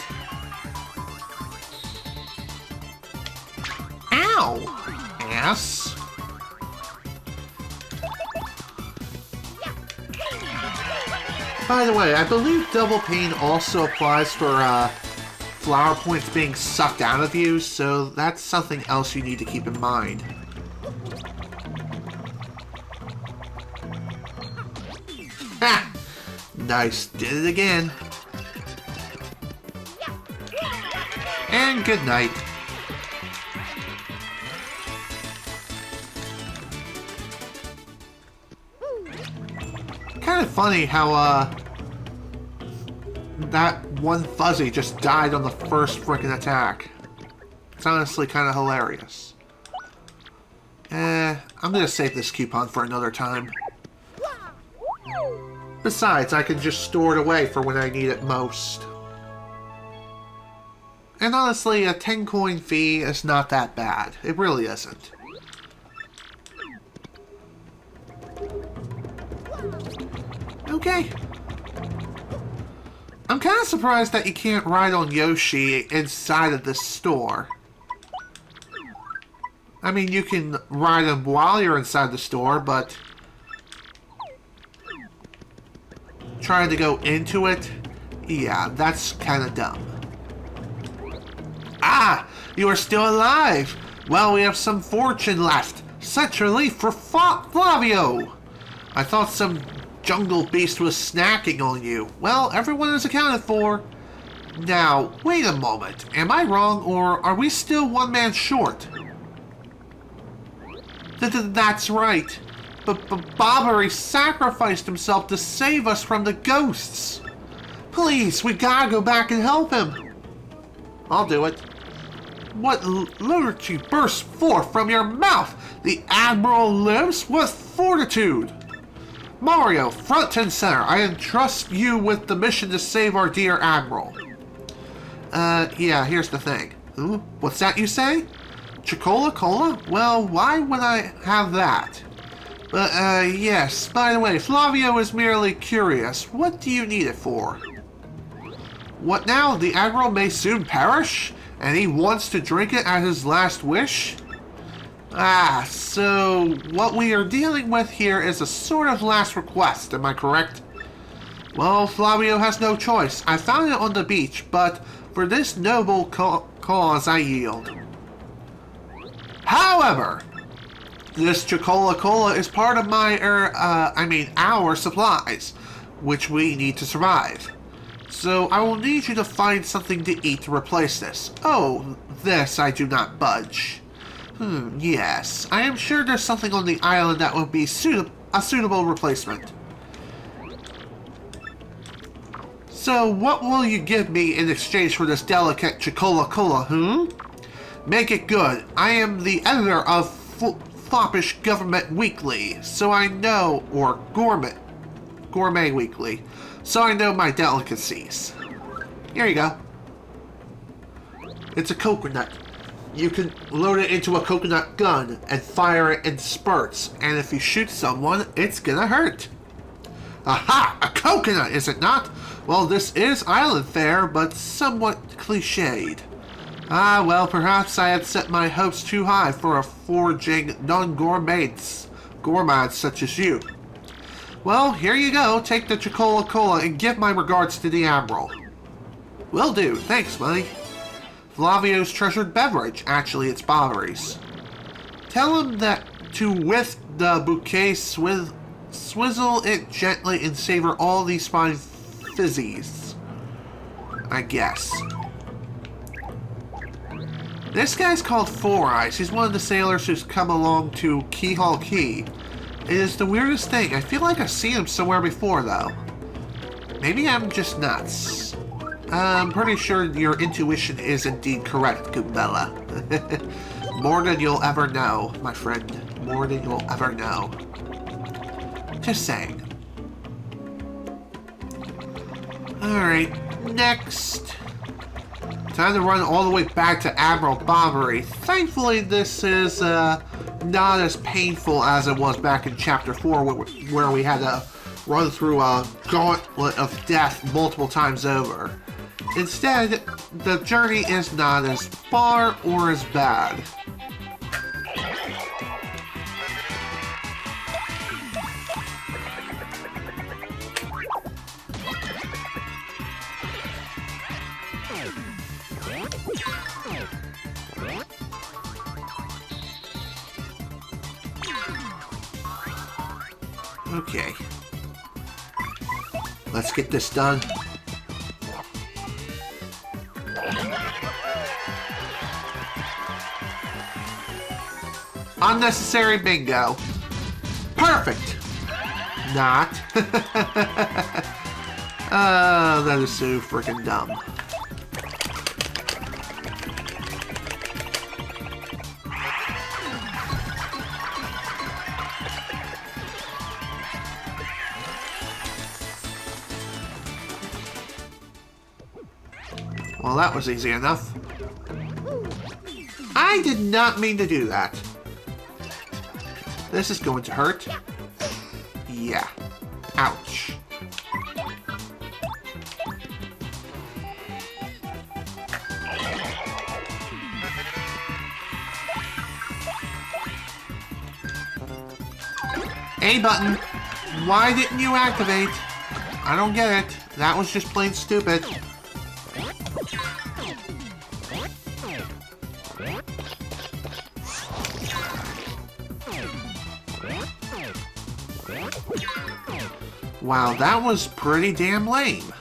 Ow! Ass. By the way, I believe double pain also applies for flower points being sucked out of you, so that's something else you need to keep in mind. Ha! Nice, did it again. And good night. Kind of funny how that one fuzzy just died on the first frickin' attack. It's honestly kind of hilarious. I'm gonna save this coupon for another time. Besides, I can just store it away for when I need it most. And honestly, a 10 coin fee is not that bad. It really isn't. Okay. I'm kind of surprised that you can't ride on Yoshi inside of this store. I mean, you can ride him while you're inside the store, but trying to go into it, yeah, that's kind of dumb. Ah, you are still alive. Well, we have some fortune left. Such relief for Flavio. I thought some jungle beast was snacking on you. Well, everyone is accounted for. Now, wait a moment. Am I wrong, or are we still one man short? That's right. But Bobbery sacrificed himself to save us from the ghosts. Please, we gotta go back and help him. I'll do it. What liberty bursts forth from your mouth? The Admiral lives with fortitude. Mario, front and center, I entrust you with the mission to save our dear Admiral. Yeah, here's the thing. Ooh, what's that you say? Chocola Cola? Well, why would I have that? But, yes, by the way, Flavio is merely curious. What do you need it for? What now? The Admiral may soon perish? And he wants to drink it at his last wish? Ah, so what we are dealing with here is a sort of last request, am I correct? Well, Flavio has no choice. I found it on the beach, but for this noble cause I yield. However, this Chocola Cola is part of my, our supplies, which we need to survive. So I will need you to find something to eat to replace this. Oh, this I do not budge. Yes, I am sure there's something on the island that would be a suitable replacement. So what will you give me in exchange for this delicate Chocola Cola, Make it good. I am the editor of foppish government weekly, so I know, or gourmet weekly, so I know my delicacies. Here you go. It's a coconut. You can load it into a coconut gun and fire it in spurts, and if you shoot someone, it's gonna hurt. Aha! A coconut, is it not? Well, this is island fare, but somewhat cliched. Ah, well, perhaps I had set my hopes too high for a foraging non-gourmets such as you. Well, here you go. Take the Chocola-Cola and give my regards to the Admiral. Will do. Thanks, buddy. Flavio's treasured beverage. Actually, it's Bobbery's. Tell him that to whiff the bouquet, swizzle it gently and savor all these fine fizzies. I guess. This guy's called Four Eyes. He's one of the sailors who's come along to Keyhole Key. It is the weirdest thing. I feel like I've seen him somewhere before, though. Maybe I'm just nuts. I'm pretty sure your intuition is indeed correct, Goombella. More than you'll ever know, my friend. More than you'll ever know. Just saying. Alright, next. Time to run all the way back to Admiral Bobbery. Thankfully, this is not as painful as it was back in Chapter 4, where we had to run through a gauntlet of death multiple times over. Instead, the journey is not as far or as bad. Okay. Let's get this done. Unnecessary bingo. Perfect. Not. That is so freaking dumb. Well, that was easy enough. I did not mean to do that. This is going to hurt. Yeah. Ouch. A button. Why didn't you activate? I don't get it. That was just plain stupid. Wow, that was pretty damn lame.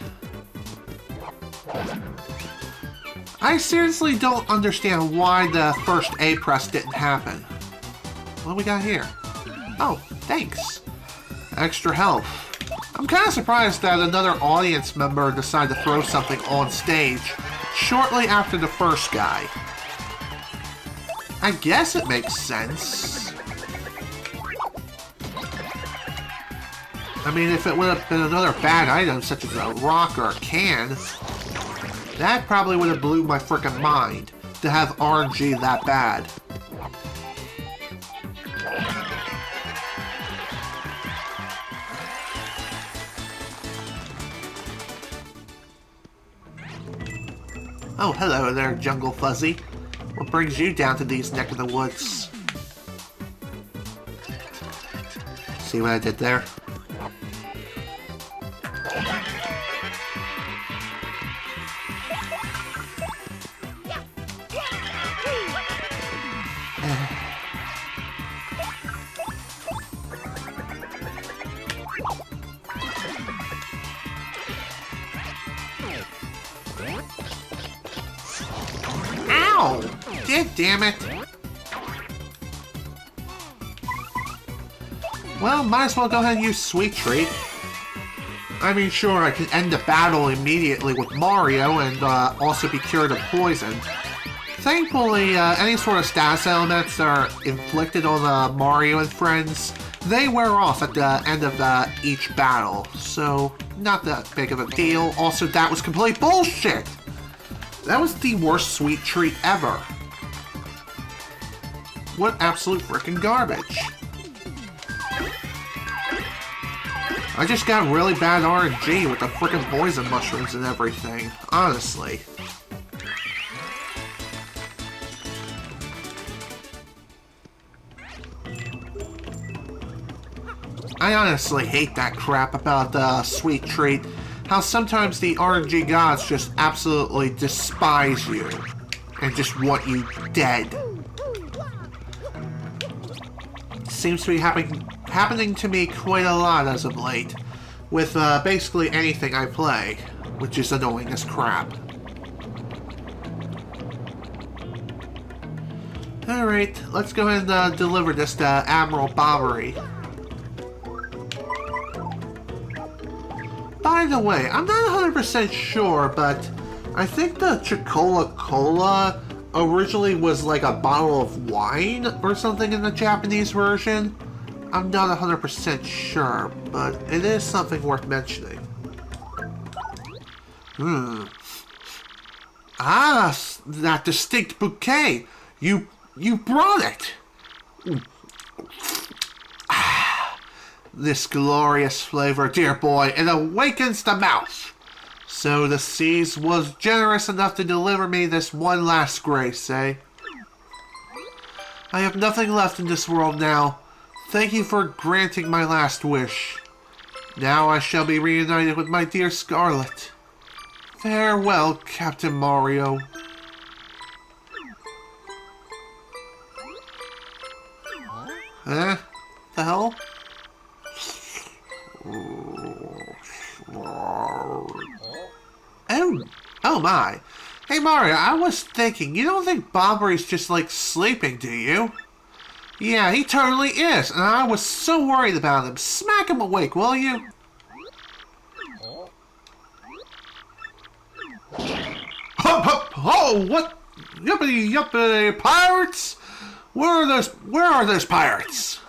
I seriously don't understand why the first A press didn't happen. What do we got here? Oh, thanks. Extra health. I'm kind of surprised that another audience member decided to throw something on stage shortly after the first guy. I guess it makes sense. I mean, if it would have been another bad item, such as a rock or a can, that probably would have blew my frickin' mind, to have RNG that bad. Oh, hello there, Jungle Fuzzy. What brings you down to these neck of the woods? See what I did there? Ow! Damn it! Well, might as well go ahead and use Sweet Treat. I mean, sure, I can end the battle immediately with Mario and also be cured of poison. Thankfully, any sort of status elements that are inflicted on Mario and friends, they wear off at the end of each battle, so not that big of a deal. Also, that was complete bullshit! That was the worst sweet treat ever. What absolute freaking garbage. I just got really bad RNG with the freaking poison mushrooms and everything, honestly. I honestly hate that crap about the sweet treat. How sometimes the RNG gods just absolutely despise you and just want you dead. Seems to be happening to me quite a lot as of late, with basically anything I play, which is annoying as crap. Alright, let's go ahead and deliver this to Admiral Bobbery. By the way, I'm not 100% sure, but I think the Chocola originally was like a bottle of wine or something in the Japanese version. I'm not 100% sure, but it is something worth mentioning. Ah, that distinct bouquet. You brought it. This glorious flavor, dear boy, it awakens the mouth. So the seas was generous enough to deliver me this one last grace, eh? I have nothing left in this world now. Thank you for granting my last wish. Now I shall be reunited with my dear Scarlet. Farewell, Captain Mario. Huh? The hell? Oh my. Hey Mario, I was thinking, you don't think Bobbery's just like sleeping, do you? Yeah, he totally is, and I was so worried about him. Smack him awake, will you? Hup, hup, oh, what? Yuppity, yuppity, pirates? Where are those pirates?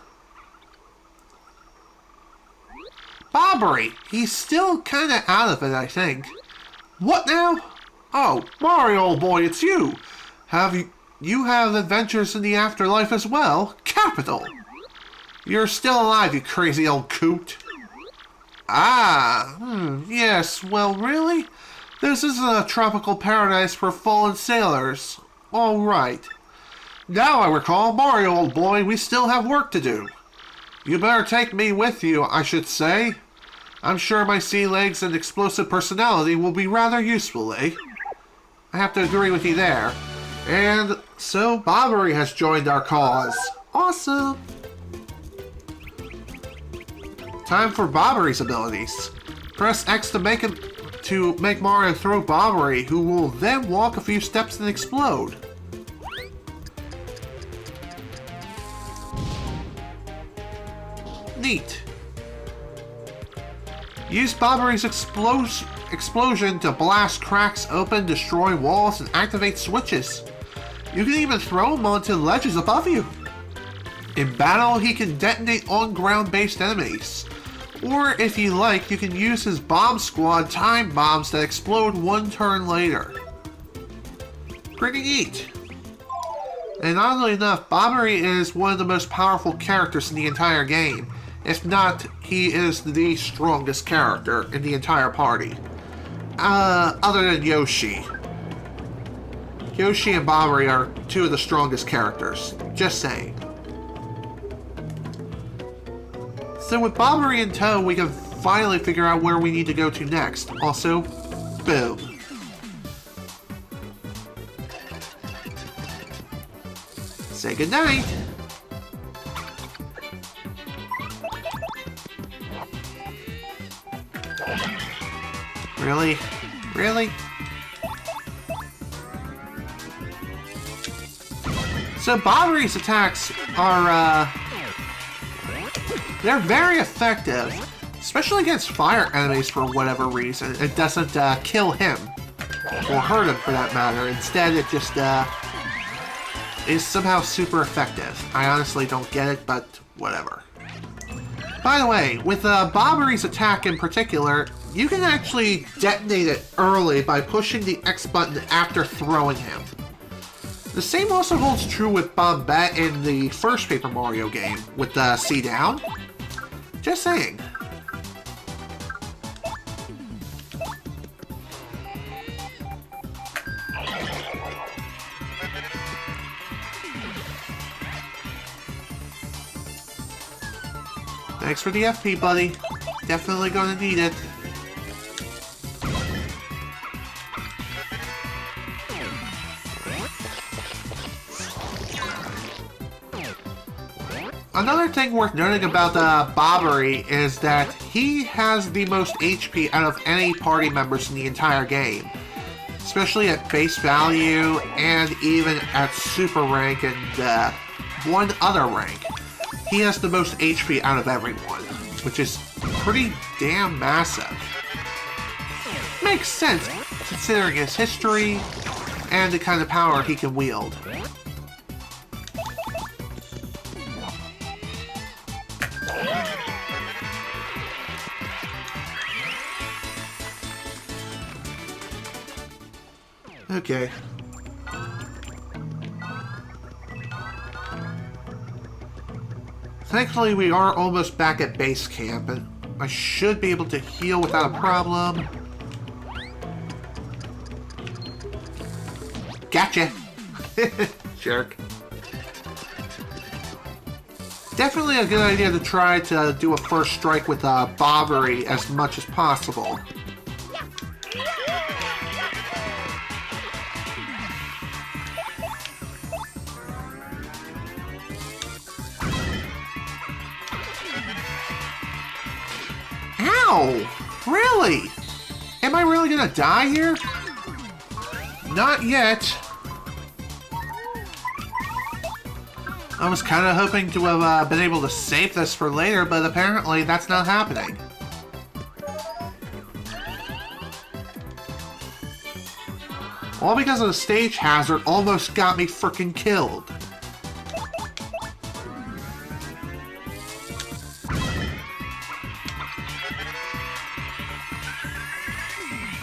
Bobbery, he's still kinda out of it, I think. What now? Oh, Mario, old boy, it's you. You have adventures in the afterlife as well? Capital! You're still alive, you crazy old coot. Ah, yes, well, really? This isn't a tropical paradise for fallen sailors. All right. Now I recall, Mario, old boy, we still have work to do. You better take me with you, I should say. I'm sure my sea legs and explosive personality will be rather useful, eh? I have to agree with you there. And so Bobbery has joined our cause. Awesome! Time for Bobbery's abilities. Press X to make Mario throw Bobbery, who will then walk a few steps and explode. Neat. Use Bobbery's explosion to blast cracks open, destroy walls, and activate switches. You can even throw him onto ledges above you. In battle, he can detonate on-ground-based enemies. Or, if you like, you can use his bomb squad time bombs that explode one turn later. Pretty neat. And oddly enough, Bobbery is one of the most powerful characters in the entire game. If not, he is the strongest character in the entire party. Other than Yoshi. Yoshi and Bobbery are two of the strongest characters. Just saying. So with Bobbery in tow, we can finally figure out where we need to go to next. Also, boom. Say goodnight. Really? Really? So Bobbery's attacks are, they're very effective, especially against fire enemies for whatever reason. It doesn't kill him, or hurt him for that matter. Instead, it just is somehow super effective. I honestly don't get it, but whatever. By the way, with Bobbery's attack in particular, you can actually detonate it early by pushing the X button after throwing him. The same also holds true with Blimp in the first Paper Mario game, with the C down. Just saying. Thanks for the FP, buddy. Definitely gonna need it. Another thing worth noting about Bobbery is that he has the most HP out of any party members in the entire game. Especially at base value and even at super rank and one other rank. He has the most HP out of everyone, which is pretty damn massive. Makes sense considering his history and the kind of power he can wield. Okay. Thankfully, we are almost back at base camp, and I should be able to heal without a problem. Gotcha! Jerk. Definitely a good idea to try to do a first strike with Bobbery as much as possible. Ow! Really? Am I really gonna die here? Not yet. I was kind of hoping to have been able to save this for later, but apparently that's not happening. All because of the stage hazard almost got me frickin' killed.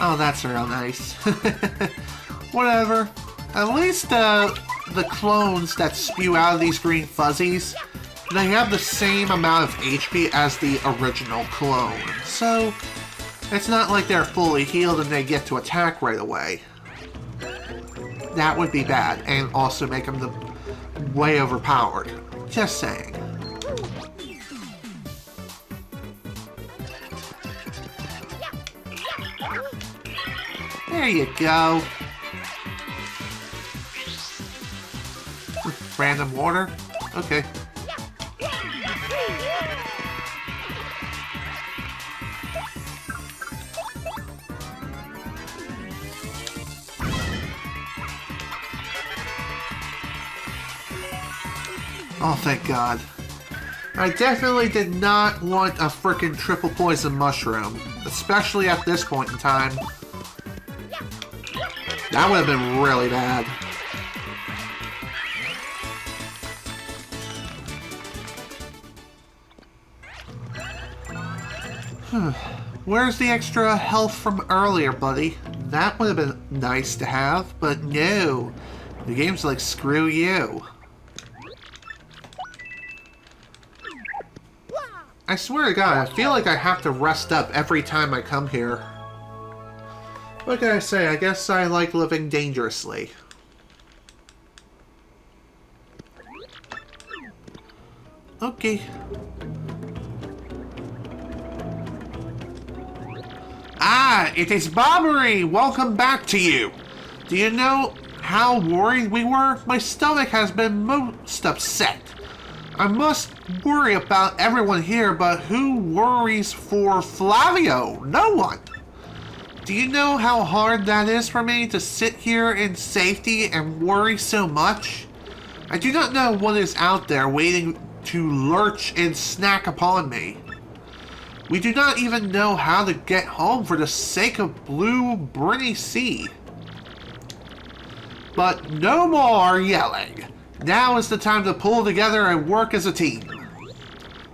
Oh, that's real nice. Whatever. At least the clones that spew out of these green fuzzies, they have the same amount of HP as the original clone. So, it's not like they're fully healed and they get to attack right away. That would be bad, and also make them way overpowered. Just saying. There you go. Random water? Okay. Oh, thank God. I definitely did not want a frickin' triple poison mushroom, especially at this point in time. That would have been really bad. Where's the extra health from earlier, buddy? That would have been nice to have, but no. The game's like, screw you. I swear to God, I feel like I have to rest up every time I come here. What can I say? I guess I like living dangerously. Okay. Ah, it is Bobbery! Welcome back to you! Do you know how worried we were? My stomach has been most upset. I must worry about everyone here, but who worries for Flavio? No one! Do you know how hard that is for me to sit here in safety and worry so much? I do not know what is out there waiting to lurch and snack upon me. We do not even know how to get home for the sake of blue briny sea. But no more yelling. Now is the time to pull together and work as a team.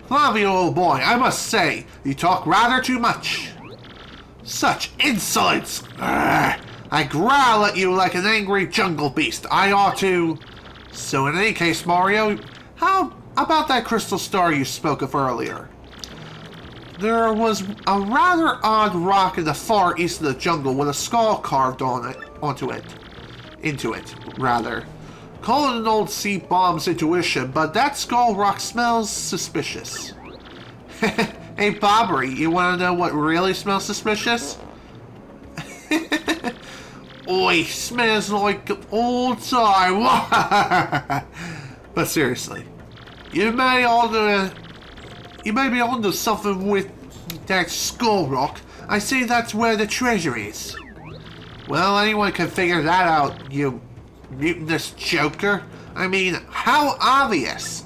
Flavio, old boy, I must say, you talk rather too much. Such insolence! Urgh. I growl at you like an angry jungle beast. I ought to... So in any case, Mario, how about that crystal star you spoke of earlier? There was a rather odd rock in the far east of the jungle with a skull carved into it. Call it an old sea bomb's intuition, but that skull rock smells suspicious. Hey, Bobbery, you want to know what really smells suspicious? Oi, smells like old time. But seriously, you may be onto something with that skull rock. I see that's where the treasure is. Well, anyone can figure that out, you mutinous joker. I mean, how obvious.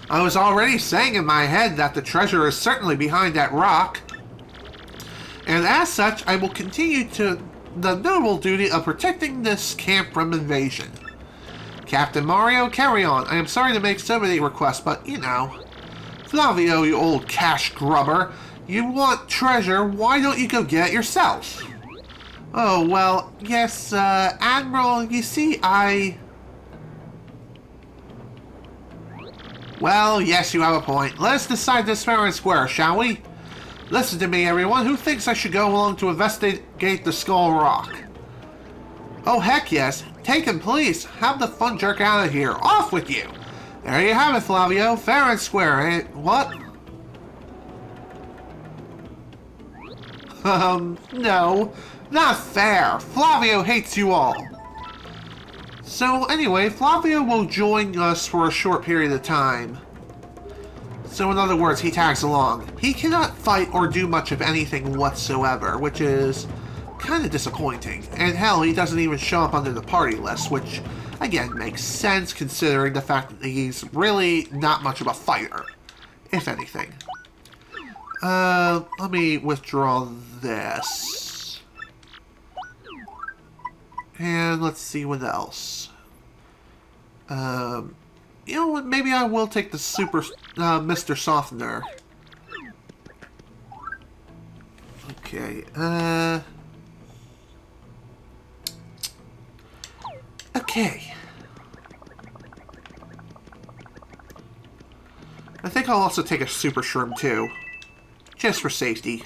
I was already saying in my head that the treasure is certainly behind that rock. And as such, I will continue to the noble duty of protecting this camp from invasion. Captain Mario, carry on. I am sorry to make so many requests, but you know. Flavio, you old cash grubber. You want treasure, why don't you go get it yourself? Oh, well, yes, Admiral, you see, Well, yes, you have a point. Let us decide this fair and square, shall we? Listen to me, everyone. Who thinks I should go along to investigate the Skull Rock? Oh, heck yes. Take him, please. Have the fun jerk out of here. Off with you. There you have it, Flavio. Fair and square, eh? What? No. Not fair. Flavio hates you all. So, anyway, Flavio will join us for a short period of time. So, in other words, he tags along. He cannot fight or do much of anything whatsoever, which is kind of disappointing. And hell, he doesn't even show up under the party list, which, again, makes sense considering the fact that he's really not much of a fighter, if anything. Let me withdraw this. And let's see what else. You know what, maybe I will take the Super Mr. Softener. Okay, okay. I think I'll also take a Super Shroom too. Just for safety.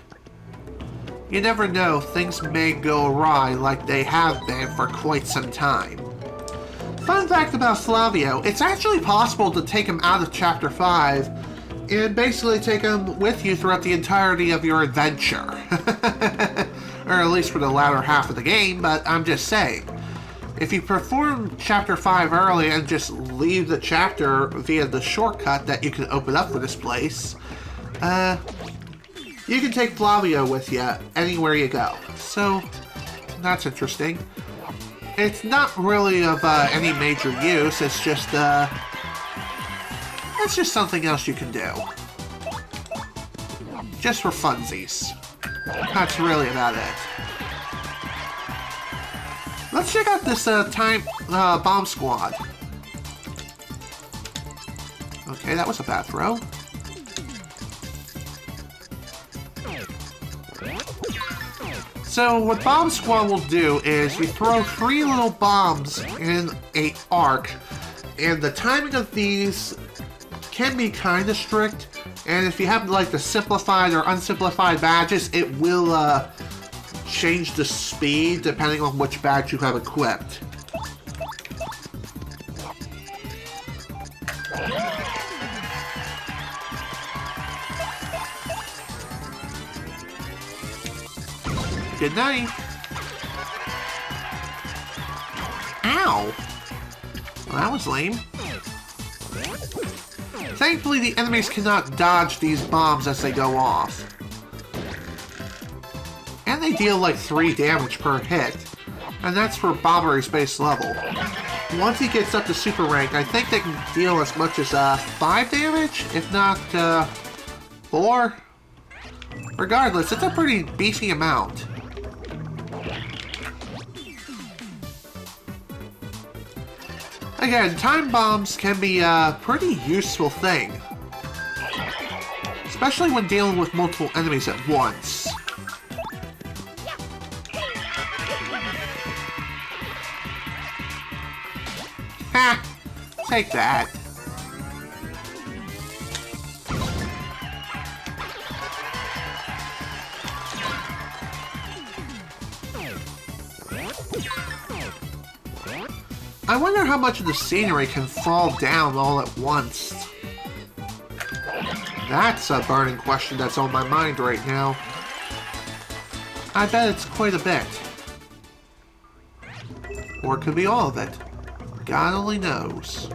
You never know, things may go awry like they have been for quite some time. Fun fact about Flavio, it's actually possible to take him out of Chapter 5 and basically take him with you throughout the entirety of your adventure. Or at least for the latter half of the game, but I'm just saying. If you perform Chapter 5 early and just leave the chapter via the shortcut that you can open up for this place, you can take Flavio with you anywhere you go. So, that's interesting. It's not really of any major use, it's just something else you can do. Just for funsies. That's really about it. Let's check out this bomb squad. Okay, that was a bad throw. So what Bomb Squad will do is we throw 3 little bombs in an arc, and the timing of these can be kind of strict, and if you have like the simplified or unsimplified badges, it will change the speed depending on which badge you have equipped. Good night. Ow! Well, that was lame. Thankfully, the enemies cannot dodge these bombs as they go off. And they deal like 3 damage per hit. And that's for Bobbery's base level. Once he gets up to super rank, I think they can deal as much as 5 damage, if not 4. Regardless, it's a pretty beefy amount. Again, time bombs can be a pretty useful thing. Especially when dealing with multiple enemies at once. Ha! Take that. I wonder how much of the scenery can fall down all at once. That's a burning question that's on my mind right now. I bet it's quite a bit. Or it could be all of it. God only knows.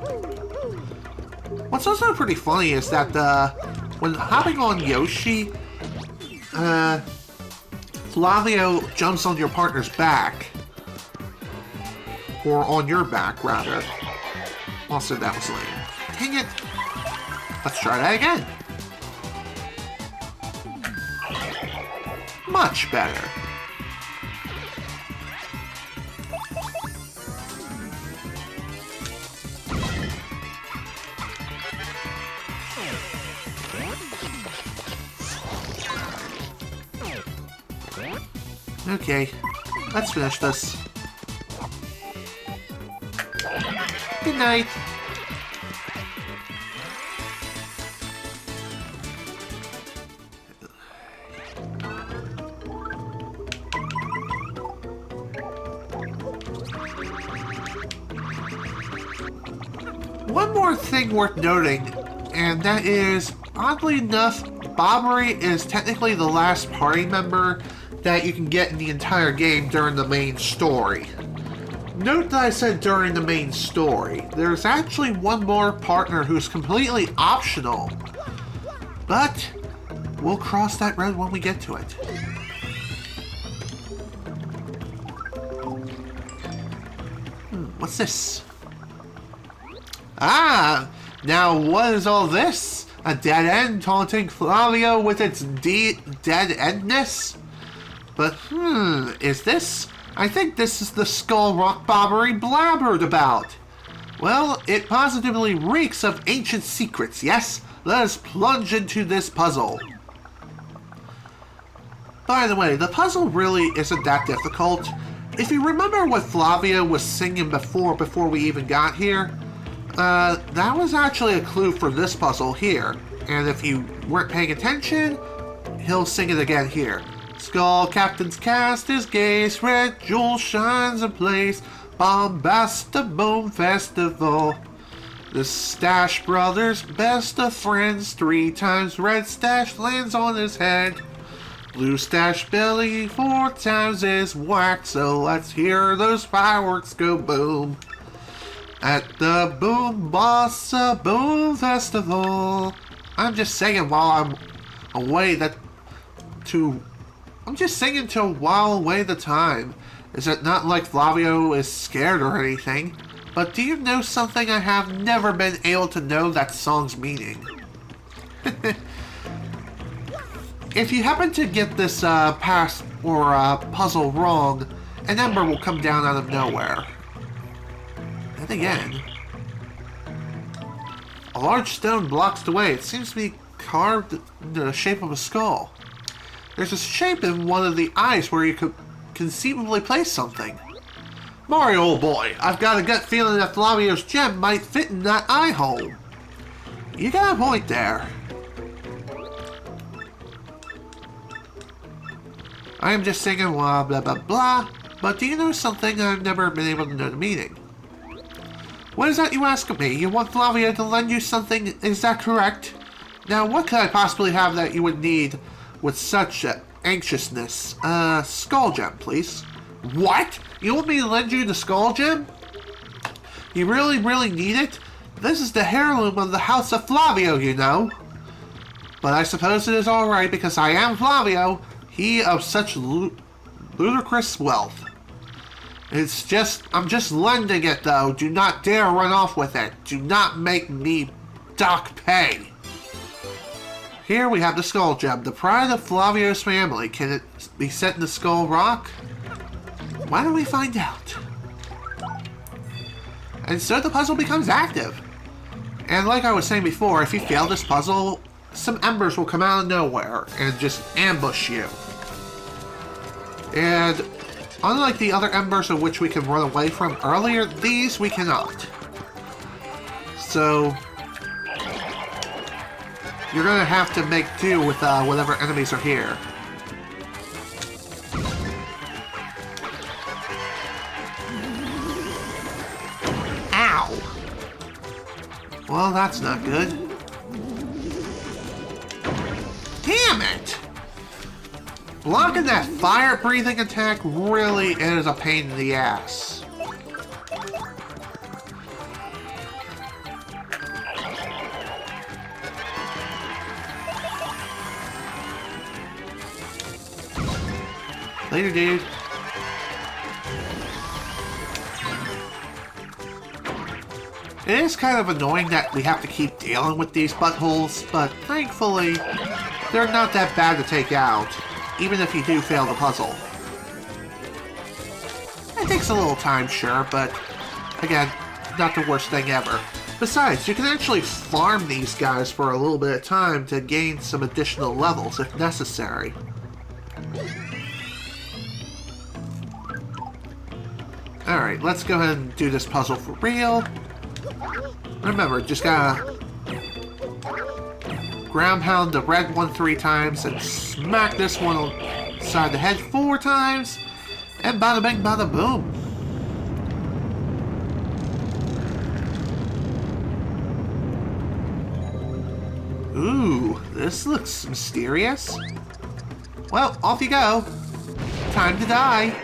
What's also pretty funny is that when hopping on Yoshi, Flavio jumps on your partner's back. Or on your back, rather. Also, that was lame. Dang it! Let's try that again. Much better. Okay, let's finish this. Good night. One more thing worth noting, and that is, oddly enough, Bobbery is technically the last party member that you can get in the entire game during the main story. Note that I said during the main story. There's actually one more partner who's completely optional. But we'll cross that road when we get to it. What's this? Ah! Now what is all this? A dead end taunting Flavio with its dead endness? But is this? I think this is the Skull Rock Bobbery blabbered about. Well, it positively reeks of ancient secrets, yes? Let us plunge into this puzzle. By the way, the puzzle really isn't that difficult. If you remember what Flavio was singing before we even got here, that was actually a clue for this puzzle here. And if you weren't paying attention, he'll sing it again here. Skull Captain's cast is gaze, red jewel shines in place, bombast a boom festival. The Stash Brothers, best of friends, 3 times red stash lands on his head. Blue stash belly 4 times is whacked, so let's hear those fireworks go boom. At the Boom Bossa Boom Festival. I'm just singing while I'm away I'm just singing to while away the time. Is it not like Flavio is scared or anything? But do you know something I have never been able to know that song's meaning? If you happen to get this pass or puzzle wrong, an ember will come down out of nowhere. And again, a large stone blocks the way. It seems to be carved in the shape of a skull. There's a shape in one of the eyes where you could conceivably place something. Mario, old boy, I've got a gut feeling that Flavio's gem might fit in that eye hole. You got a point there. I am just singing blah blah blah blah, but do you know something I've never been able to know the meaning? What is that you ask of me? You want Flavio to lend you something, is that correct? Now what could I possibly have that you would need with such anxiousness? Skull gem, please. What? You want me to lend you the skull gem? You really, really need it? This is the heirloom of the House of Flavio, you know. But I suppose it is alright because I am Flavio, he of such ludicrous wealth. I'm just lending it though. Do not dare run off with it. Do not make me dock pay. Here we have the skull gem, the pride of Flavio's family. Can it be set in the Skull Rock? Why don't we find out? And so the puzzle becomes active. And like I was saying before, if you fail this puzzle, some embers will come out of nowhere and just ambush you. And unlike the other embers of which we can run away from earlier, these we cannot. So you're gonna have to make do with whatever enemies are here. Ow! Well, that's not good. Damn it! Blocking that fire-breathing attack really is a pain in the ass. Later, dude. It is kind of annoying that we have to keep dealing with these buttholes, but thankfully, they're not that bad to take out, even if you do fail the puzzle. It takes a little time, sure, but again, not the worst thing ever. Besides, you can actually farm these guys for a little bit of time to gain some additional levels if necessary. Alright, let's go ahead and do this puzzle for real. Remember, just gotta ground pound the red one 3 times and smack this one side the head 4 times, and bada bing bada boom. Ooh, this looks mysterious. Well, off you go. Time to die.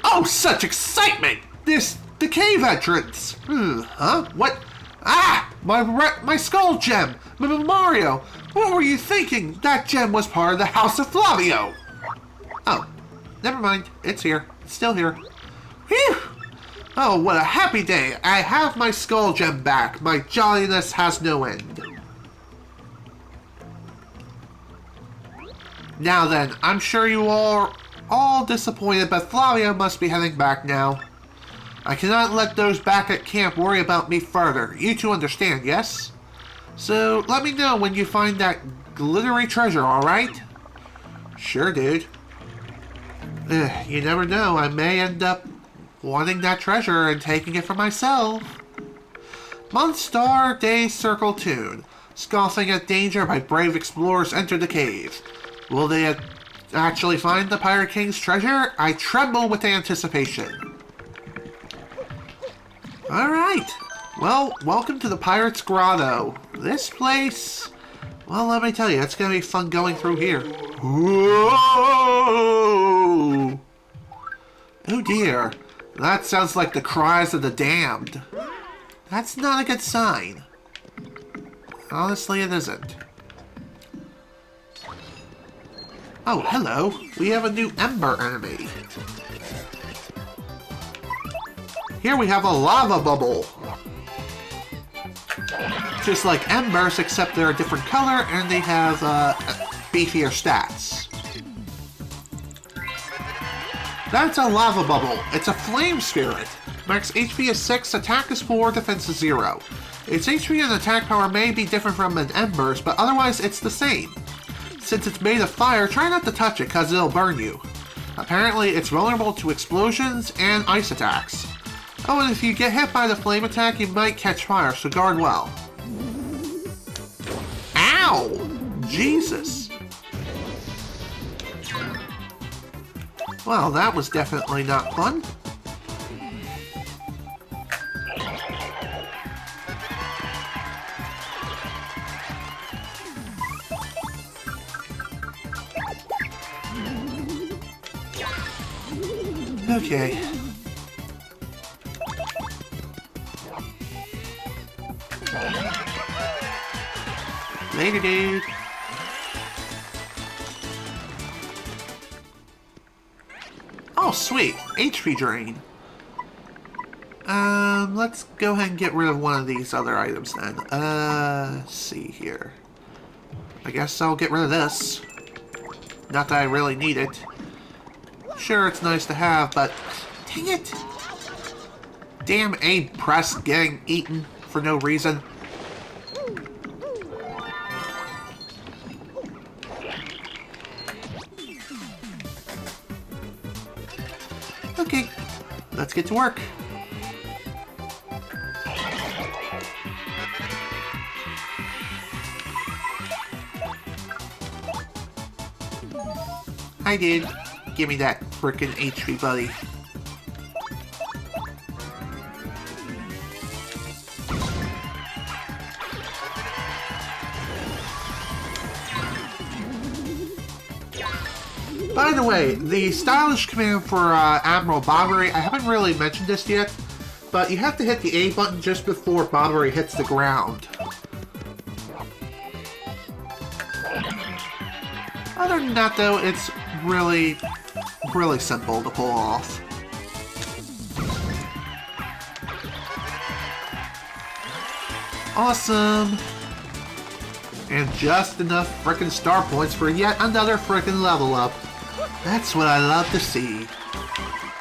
Oh, such excitement! The cave entrance! Huh? What? Ah! My skull gem! Mario! What were you thinking? That gem was part of the House of Flavio! Oh, never mind. It's here. It's still here. Whew! Oh, what a happy day! I have my skull gem back. My jolliness has no end. Now then, I'm sure you are all disappointed, but Flavio must be heading back now. I cannot let those back at camp worry about me further. You two understand, yes? So, let me know when you find that glittery treasure, alright? Sure, dude. You never know, I may end up wanting that treasure and taking it for myself. Month Star Day Circle Tune. Scoffing at danger by brave explorers enter the cave. Will they actually find the Pirate King's treasure? I tremble with anticipation. Alright, well, welcome to the Pirate's Grotto. This place, well, let me tell you, it's going to be fun going through here. Whoa! Oh dear, that sounds like the cries of the damned. That's not a good sign. Honestly, it isn't. Oh, hello, we have a new Ember enemy. Here we have a lava bubble. Just like embers, except they're a different color and they have beefier stats. That's a lava bubble. It's a flame spirit. Max HP is 6, attack is 4, defense is 0. Its HP and attack power may be different from an ember's, but otherwise it's the same. Since it's made of fire, try not to touch it cause it'll burn you. Apparently it's vulnerable to explosions and ice attacks. Oh, and if you get hit by the flame attack, you might catch fire, so guard well. Ow! Jesus! Well, that was definitely not fun. Okay. Later, dude. Oh, sweet. HP drain. Let's go ahead and get rid of one of these other items then. Let's see here. I guess I'll get rid of this. Not that I really need it. Sure, it's nice to have, but dang it. damn A press getting eaten for no reason. Okay, let's get to work. Hi, dude. Give me that frickin' HP, buddy. By the way, the stylish command for Admiral Bobbery, I haven't really mentioned this yet, but you have to hit the A button just before Bobbery hits the ground. Other than that, though, it's really simple to pull off. Awesome! And just enough frickin' star points for yet another frickin' level up. That's what I love to see.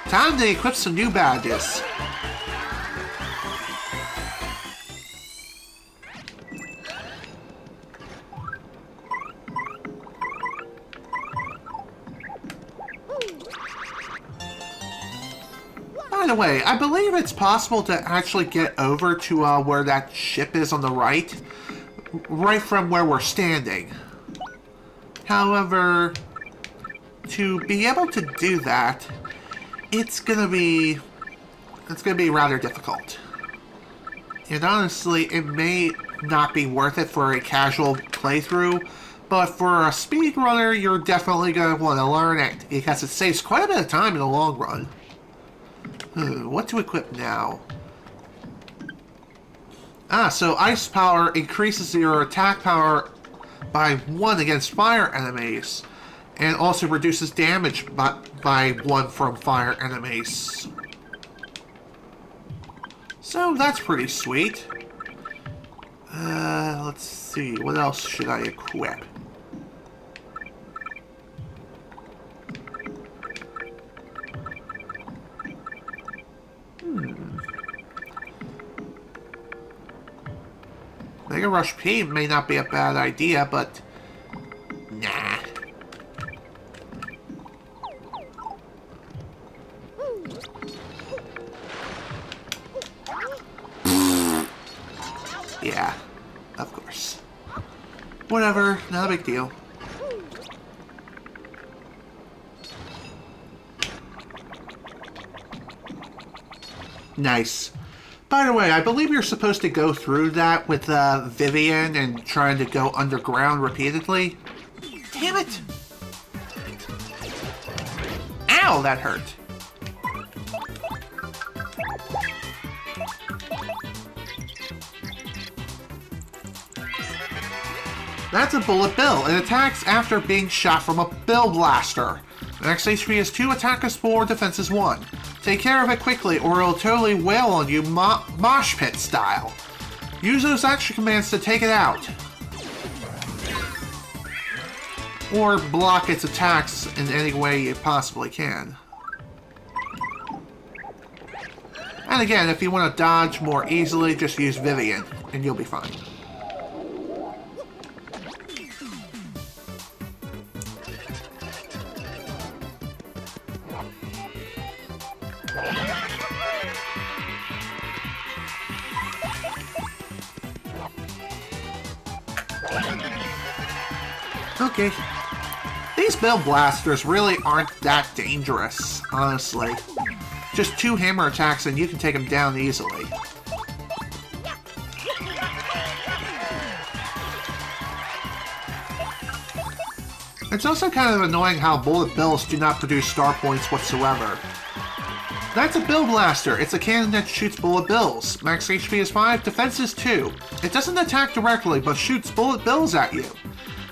Time to equip some new badges. By the way, I believe it's possible to actually get over to where that ship is on the right from where we're standing. However, to be able to do that, it's gonna be rather difficult. And honestly, it may not be worth it for a casual playthrough, but for a speedrunner, you're definitely gonna want to learn it because it saves quite a bit of time in the long run. What to equip now? So Ice Power increases your attack power by 1 against fire enemies, and also reduces damage by 1 from fire enemies. So that's pretty sweet. Let's see, what else should I equip? Mega Rush P may not be a bad idea, but nah. Yeah, of course. Whatever, not a big deal. Nice. By the way, I believe you're supposed to go through that with Vivian and trying to go underground repeatedly. Damn it! Ow, that hurt. That's a bullet bill. It attacks after being shot from a bill blaster. Max HP is 2, attack is 4, defense is 1. Take care of it quickly or it'll totally wail on you mosh pit style. Use those action commands to take it out. Or block its attacks in any way you possibly can. And again, if you want to dodge more easily, just use Vivian and you'll be fine. Okay. These bill blasters really aren't that dangerous, honestly. Just 2 hammer attacks and you can take them down easily. It's also kind of annoying how bullet bills do not produce star points whatsoever. That's a bill blaster. It's a cannon that shoots bullet bills. Max HP is 5, defense is 2. It doesn't attack directly, but shoots bullet bills at you.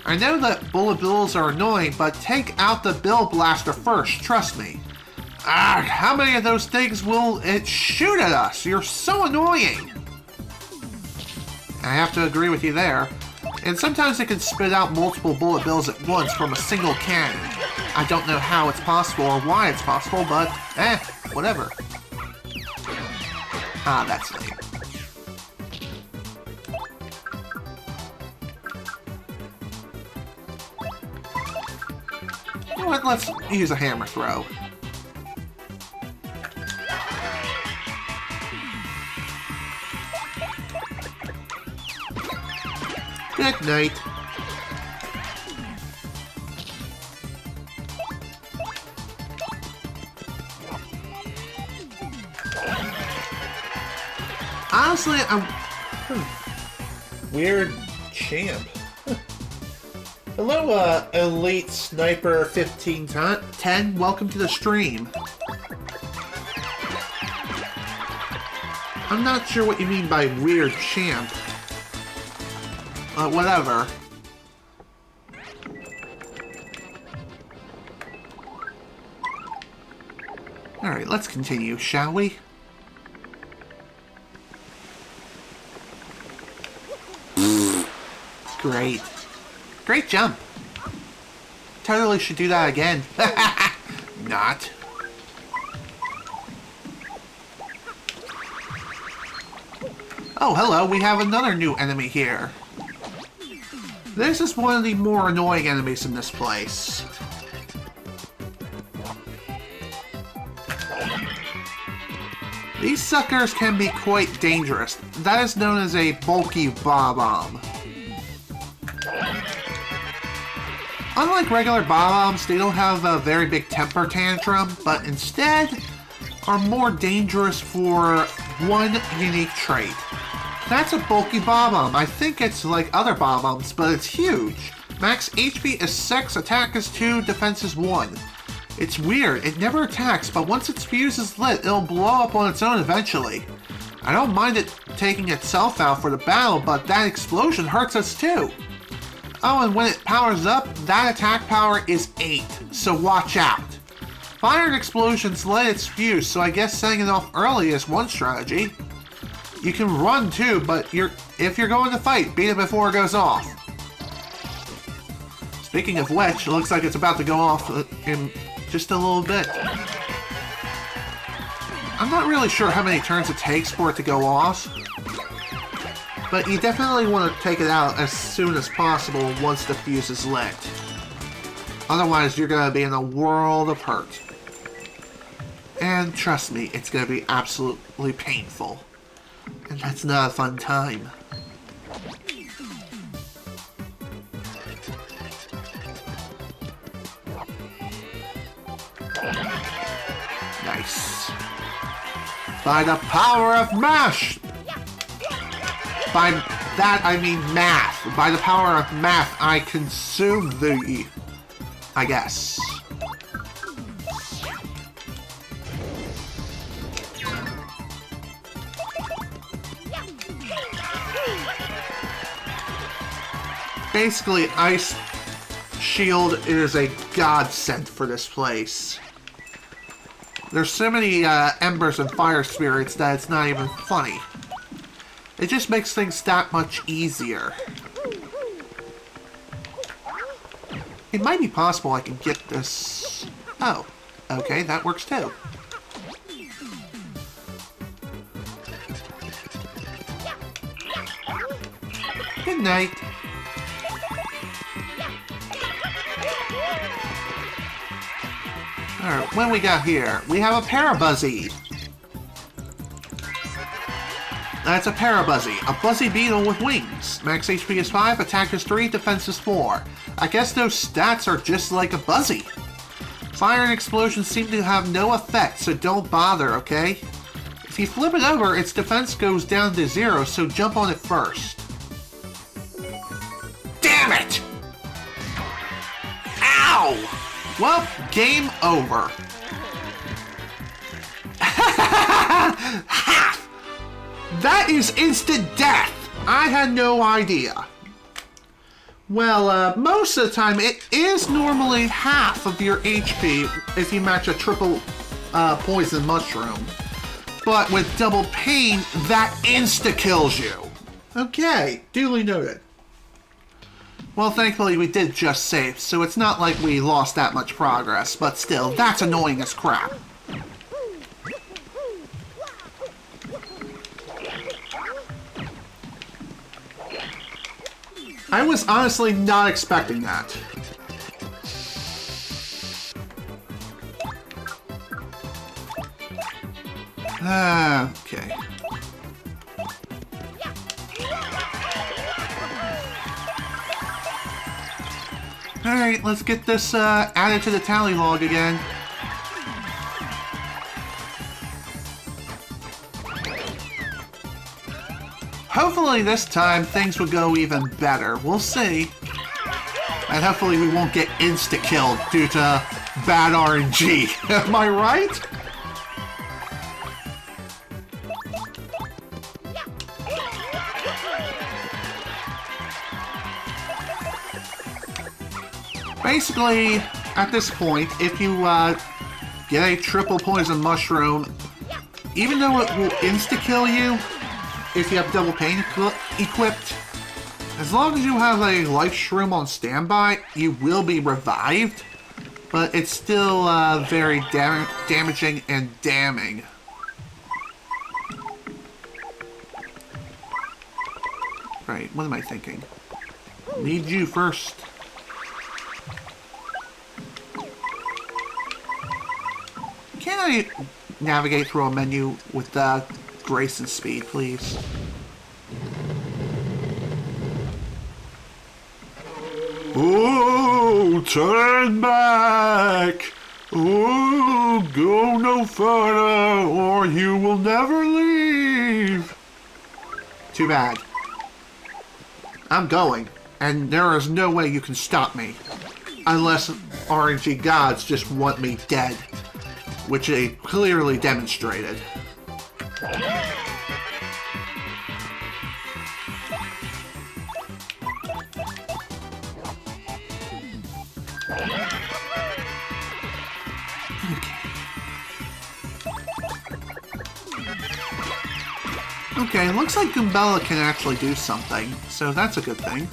I know that bullet bills are annoying, but take out the bill blaster first, trust me. How many of those things will it shoot at us? You're so annoying! I have to agree with you there. And sometimes it can spit out multiple bullet bills at once from a single cannon. I don't know how it's possible or why it's possible, but whatever. Ah, that's lame. You know what? Let's use a hammer throw. Good night. Honestly, I'm... Weird champ. Hello, Elite Sniper 1510. Welcome to the stream. I'm not sure what you mean by weird champ. Whatever. Alright, let's continue, shall we? Great. Great jump. Totally should do that again. Not. Oh, hello, we have another new enemy here. This is one of the more annoying enemies in this place. These suckers can be quite dangerous. That is known as a bulky bomb. Unlike regular bombs, they don't have a very big temper tantrum, but instead are more dangerous for one unique trait. That's a bulky bomb. I think it's like other bombs, but it's huge. Max HP is 6, attack is 2, defense is 1. It's weird, it never attacks, but once its fuse is lit, it'll blow up on its own eventually. I don't mind it taking itself out for the battle, but that explosion hurts us too. Oh, and when it powers up, that attack power is 8, so watch out. Fire and explosions light its fuse, so I guess setting it off early is one strategy. You can run too, but if you're going to fight, beat it before it goes off. Speaking of which, it looks like it's about to go off in just a little bit. I'm not really sure how many turns it takes for it to go off, but you definitely want to take it out as soon as possible once the fuse is lit. Otherwise, you're going to be in a world of hurt. And trust me, it's going to be absolutely painful. And that's not a fun time. Nice. By the power of MASH! By that I mean math. By the power of math, I consume thee. I guess. Basically, Ice Shield is a godsend for this place. There's so many embers and fire spirits that it's not even funny. It just makes things that much easier. It might be possible I can get this... Oh, okay, that works too. Good night. Alright, what we got here? We have a Parabuzzy. That's a Parabuzzy, a buzzy beetle with wings. Max HP is 5, attack is 3, defense is 4. I guess those stats are just like a Buzzy. Fire and explosions seem to have no effect, so don't bother, okay? If you flip it over, its defense goes down to 0, so jump on it first. Damn it! Ow! Well, game over. Half! That is instant death! I had no idea. Well, most of the time it is normally half of your HP if you match a triple poison mushroom. But with double pain, that insta-kills you. Okay, duly noted. Well, thankfully we did just save, so it's not like we lost that much progress, but still, that's annoying as crap. I was honestly not expecting that. Okay. Alright, let's get this added to the tally log again. Hopefully this time things will go even better. We'll see. And hopefully we won't get insta-killed due to bad RNG. Am I right? Basically, at this point, if you get a triple poison mushroom, even though it will insta-kill you, if you have double pain equipped, as long as you have a life shroom on standby, you will be revived, but it's still very damaging and damning. Right, what am I thinking? Need you first. Can I navigate through a menu with grace and speed, please? Oh, turn back! Oh, go no further, or you will never leave! Too bad. I'm going, and there is no way you can stop me. Unless RNG gods just want me dead, which they clearly demonstrated. Okay, looks like Goombella can actually do something, so that's a good thing.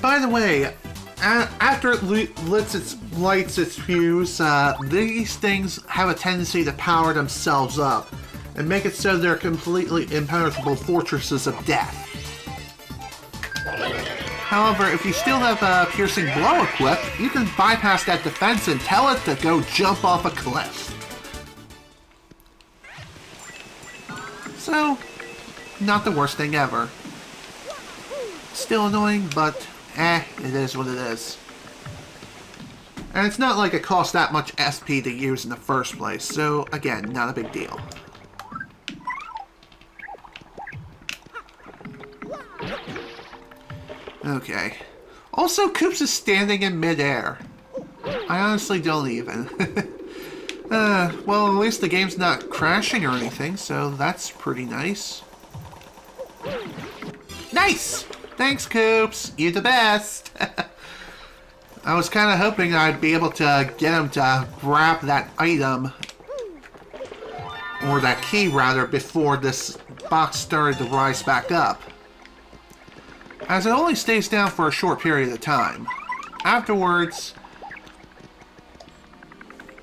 By the way, after it lights its fuse, these things have a tendency to power themselves up and make it so they're completely impenetrable fortresses of death. However, if you still have Piercing Blow equipped, you can bypass that defense and tell it to go jump off a cliff. So, not the worst thing ever. Still annoying, but it is what it is. And it's not like it costs that much SP to use in the first place, so again, not a big deal. Okay. Also, Koops is standing in midair. I honestly don't even. Well, at least the game's not crashing or anything, so that's pretty nice. Nice! Thanks, Koops. You're the best. I was kind of hoping I'd be able to get him to grab that item, or that key rather, before this box started to rise back up. As it only stays down for a short period of time. Afterwards,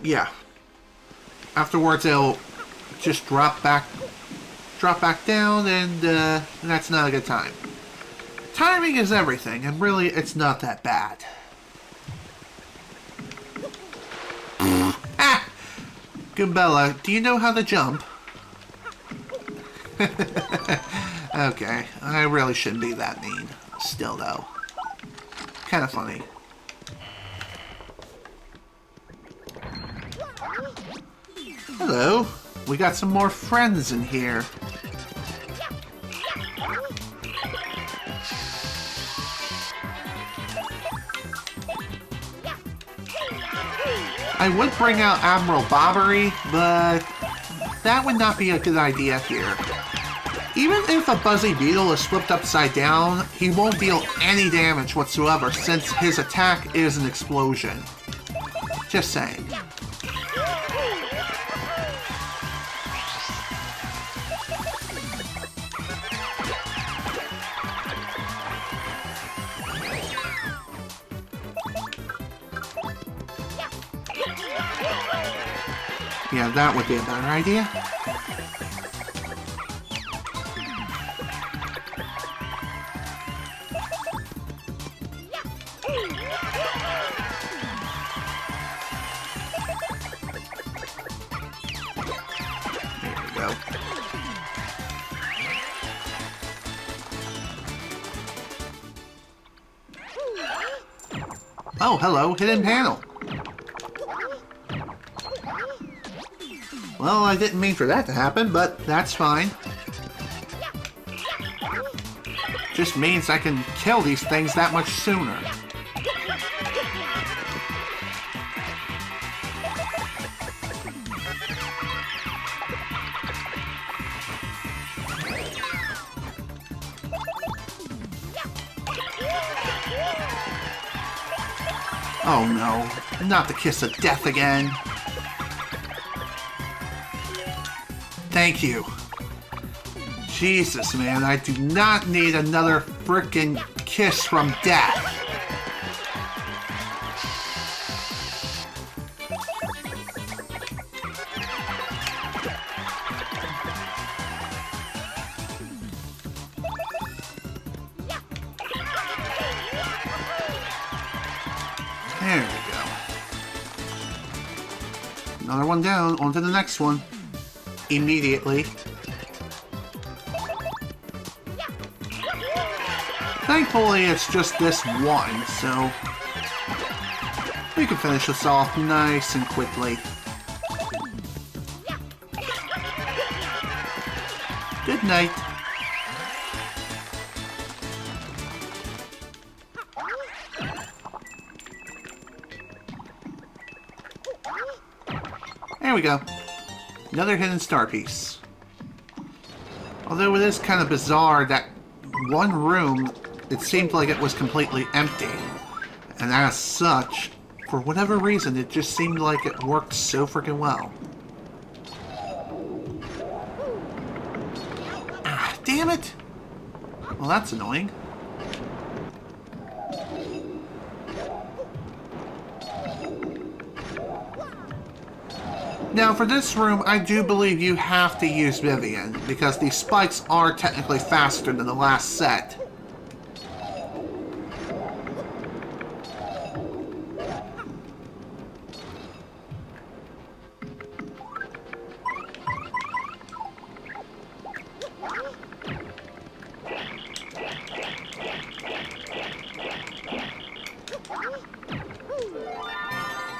yeah. Afterwards, it'll just drop back down, and that's not a good time. Timing is everything, and really, it's not that bad. Ah! Goombella, do you know how to jump? Okay, I really shouldn't be that mean. Still, though. Kind of funny. Hello. We got some more friends in here. I would bring out Admiral Bobbery, but that would not be a good idea here. Even if a Buzzy Beetle is flipped upside down, he won't deal any damage whatsoever since his attack is an explosion. Just saying. Yeah, that would be a better idea. Oh, hello, hidden panel. Well, I didn't mean for that to happen, but that's fine. Just means I can kill these things that much sooner. Oh no, not the kiss of death again. Thank you. Jesus, man, I do not need another frickin' kiss from death. There we go. Another one down, on to the next one. Immediately. Thankfully, it's just this one, so we can finish this off nice and quickly. Good night. There we go. Another hidden star piece. Although it is kind of bizarre that one room, it seemed like it was completely empty. And as such, for whatever reason, it just seemed like it worked so freaking well. Ah, damn it! Well, that's annoying. Now, for this room, I do believe you have to use Vivian, because these spikes are technically faster than the last set.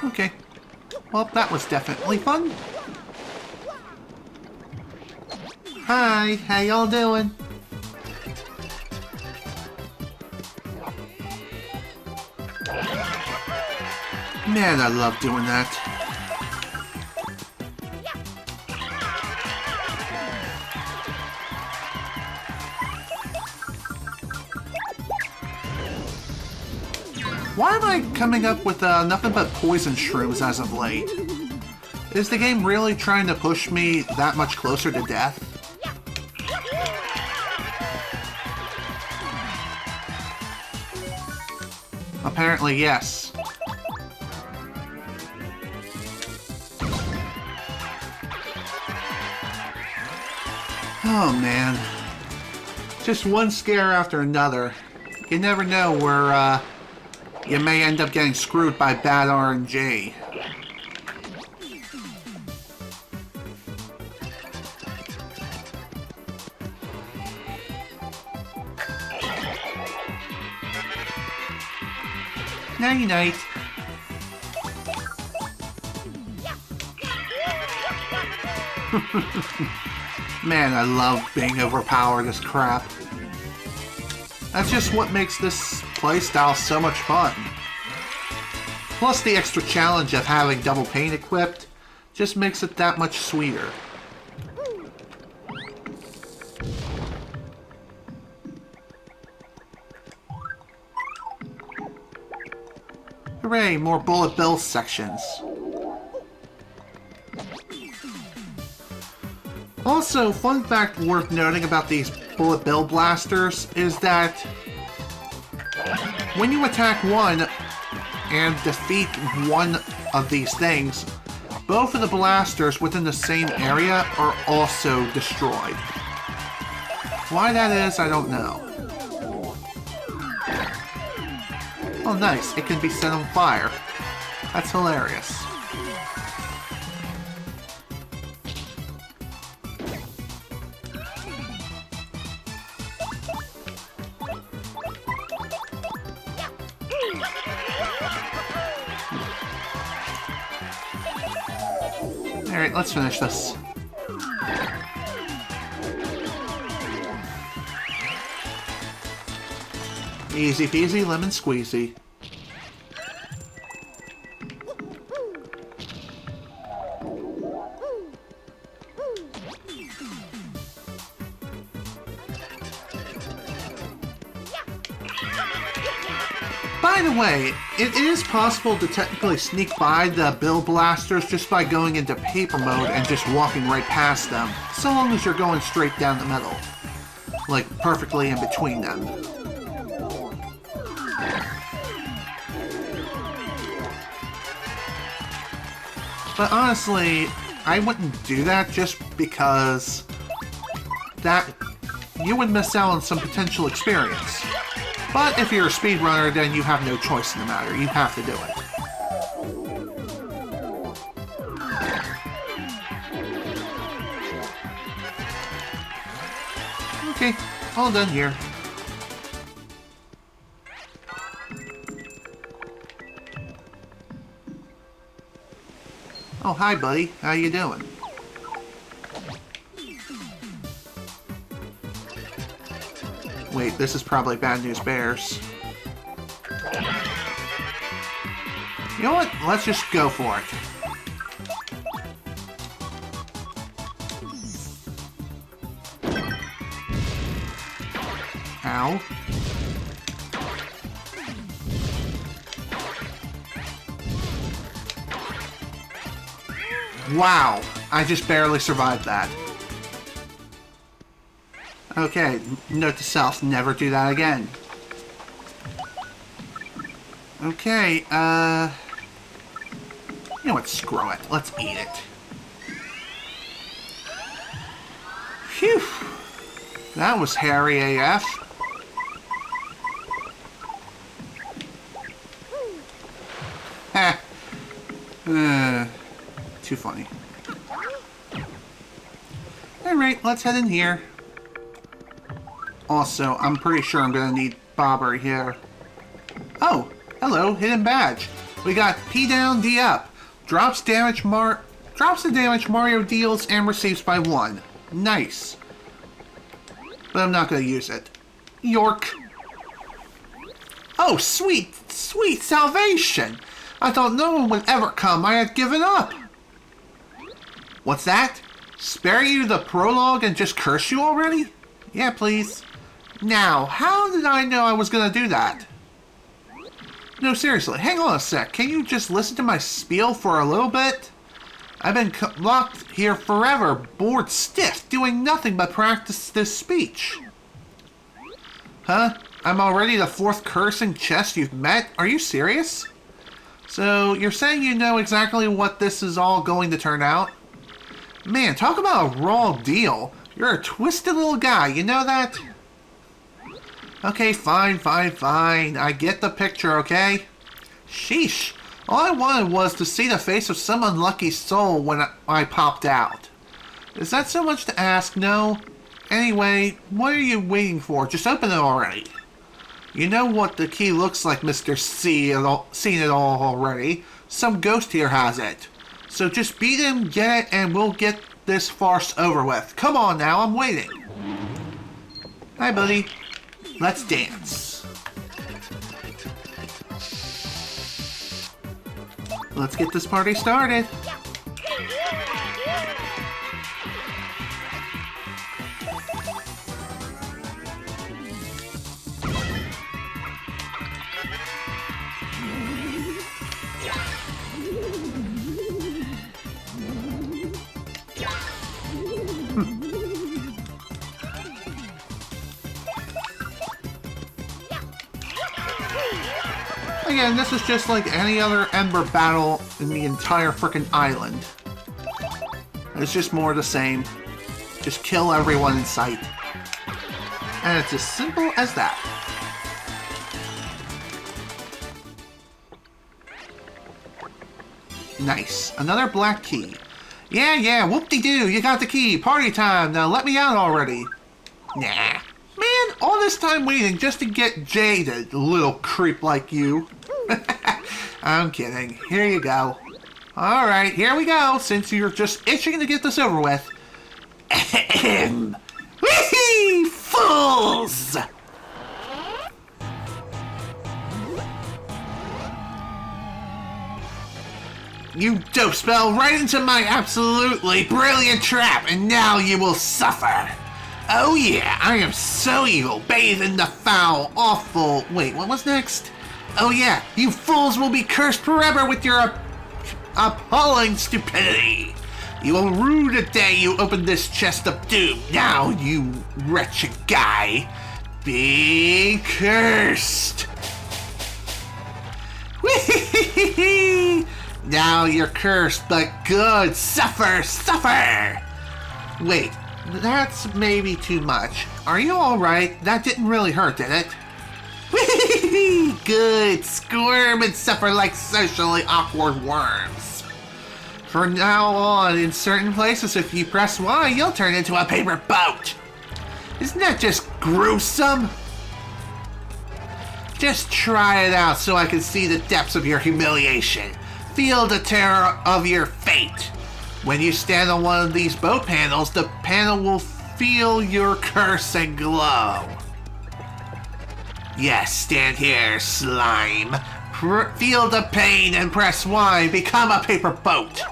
Okay. Well, that was definitely fun. Hi, how y'all doing? Man, I love doing that. Why am I coming up with nothing but poison shrooms as of late? Is the game really trying to push me that much closer to death? Apparently, yes. Oh man. Just one scare after another. You never know where you may end up getting screwed by bad RNG. Nighty night. Man, I love being overpowered as crap. That's just what makes this playstyle so much fun. Plus the extra challenge of having double paint equipped just makes it that much sweeter. Hooray, more bullet bill sections. Also, fun fact worth noting about these bullet bill blasters is that when you attack one and defeat one of these things, both of the blasters within the same area are also destroyed. Why that is, I don't know. Oh nice, it can be set on fire. That's hilarious. Alright, let's finish this. Easy peasy, lemon squeezy. By the way, it is possible to technically sneak by the bill blasters just by going into paper mode and just walking right past them, so long as you're going straight down the middle. Like, perfectly in between them. But honestly, I wouldn't do that just because that you would miss out on some potential experience. But if you're a speedrunner, then you have no choice in the matter. You have to do it. Okay, all done here. Oh, hi, buddy. How you doing? Wait, this is probably Bad News Bears. You know what? Let's just go for it. Ow. Wow, I just barely survived that. Okay, note to self, never do that again. Okay, you know what, screw it. Let's eat it. Phew. That was hairy AF. Heh. Too funny. Alright, let's head in here. Also, I'm pretty sure I'm gonna need Bobbery here. Oh, hello, hidden badge. We got P down, D up. Drops the damage Mario deals and receives by 1. Nice. But I'm not gonna use it. York. Oh, sweet, sweet salvation. I thought no one would ever come. I had given up. What's that? Spare you the prologue and just curse you already? Yeah, please. Now, how did I know I was gonna do that? No, seriously, hang on a sec. Can you just listen to my spiel for a little bit? I've been locked here forever, bored stiff, doing nothing but practice this speech. Huh? I'm already the 4th cursing chest you've met? Are you serious? So, you're saying you know exactly what this is all going to turn out? Man, talk about a raw deal. You're a twisted little guy, you know that? Okay, fine. I get the picture, okay? Sheesh. All I wanted was to see the face of some unlucky soul when I popped out. Is that so much to ask? No? Anyway, what are you waiting for? Just open it already. You know what the key looks like, Mr. Seen it all already. Some ghost here has it. So just beat him, get it, and we'll get this farce over with. Come on now, I'm waiting. Hi, buddy. Let's dance. Let's get this party started. Again, this is just like any other Ember battle in the entire frickin' island. It's just more of the same. Just kill everyone in sight. And it's as simple as that. Nice. Another black key. Yeah, whoop-de-doo, you got the key. Party time. Now let me out already. Nah. Man, all this time waiting just to get jaded, little creep like you. I'm kidding. Here you go. Alright, here we go, since you're just itching to get this over with. Ahem. Whee! Fools! You dope spell right into my absolutely brilliant trap, and now you will suffer. Oh yeah, I am so evil, bathed in the foul, awful... Wait, what was next? Oh yeah, you fools will be cursed forever with your appalling stupidity. You will rue the day you opened this chest of doom. Now, you wretched guy, be cursed. Whee! Now you're cursed, but good. Suffer, suffer. Wait, that's maybe too much. Are you alright? That didn't really hurt, did it? Whee! Good. Squirm and suffer like socially awkward worms. From now on, in certain places, if you press Y, you'll turn into a paper boat. Isn't that just gruesome? Just try it out so I can see the depths of your humiliation. Feel the terror of your fate. When you stand on one of these boat panels, the panel will feel your curse and glow. Yes, stand here, slime. Feel the pain and press Y. Become a paper boat.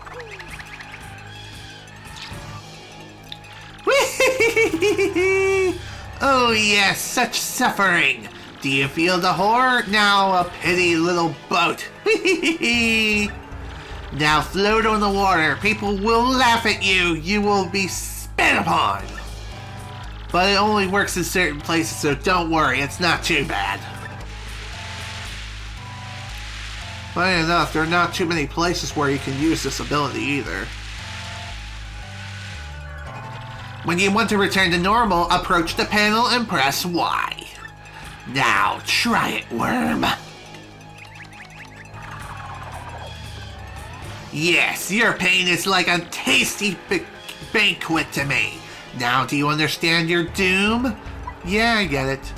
Oh yes, such suffering. Do you feel the horror? Now a pity little boat. Now float on the water. People will laugh at you. You will be spit upon. But it only works in certain places, so don't worry. It's not too bad. Funny enough, there are not too many places where you can use this ability either. When you want to return to normal, approach the panel and press Y. Now, try it, worm. Yes, your pain is like a tasty banquet to me. Now, do you understand your doom? Yeah, I get it.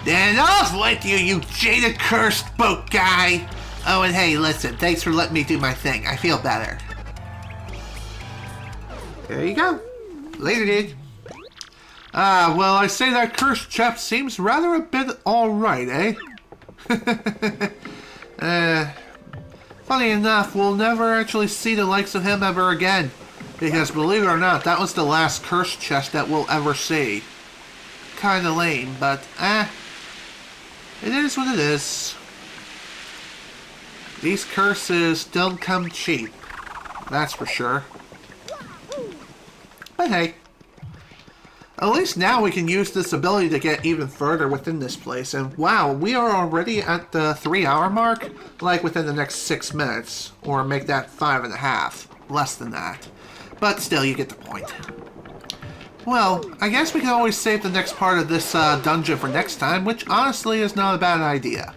Then off with you, you jaded cursed boat guy. Oh, and hey, listen, thanks for letting me do my thing. I feel better. There you go. Later, dude. Well, I say that cursed chap seems rather a bit alright, eh? Funny enough, we'll never actually see the likes of him ever again. Because believe it or not, that was the last cursed chest that we'll ever see. Kinda lame, but, it is what it is. These curses don't come cheap. That's for sure. But hey. At least now we can use this ability to get even further within this place. And wow, we are already at the 3-hour mark. Like within the next 6 minutes. Or make that 5.5. Less than that. But still, you get the point. Well, I guess we can always save the next part of this dungeon for next time. Which honestly is not a bad idea.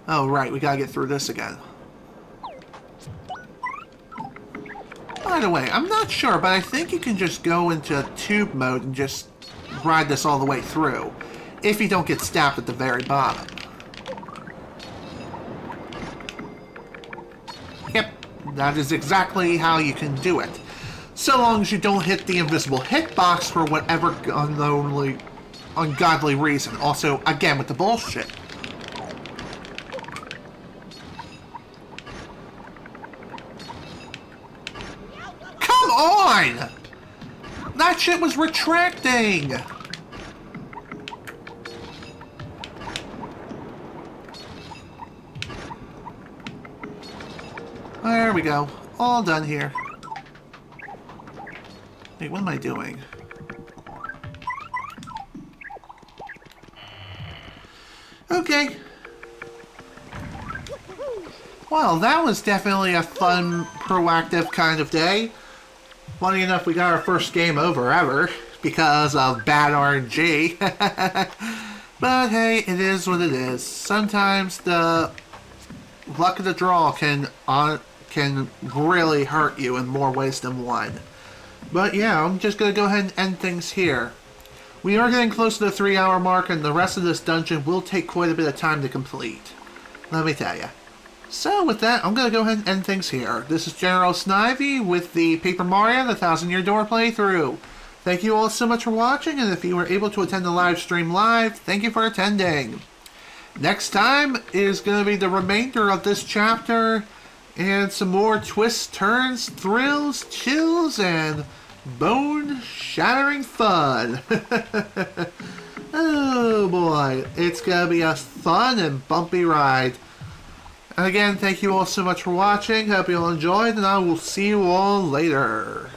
Oh right, we gotta get through this again. By the way, I'm not sure, but I think you can just go into tube mode and just ride this all the way through. If you don't get stabbed at the very bottom. Yep, that is exactly how you can do it. So long as you don't hit the invisible hitbox for whatever ungodly reason. Also, again, with the bullshit. On! That shit was retracting! There we go. All done here. Wait, what am I doing? Okay. Well, that was definitely a fun, proactive kind of day. Funny enough, we got our first game over ever because of bad RNG. But hey, it is what it is. Sometimes the luck of the draw can really hurt you in more ways than one. But yeah, I'm just going to go ahead and end things here. We are getting close to the 3-hour mark, and the rest of this dungeon will take quite a bit of time to complete. Let me tell you. So with that, I'm going to go ahead and end things here. This is General Snivy with the Paper Mario the 1000-Year Door playthrough. Thank you all so much for watching, and if you were able to attend the live stream live, thank you for attending. Next time is going to be the remainder of this chapter, and some more twists, turns, thrills, chills, and bone-shattering fun. Oh boy, it's going to be a fun and bumpy ride. And again, thank you all so much for watching. Hope you all enjoyed, and I will see you all later.